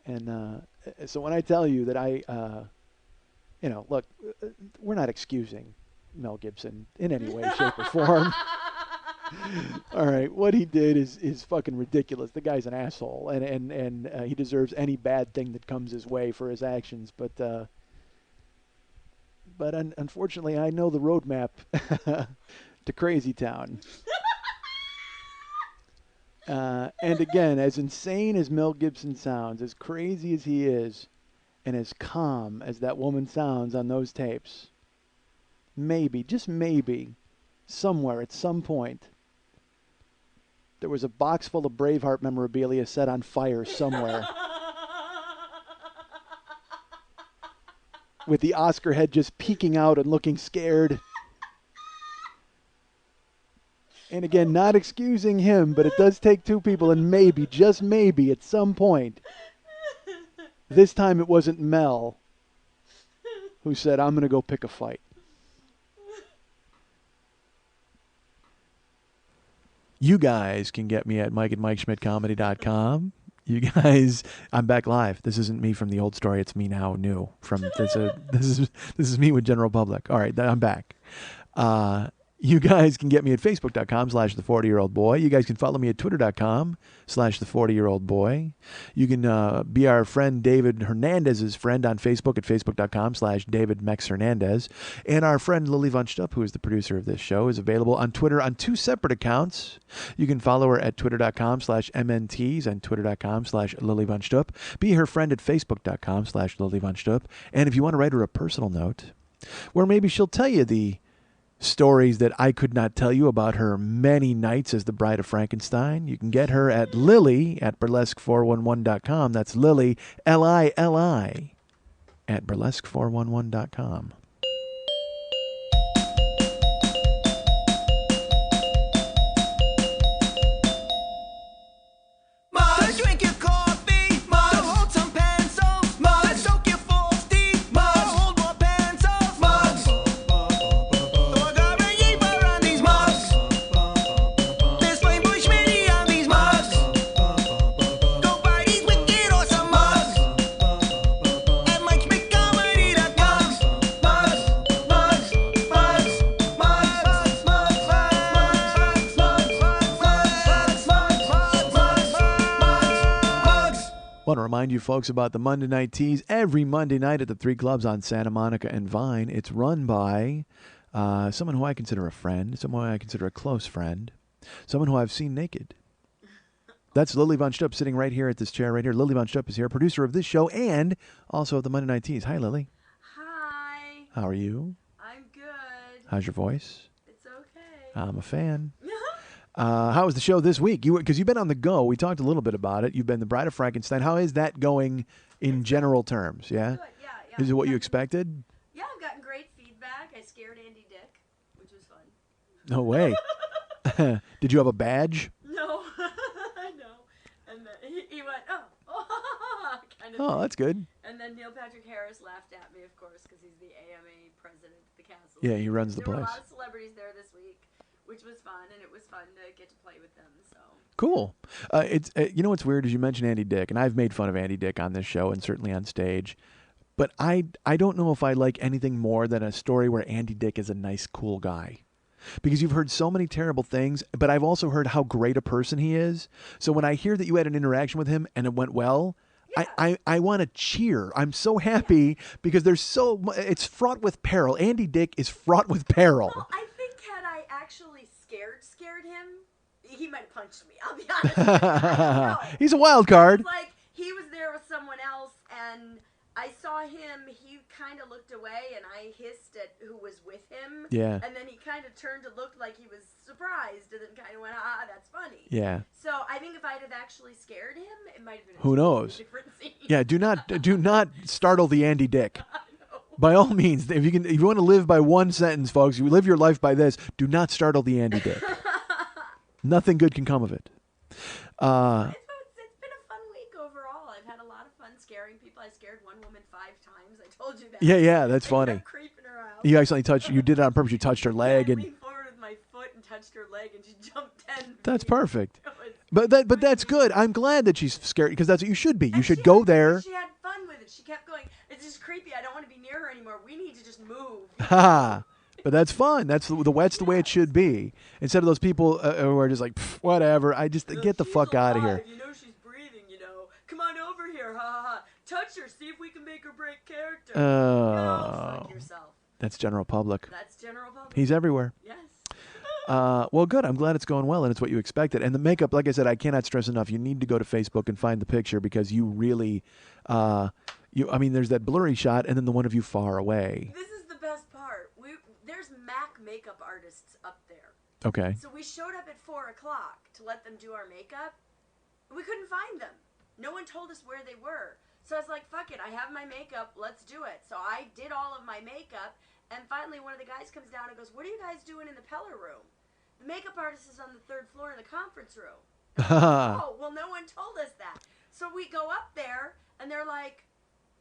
and so when I tell you that you know, look, we're not excusing Mel Gibson in any way, shape, or form. All right, what he did is fucking ridiculous. The guy's an asshole, and he deserves any bad thing that comes his way for his actions. But unfortunately, I know the roadmap to Crazy Town. And again, as insane as Mel Gibson sounds, as crazy as he is, and as calm as that woman sounds on those tapes, maybe, just maybe, somewhere at some point, there was a box full of Braveheart memorabilia set on fire somewhere. With the Oscar head just peeking out and looking scared. And again, not excusing him, but it does take two people, and maybe, just maybe, at some point, this time it wasn't Mel who said, I'm going to go pick a fight. You guys can get me at Mike@MikeSchmidtComedy.com. You guys, I'm back live. This isn't me from the old story. It's me now new. This is me with general public. All right, I'm back. You guys can get me at Facebook.com/The40YearOldBoy. You guys can follow me at Twitter.com/The40YearOldBoy. You can be our friend David Hernandez's friend on Facebook at Facebook.com/DavidMexHernandez. And our friend Lily Von Stupp, who is the producer of this show, is available on Twitter on two separate accounts. You can follow her at Twitter.com/MNTs and Twitter.com/Lily Von Stupp. Be her friend at Facebook.com/Lily Von Stupp. And if you want to write her a personal note, where maybe she'll tell you the stories that I could not tell you about her many nights as the Bride of Frankenstein, you can get her at Lily at burlesque411.com. That's Lily, Lili, at burlesque411.com. remind you folks about the Monday Night Teas every Monday night at the 3 clubs on Santa Monica and Vine. It's run by someone who I consider a friend, someone I consider a close friend, someone who I've seen naked. That's Lily Von Stupp sitting right here at this chair right here. Lily Von Stupp is here, producer of this show and also of the Monday Night Teas. Hi, Lily. Hi. How are you? I'm good. How's your voice? It's okay. I'm a fan. How was the show this week? Because you've been on the go. We talked a little bit about it. You've been the Bride of Frankenstein. How is that going in general terms? Yeah? Good. Yeah. Is it what you expected? Yeah, I've gotten great feedback. I scared Andy Dick, which was fun. No way. Did you have a badge? No. No. And then he went, oh, kind of Oh, thing. that's good. And then Neil Patrick Harris laughed at me, of course, because he's the AMA president at the castle. Yeah, he runs the There were a place. lot of celebrities there this week, which was fun, and it was fun to get to play with them. So Cool. It's you know what's weird is you mentioned Andy Dick, and I've made fun of Andy Dick on this show and certainly on stage. But I don't know if I like anything more than a story where Andy Dick is a nice, cool guy. Because you've heard so many terrible things, but I've also heard how great a person he is. So when I hear that you had an interaction with him and it went well, yeah. I want to cheer. I'm so happy because it's fraught with peril. Andy Dick is fraught with peril. Well, I think had I actually scared him, he might have punched me. I'll be honest with you. I don't know. He's a wild card. It's like he was there with someone else, and I saw him. He kind of looked away, and I hissed at who was with him. Yeah. And then he kind of turned to look like he was surprised, and then kind of went, that's funny. Yeah. So I think if I'd have actually scared him, it might have been a Who knows? different scene. Yeah, do not startle the Andy Dick. By all means, if you want to live by one sentence, folks, you live your life by this: do not startle the Andy Dick. Nothing good can come of it. It's been a fun week overall. I've had a lot of fun scaring people. I scared one woman 5 times. I told you that. Yeah, that's I funny. kept creeping her out. You accidentally you did it on purpose. You touched her leg, I and leaned forward with my foot and touched her leg, and she jumped 10 feet. that's perfect. It was But that's good. I'm glad that she's scared because that's what you should be. You And should she go had- there. She had fun with it. She kept going, it's just creepy. I don't want to be near her anymore. We need to just move. Ha! But that's fun. That's the way it should be. Instead of those people who are just like, whatever. I just get the She's fuck out of here. alive. You know she's breathing, Come on over here. Ha ha ha. Touch her. See if we can make her break character. Oh. Fuck yourself. That's general public. That's general public. He's everywhere. Yes. Well, good. I'm glad it's going well, and it's what you expected. And the makeup, like I said, I cannot stress enough. You need to go to Facebook and find the picture because you really, there's that blurry shot and then the one of you far away. This is the best part. There's MAC makeup artists up there. Okay. So we showed up at 4 o'clock to let them do our makeup. We couldn't find them. No one told us where they were. So I was like, fuck it. I have my makeup. Let's do it. So I did all of my makeup. And finally, one of the guys comes down and goes, what are you guys doing in the Peller room? The makeup artist is on the 3rd floor in the conference room. Oh, well, no one told us that. So we go up there, and they're like,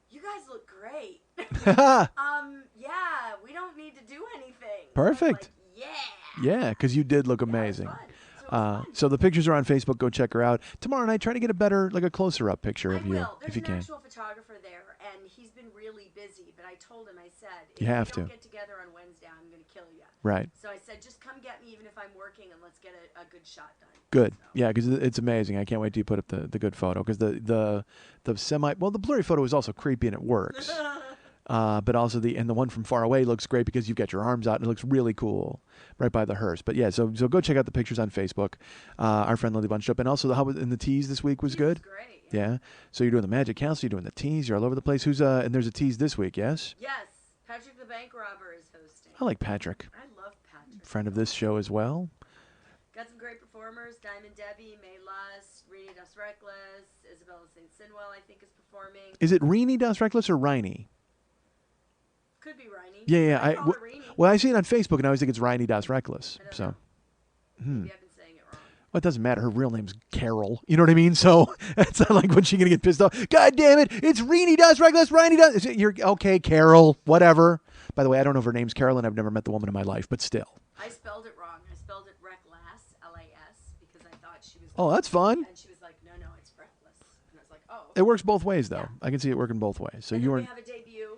you guys look great. Yeah, we don't need to do anything. Perfect. So I'm like, yeah. Yeah, because you did look amazing. Yeah, it was fun. So it was fun. So the pictures are on Facebook. Go check her out. Tomorrow night, try to get a better, like a closer up picture of I you, will. There's if you an can. actual photographer there, and he's been really busy. But I told him, I said, if You have we don't to. get together on Wednesday, I'm going to kill you. Right. So I said, just come get me even if I'm working, and let's get a good shot done. Good. So. Yeah, because it's amazing. I can't wait till you put up the good photo because the the blurry photo is also creepy and it works. But also the one from far away looks great because you've got your arms out and it looks really cool right by the hearse. But yeah, so go check out the pictures on Facebook. Our friend Lily Von Stupp, and also the tease this week was good. Great. Yeah. So you're doing the Magic Castle, you're doing the tease, you're all over the place. And there's a tease this week, yes? Yes. Patrick the Bank Robber is hosting. I like Patrick. I love Patrick. Friend of this show as well. Got some great performers. Diamond Debbie, May Lust, Rini Das Reckless, Isabella St. Sinwell, I think, is performing. Is it Rini Das Reckless or Riney? Could be Riney. Yeah. I call her Rini. Well, I see it on Facebook and I always think it's Riney Das Reckless. I don't So. know. Maybe I've been saying it wrong. Well, it doesn't matter. Her real name's Carol. You know what I mean? So it's not like when she's going to get pissed off. God damn it. It's Rini Das Reckless. Riney Das. You're okay, Carol. Whatever. By the way, I don't know if her name's Carol and I've never met the woman in my life, but still. I spelled it wrong. I spelled it Reckless, L-A-S, because I thought she was... Oh, that's fun. And she was like, no, it's Reckless. And I was like, oh. It works both ways, though. Yeah. I can see it working both ways. So And you then were... we have a debut,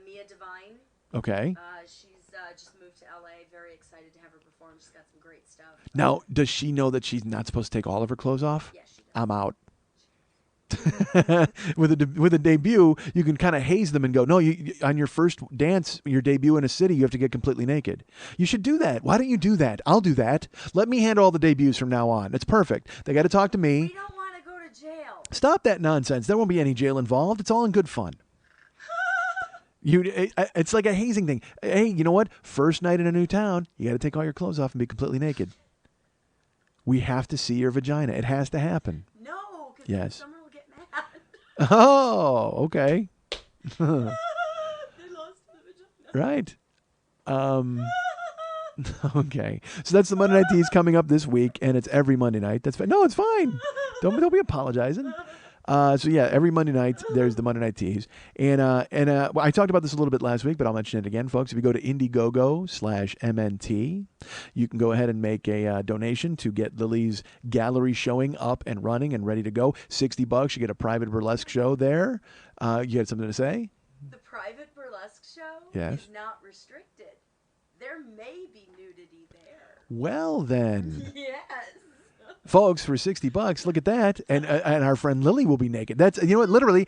Mia Devine. Okay. She's just moved to L.A. Very excited to have her perform. She's got some great stuff. Now, does she know that she's not supposed to take all of her clothes off? Yes, she does. I'm out. with a debut, you can kind of haze them and go, no, you on your first dance, your debut in a city, you have to get completely naked. You should do that. Why don't you do that? I'll do that. Let me handle all the debuts from now on. It's perfect. They got to talk to me. We don't want to go to jail. Stop that nonsense. There won't be any jail involved. It's all in good fun. It's like a hazing thing. Hey, you know what? First night in a new town, you got to take all your clothes off and be completely naked. We have to see your vagina. It has to happen. No, because Yes. Summer will get mad. Oh, okay. They lost the vagina. Right. Okay. So that's the Monday Night Tease coming up this week, and it's every Monday night. That's fine. No, it's fine. Don't be apologizing. So yeah, every Monday night there's the Monday Night Tease, and I talked about this a little bit last week, but I'll mention it again, folks. If you go to Indiegogo/MNT, you can go ahead and make a donation to get Lily's gallery showing up and running and ready to go. $60, you get a private burlesque show there. You had something to say? The private burlesque show Yes. is not restricted. There may be nudity there. Well then. Yes. Folks, for $60, look at that, and our friend Lily will be naked. That's, you know what, literally,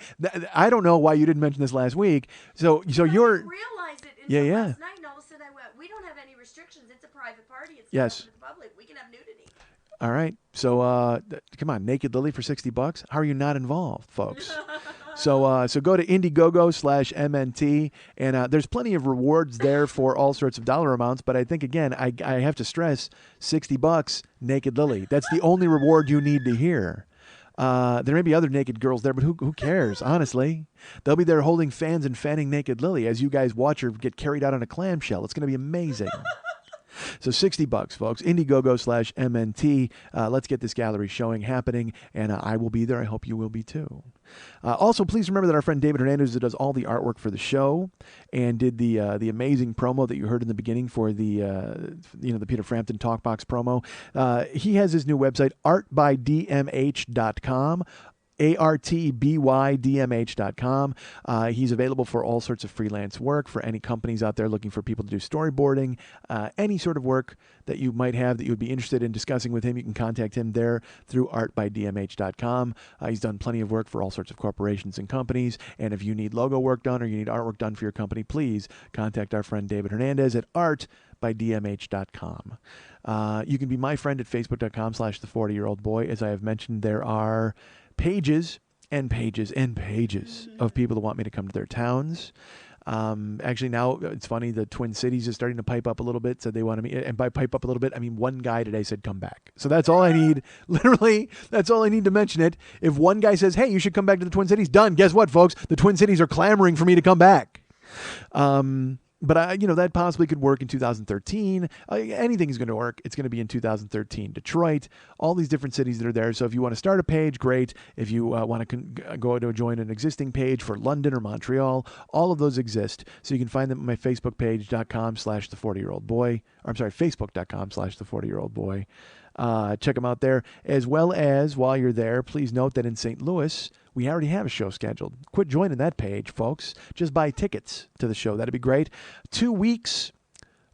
I don't know why you didn't mention this last week. So I you're, didn't realize it until Yeah. last night, and all of a sudden I went, we don't have any restrictions. It's a private party. It's Yes. not open to the public. We can have nudity. all right. So come on, naked Lily for $60. How are you not involved, folks? So go to Indiegogo/MNT, and there's plenty of rewards there for all sorts of dollar amounts. But I think, again, I have to stress, $60, naked Lily. That's the only reward you need to hear. There may be other naked girls there, but who cares, honestly? They'll be there holding fans and fanning naked Lily as you guys watch her get carried out on a clamshell. It's going to be amazing. So $60, folks. Indiegogo/MNT. Let's get this gallery showing happening, and I will be there. I hope you will be too. Also, please remember that our friend David Hernandez does all the artwork for the show and did the amazing promo that you heard in the beginning for the Peter Frampton Talkbox promo. He has his new website, artbydmh.com. artbydmh.com. He's available for all sorts of freelance work for any companies out there looking for people to do storyboarding, any sort of work that you might have that you would be interested in discussing with him. You can contact him there through artbydmh.com. He's done plenty of work for all sorts of corporations and companies. And if you need logo work done or you need artwork done for your company, please contact our friend David Hernandez at artbydmh.com. You can be my friend at facebook.com/the40yearoldboy. As I have mentioned, there are pages and pages and pages of people that want me to come to their towns. Actually, now it's funny. The Twin Cities is starting to pipe up a little bit. Said they wanted me, and by pipe up a little bit, I mean one guy today said come back. So that's all I need. Literally, that's all I need to mention it. If one guy says, "Hey, you should come back to the Twin Cities," done. Guess what, folks? The Twin Cities are clamoring for me to come back. But that possibly could work in 2013. Anything is going to work. It's going to be in 2013. Detroit, all these different cities that are there. So if you want to start a page, great. If you want to go to join an existing page for London or Montreal, all of those exist. So you can find them at my Facebook page.com/the40yearoldboy. Or I'm sorry, Facebook.com/the40yearoldboy. Check them out there. As well as, while you're there, please note that in St. Louis, we already have a show scheduled. Quit joining that page, folks. Just buy tickets to the show. That'd be great. 2 weeks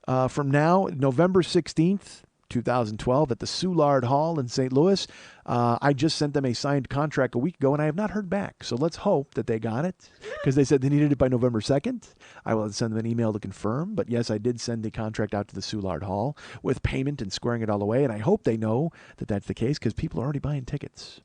from now, November 16th, 2012, at the Soulard Hall in St. Louis. I just sent them a signed contract a week ago, and I have not heard back. So let's hope that they got it, because they said they needed it by November 2nd. I will send them an email to confirm. But yes, I did send the contract out to the Soulard Hall with payment and squaring it all away. And I hope they know that that's the case, because people are already buying tickets.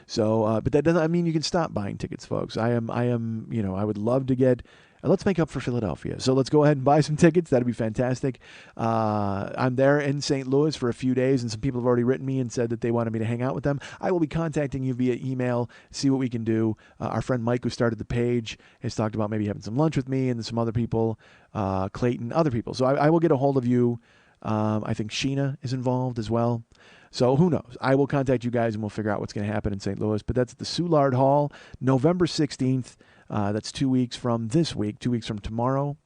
So, but that doesn't mean you can stop buying tickets, folks. I would love to get, let's make up for Philadelphia. So let's go ahead and buy some tickets. That'd be fantastic. I'm there in St. Louis for a few days, and some people have already written me and said that they wanted me to hang out with them. I will be contacting you via email, see what we can do. Our friend Mike, who started the page, has talked about maybe having some lunch with me and some other people, Clayton, other people. So I will get a hold of you. I think Sheena is involved as well. So who knows? I will contact you guys and we'll figure out what's going to happen in St. Louis. But that's at the Soulard Hall, November 16th. That's 2 weeks from this week, 2 weeks from tomorrow.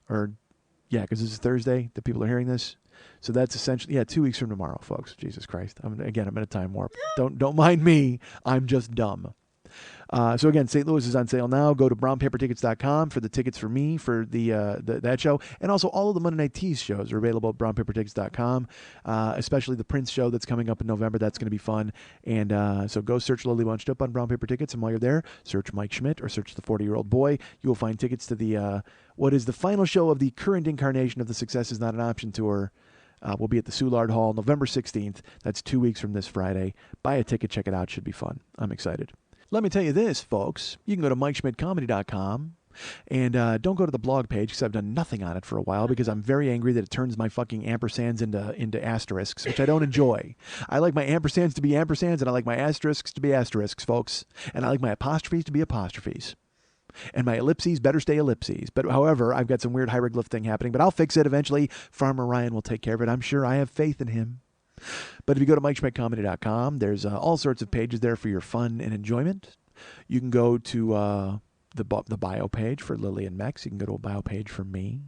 Because this is Thursday that people are hearing this. So that's essentially, 2 weeks from tomorrow, folks. Jesus Christ. I'm in a time warp. Don't mind me. I'm just dumb. So again, St. Louis is on sale now. Go to brownpapertickets.com for the tickets for me for that show. And also all of the Monday Night Tease shows are available at brownpapertickets.com, especially the Prince show that's coming up in November. That's going to be fun. And so go search Lily Bunched Up on Brown Paper Tickets. And while you're there, search Mike Schmidt or search The 40-Year-Old Boy. You will find tickets to the what is the final show of the current incarnation of the Success Is Not an Option tour. We'll be at the Soulard Hall November 16th. That's 2 weeks from this Friday. Buy a ticket. Check it out. Should be fun. I'm excited. Let me tell you this, folks. You can go to MikeSchmidtComedy.com. And don't go to the blog page because I've done nothing on it for a while because I'm very angry that it turns my fucking ampersands into asterisks, which I don't enjoy. I like my ampersands to be ampersands, and I like my asterisks to be asterisks, folks. And I like my apostrophes to be apostrophes. And my ellipses better stay ellipses. But however, I've got some weird hieroglyph thing happening, but I'll fix it eventually. Farmer Ryan will take care of it. I'm sure. I have faith in him. But if you go to MikeSchmidtComedy.com, there's all sorts of pages there for your fun and enjoyment. You can go to the bio page for Lily and Mex. You can go to a bio page for me.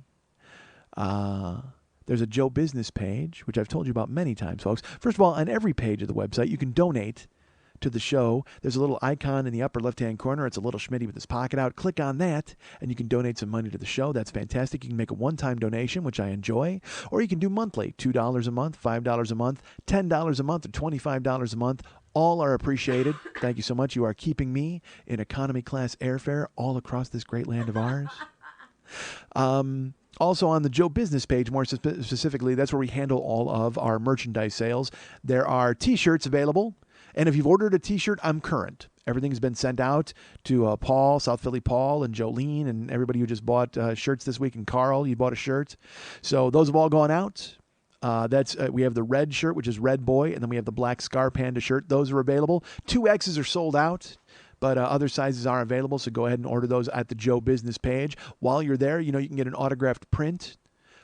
There's a Joe Business page, which I've told you about many times, folks. First of all, on every page of the website, you can donate to the show. There's a little icon in the upper left-hand corner. It's a little Schmitty with his pocket out. Click on that, and you can donate some money to the show. That's fantastic. You can make a one-time donation, which I enjoy, or you can do monthly, $2 a month, $5 a month, $10 a month, or $25 a month. All are appreciated. Thank you so much. You are keeping me in economy class airfare all across this great land of ours. Also on the Joe Business page, more specifically, that's where we handle all of our merchandise sales. There are T-shirts available. And if you've ordered a T-shirt, I'm current. Everything's been sent out to Paul, South Philly Paul, and Jolene, and everybody who just bought shirts this week. And Carl, you bought a shirt. So those have all gone out. We have the red shirt, which is Red Boy, and then we have the black Scar Panda shirt. Those are available. 2Xs are sold out, but other sizes are available. So go ahead and order those at the Joe Business page. While you're there, you can get an autographed print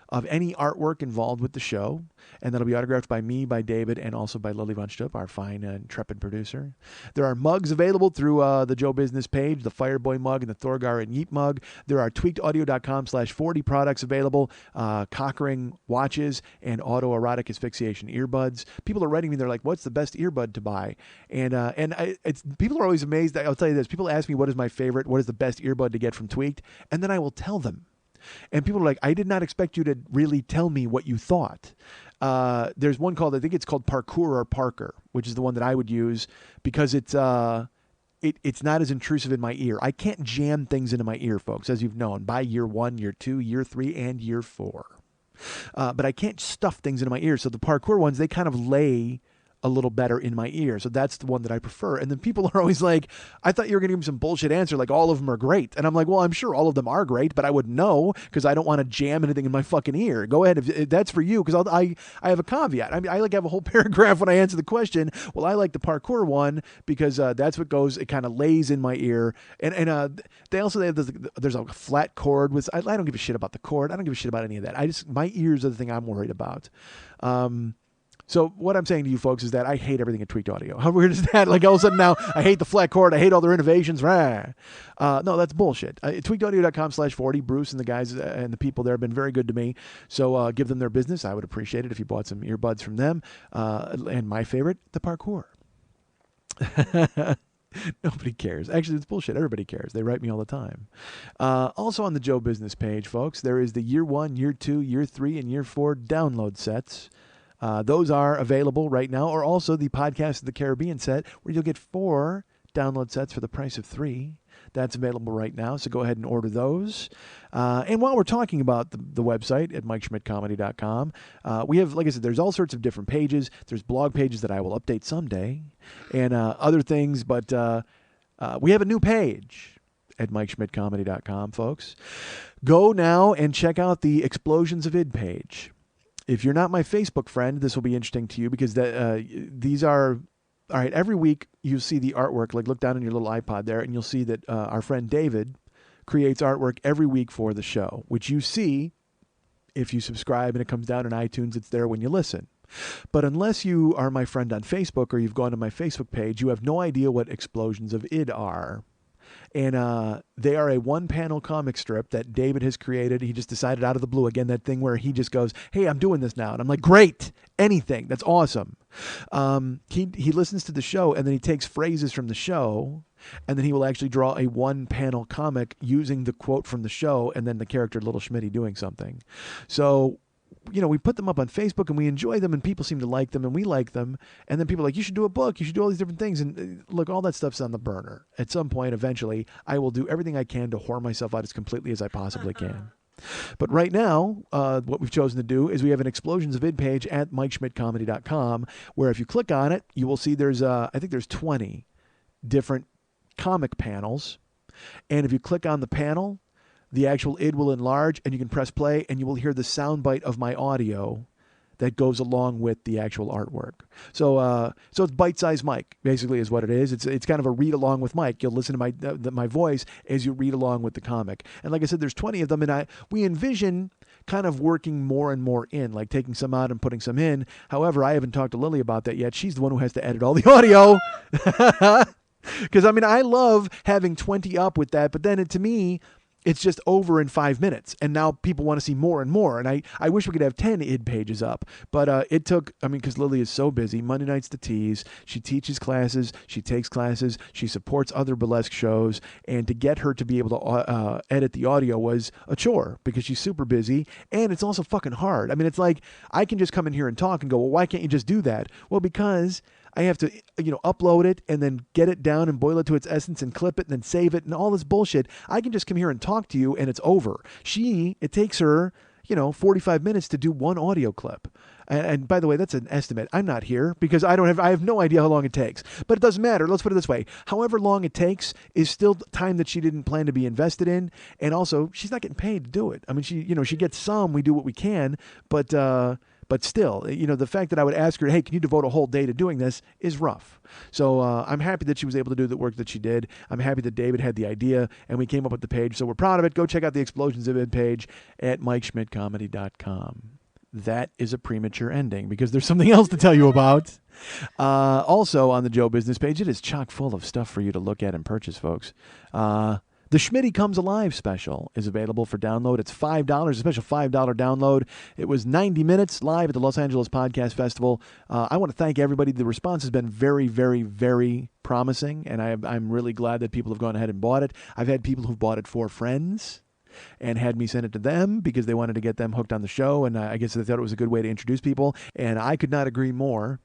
of any artwork involved with the show, and that'll be autographed by me, by David, and also by Lily Von Stupp, our fine and intrepid producer. There are mugs available through the Joe Business page, the Fireboy mug and the Thorgar and Yeet mug. There are tweakedaudio.com/40 products available, Cockring watches, and autoerotic asphyxiation earbuds. People are writing me, they're like, what's the best earbud to buy? And people are always amazed. I'll tell you this, people ask me what is my favorite, what is the best earbud to get from Tweaked, and then I will tell them. And people are like, I did not expect you to really tell me what you thought. There's one called, I think it's called Parkour or Parker, which is the one that I would use because it's not as intrusive in my ear. I can't jam things into my ear, folks, as you've known, by year 1, year 2, year 3, and year 4. But I can't stuff things into my ear. So the Parkour ones, they kind of lay a little better in my ear. So that's the one that I prefer. And then people are always like, I thought you were going to give me some bullshit answer, like all of them are great. And I'm like, well, I'm sure all of them are great, but I wouldn't know because I don't want to jam anything in my fucking ear. Go ahead if that's for you, because I have a caveat. I mean, I like have a whole paragraph when I answer the question. Well, I like the Parkour one because that's what goes, it kind of lays in my ear. And they also, there's a flat cord with, I don't give a shit about the cord. I don't give a shit about any of that. My ears are the thing I'm worried about. So what I'm saying to you folks is that I hate everything at Tweaked Audio. How weird is that? Like all of a sudden now I hate the flat cord. I hate all their innovations. No, that's bullshit. Tweakedaudio.com/40. Bruce and the guys and the people there have been very good to me. So give them their business. I would appreciate it if you bought some earbuds from them. And my favorite, the Parkour. Nobody cares. Actually, it's bullshit. Everybody cares. They write me all the time. Also on the Joe Business page, folks, there is the year 1, year 2, year 3, and year 4 download sets. Those are available right now, or also the Podcast of the Caribbean set, where you'll get 4 download sets for the price of 3. That's available right now, so go ahead and order those. And while we're talking about the website at MikeSchmidtComedy.com, we have, like I said, there's all sorts of different pages. There's blog pages that I will update someday, and other things, but we have a new page at MikeSchmidtComedy.com, folks. Go now and check out the Explosions of Id page. If you're not my Facebook friend, this will be interesting to you because these are, all right, every week you see the artwork, like look down on your little iPod there, and you'll see that our friend David creates artwork every week for the show, which you see if you subscribe and it comes down in iTunes, it's there when you listen. But unless you are my friend on Facebook or you've gone to my Facebook page, you have no idea what Explosions of Id are. And they are a one-panel comic strip that David has created. He just decided out of the blue, again, that thing where he just goes, hey, I'm doing this now. And I'm like, great, anything. That's awesome. He listens to the show, and then he takes phrases from the show, and then he will actually draw a one-panel comic using the quote from the show and then the character Little Schmitty doing something. So, we put them up on Facebook and we enjoy them and people seem to like them and we like them. And then people are like, you should do a book. You should do all these different things. And look, all that stuff's on the burner. At some point, eventually, I will do everything I can to whore myself out as completely as I possibly can. But right now, what we've chosen to do is we have an Explosions of Id page at MikeSchmidtComedy.com, where if you click on it, you will see there's 20 different comic panels. And if you click on the panel, the actual id will enlarge and you can press play and you will hear the soundbite of my audio that goes along with the actual artwork. So it's Bite-Size Mike, basically, is what it is. It's kind of a read along with Mike. You'll listen to my voice as you read along with the comic. And like I said, there's 20 of them, and we envision kind of working more and more in, like taking some out and putting some in. However, I haven't talked to Lily about that yet. She's the one who has to edit all the audio. Because, I love having 20 up with that, but then to me, it's just over in 5 minutes. And now people want to see more and more. And I wish we could have 10 id pages up. But it took, because Lily is so busy. Monday nights to tease. She teaches classes. She takes classes. She supports other burlesque shows. And to get her to be able to edit the audio was a chore because she's super busy. And it's also fucking hard. It's like I can just come in here and talk and go, well, why can't you just do that? Well, because I have to, upload it and then get it down and boil it to its essence and clip it and then save it and all this bullshit. I can just come here and talk to you and it's over. It takes her, 45 minutes to do one audio clip. And by the way, that's an estimate. I'm not here because I have no idea how long it takes. But it doesn't matter. Let's put it this way. However long it takes is still time that she didn't plan to be invested in. And also, she's not getting paid to do it. She gets some. We do what we can. But still, the fact that I would ask her, hey, can you devote a whole day to doing this is rough. So I'm happy that she was able to do the work that she did. I'm happy that David had the idea and we came up with the page. So we're proud of it. Go check out the Explosions of Id page at MikeSchmidtComedy.com. That is a premature ending because there's something else to tell you about. Also on the Joe Business page, it is chock full of stuff for you to look at and purchase, folks. The Schmitty Comes Alive special is available for download. It's $5, a special $5 download. It was 90 minutes live at the Los Angeles Podcast Festival. I want to thank everybody. The response has been very, very, very promising, and I'm really glad that people have gone ahead and bought it. I've had people who've bought it for friends and had me send it to them because they wanted to get them hooked on the show, and I guess they thought it was a good way to introduce people, and I could not agree more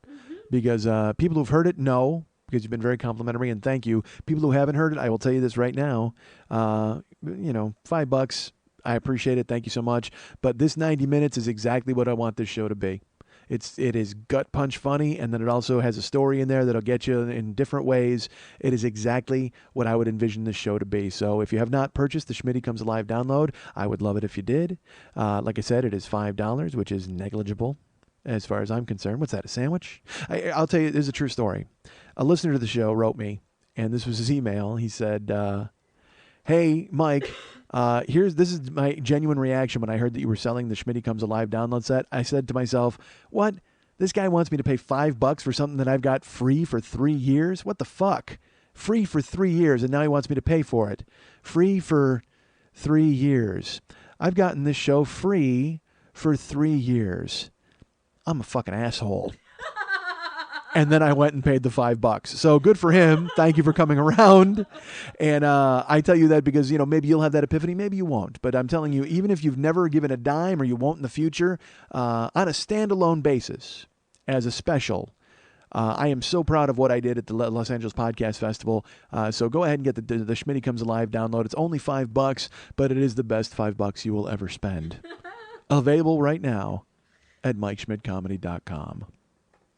because people who've heard it know, because you've been very complimentary, and thank you. People who haven't heard it, I will tell you this right now. $5, I appreciate it. Thank you so much. But this 90 minutes is exactly what I want this show to be. It is gut punch funny, and then it also has a story in there that'll get you in different ways. It is exactly what I would envision this show to be. So if you have not purchased the Schmitty Comes Alive download, I would love it if you did. Like I said, it is $5, which is negligible as far as I'm concerned. What's that, a sandwich? I'll tell you, this is a true story. A listener to the show wrote me, and this was his email. He said, hey, Mike, this is my genuine reaction when I heard that you were selling the Schmitty Comes Alive download set. I said to myself, what? This guy wants me to pay $5 for something that I've got free for 3 years? What the fuck? Free for 3 years, and now he wants me to pay for it. Free for 3 years. I've gotten this show free for 3 years. I'm a fucking asshole. And then I went and paid the $5. So good for him. Thank you for coming around. And I tell you that because, maybe you'll have that epiphany. Maybe you won't. But I'm telling you, even if you've never given a dime or you won't in the future, on a standalone basis, as a special, I am so proud of what I did at the Los Angeles Podcast Festival. So go ahead and get the Schmitty Comes Alive download. It's only $5, but it is the best $5 you will ever spend. Available right now at MikeSchmidtComedy.com.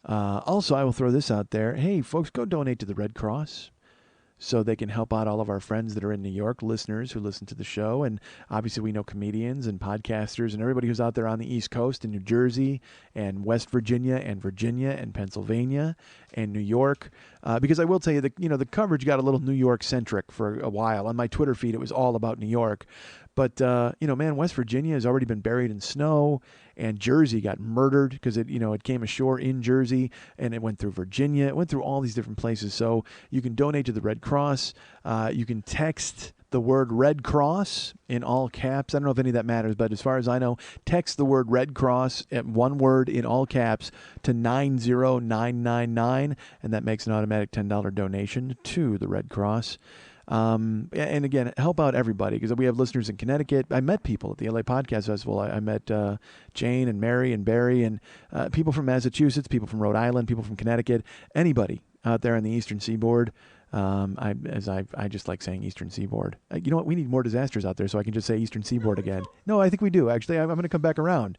Also, I will throw this out there. Hey, folks, go donate to the Red Cross so they can help out all of our friends that are in New York, listeners who listen to the show. And obviously we know comedians and podcasters and everybody who's out there on the East Coast in New Jersey and West Virginia and Pennsylvania and New York. Because I will tell you that, the coverage got a little New York centric for a while. On my Twitter feed, it was all about New York. But, West Virginia has already been buried in snow, and Jersey got murdered because it came ashore in Jersey, and it went through Virginia. It went through all these different places. So you can donate to the Red Cross. You can text the word Red Cross in all caps. I don't know if any of that matters, but as far as I know, text the word Red Cross, one word in all caps, to 90999, and that makes an automatic $10 donation to the Red Cross. And again, help out everybody, because we have listeners in Connecticut. I met people at the LA Podcast Festival. I met Jane and Mary and Barry and people from Massachusetts, people from Rhode Island, people from Connecticut, anybody out there on the Eastern Seaboard. I just like saying Eastern Seaboard. You know what? We need more disasters out there, so I can just say Eastern Seaboard again. No, I think we do. Actually, I'm going to come back around.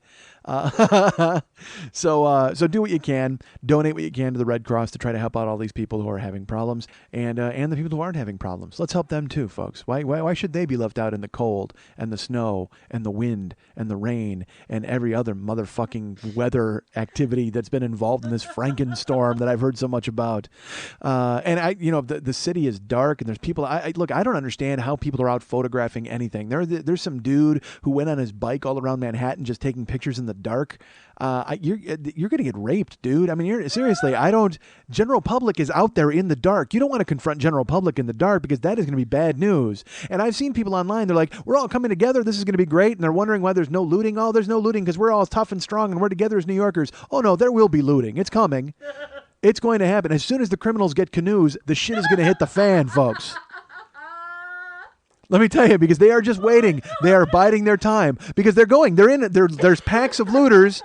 So do what you can. Donate what you can to the Red Cross to try to help out all these people who are having problems, and the people who aren't having problems. Let's help them too, folks. Why should they be left out in the cold and the snow and the wind and the rain and every other motherfucking weather activity that's been involved in this Frankenstorm that I've heard so much about? And the city is dark, and there's people. Look, I don't understand how people are out photographing anything. There's some dude who went on his bike all around Manhattan just taking pictures in the dark. You're gonna get raped, dude. I mean, seriously. General public is out there in the dark. You don't want to confront general public in the dark, because that is going to be bad news. And I've seen people online. They're like, we're all coming together. This is going to be great. And they're wondering why there's no looting. Oh, there's no looting because we're all tough and strong and we're together as New Yorkers. Oh no, there will be looting. It's coming. It's going to happen. As soon as the criminals get canoes, the shit is going to hit the fan, folks. Let me tell you, because they are just waiting. They are biding their time, because there's packs of looters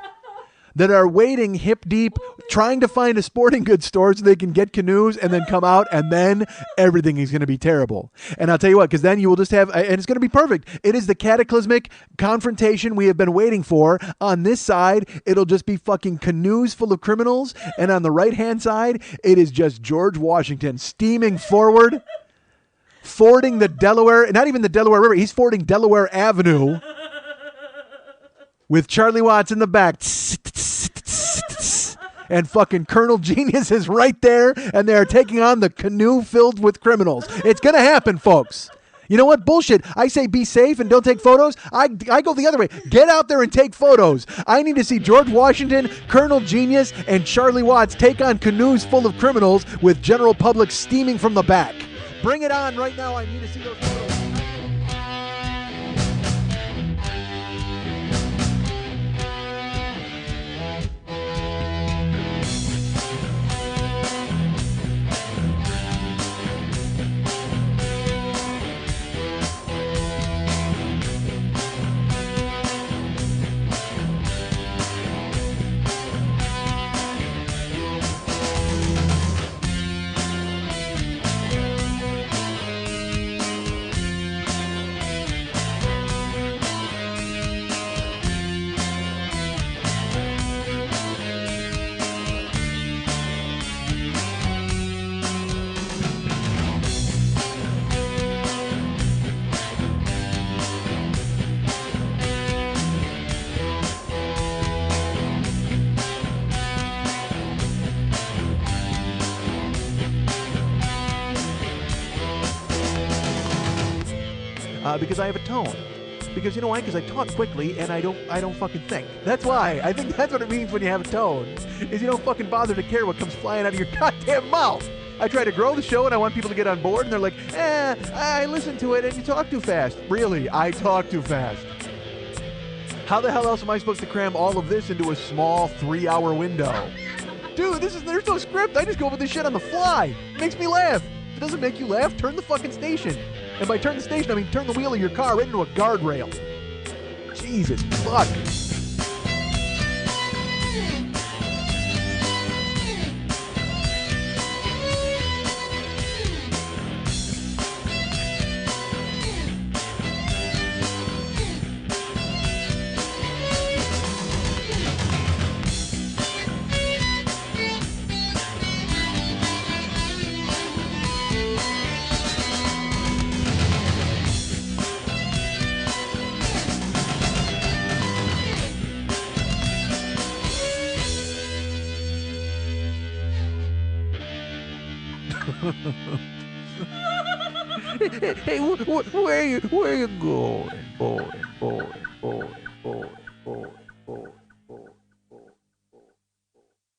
that are waiting hip deep, trying to find a sporting goods store so they can get canoes and then come out, and then everything is going to be terrible. And I'll tell you what, because then you will just have, and it's going to be perfect. It is the cataclysmic confrontation we have been waiting for. On this side, it'll just be fucking canoes full of criminals, and on the right-hand side, it is just George Washington steaming forward, fording the Delaware, not even the Delaware River, he's fording Delaware Avenue with Charlie Watts in the back. And fucking Colonel Genius is right there, and they're taking on the canoe filled with criminals. It's going to happen, folks. You know what? Bullshit. I say be safe and don't take photos. I go the other way. Get out there and take photos. I need to see George Washington, Colonel Genius, and Charlie Watts take on canoes full of criminals with general public steaming from the back. Bring it on right now. I need to see those photos. Because I have a tone. Because you know why? Because I talk quickly and I don't fucking think. That's why. I think that's what it means when you have a tone. Is you don't fucking bother to care what comes flying out of your goddamn mouth. I try to grow the show and I want people to get on board, and they're like, I listen to it and you talk too fast. Really, I talk too fast. How the hell else am I supposed to cram all of this into a small 3-hour window? Dude, there's no script. I just go over this shit on the fly. It makes me laugh. If it doesn't make you laugh, turn the fucking station. And by turn the station, I mean turn the wheel of your car right into a guardrail. Jesus fuck. Hey, where are you going, boy?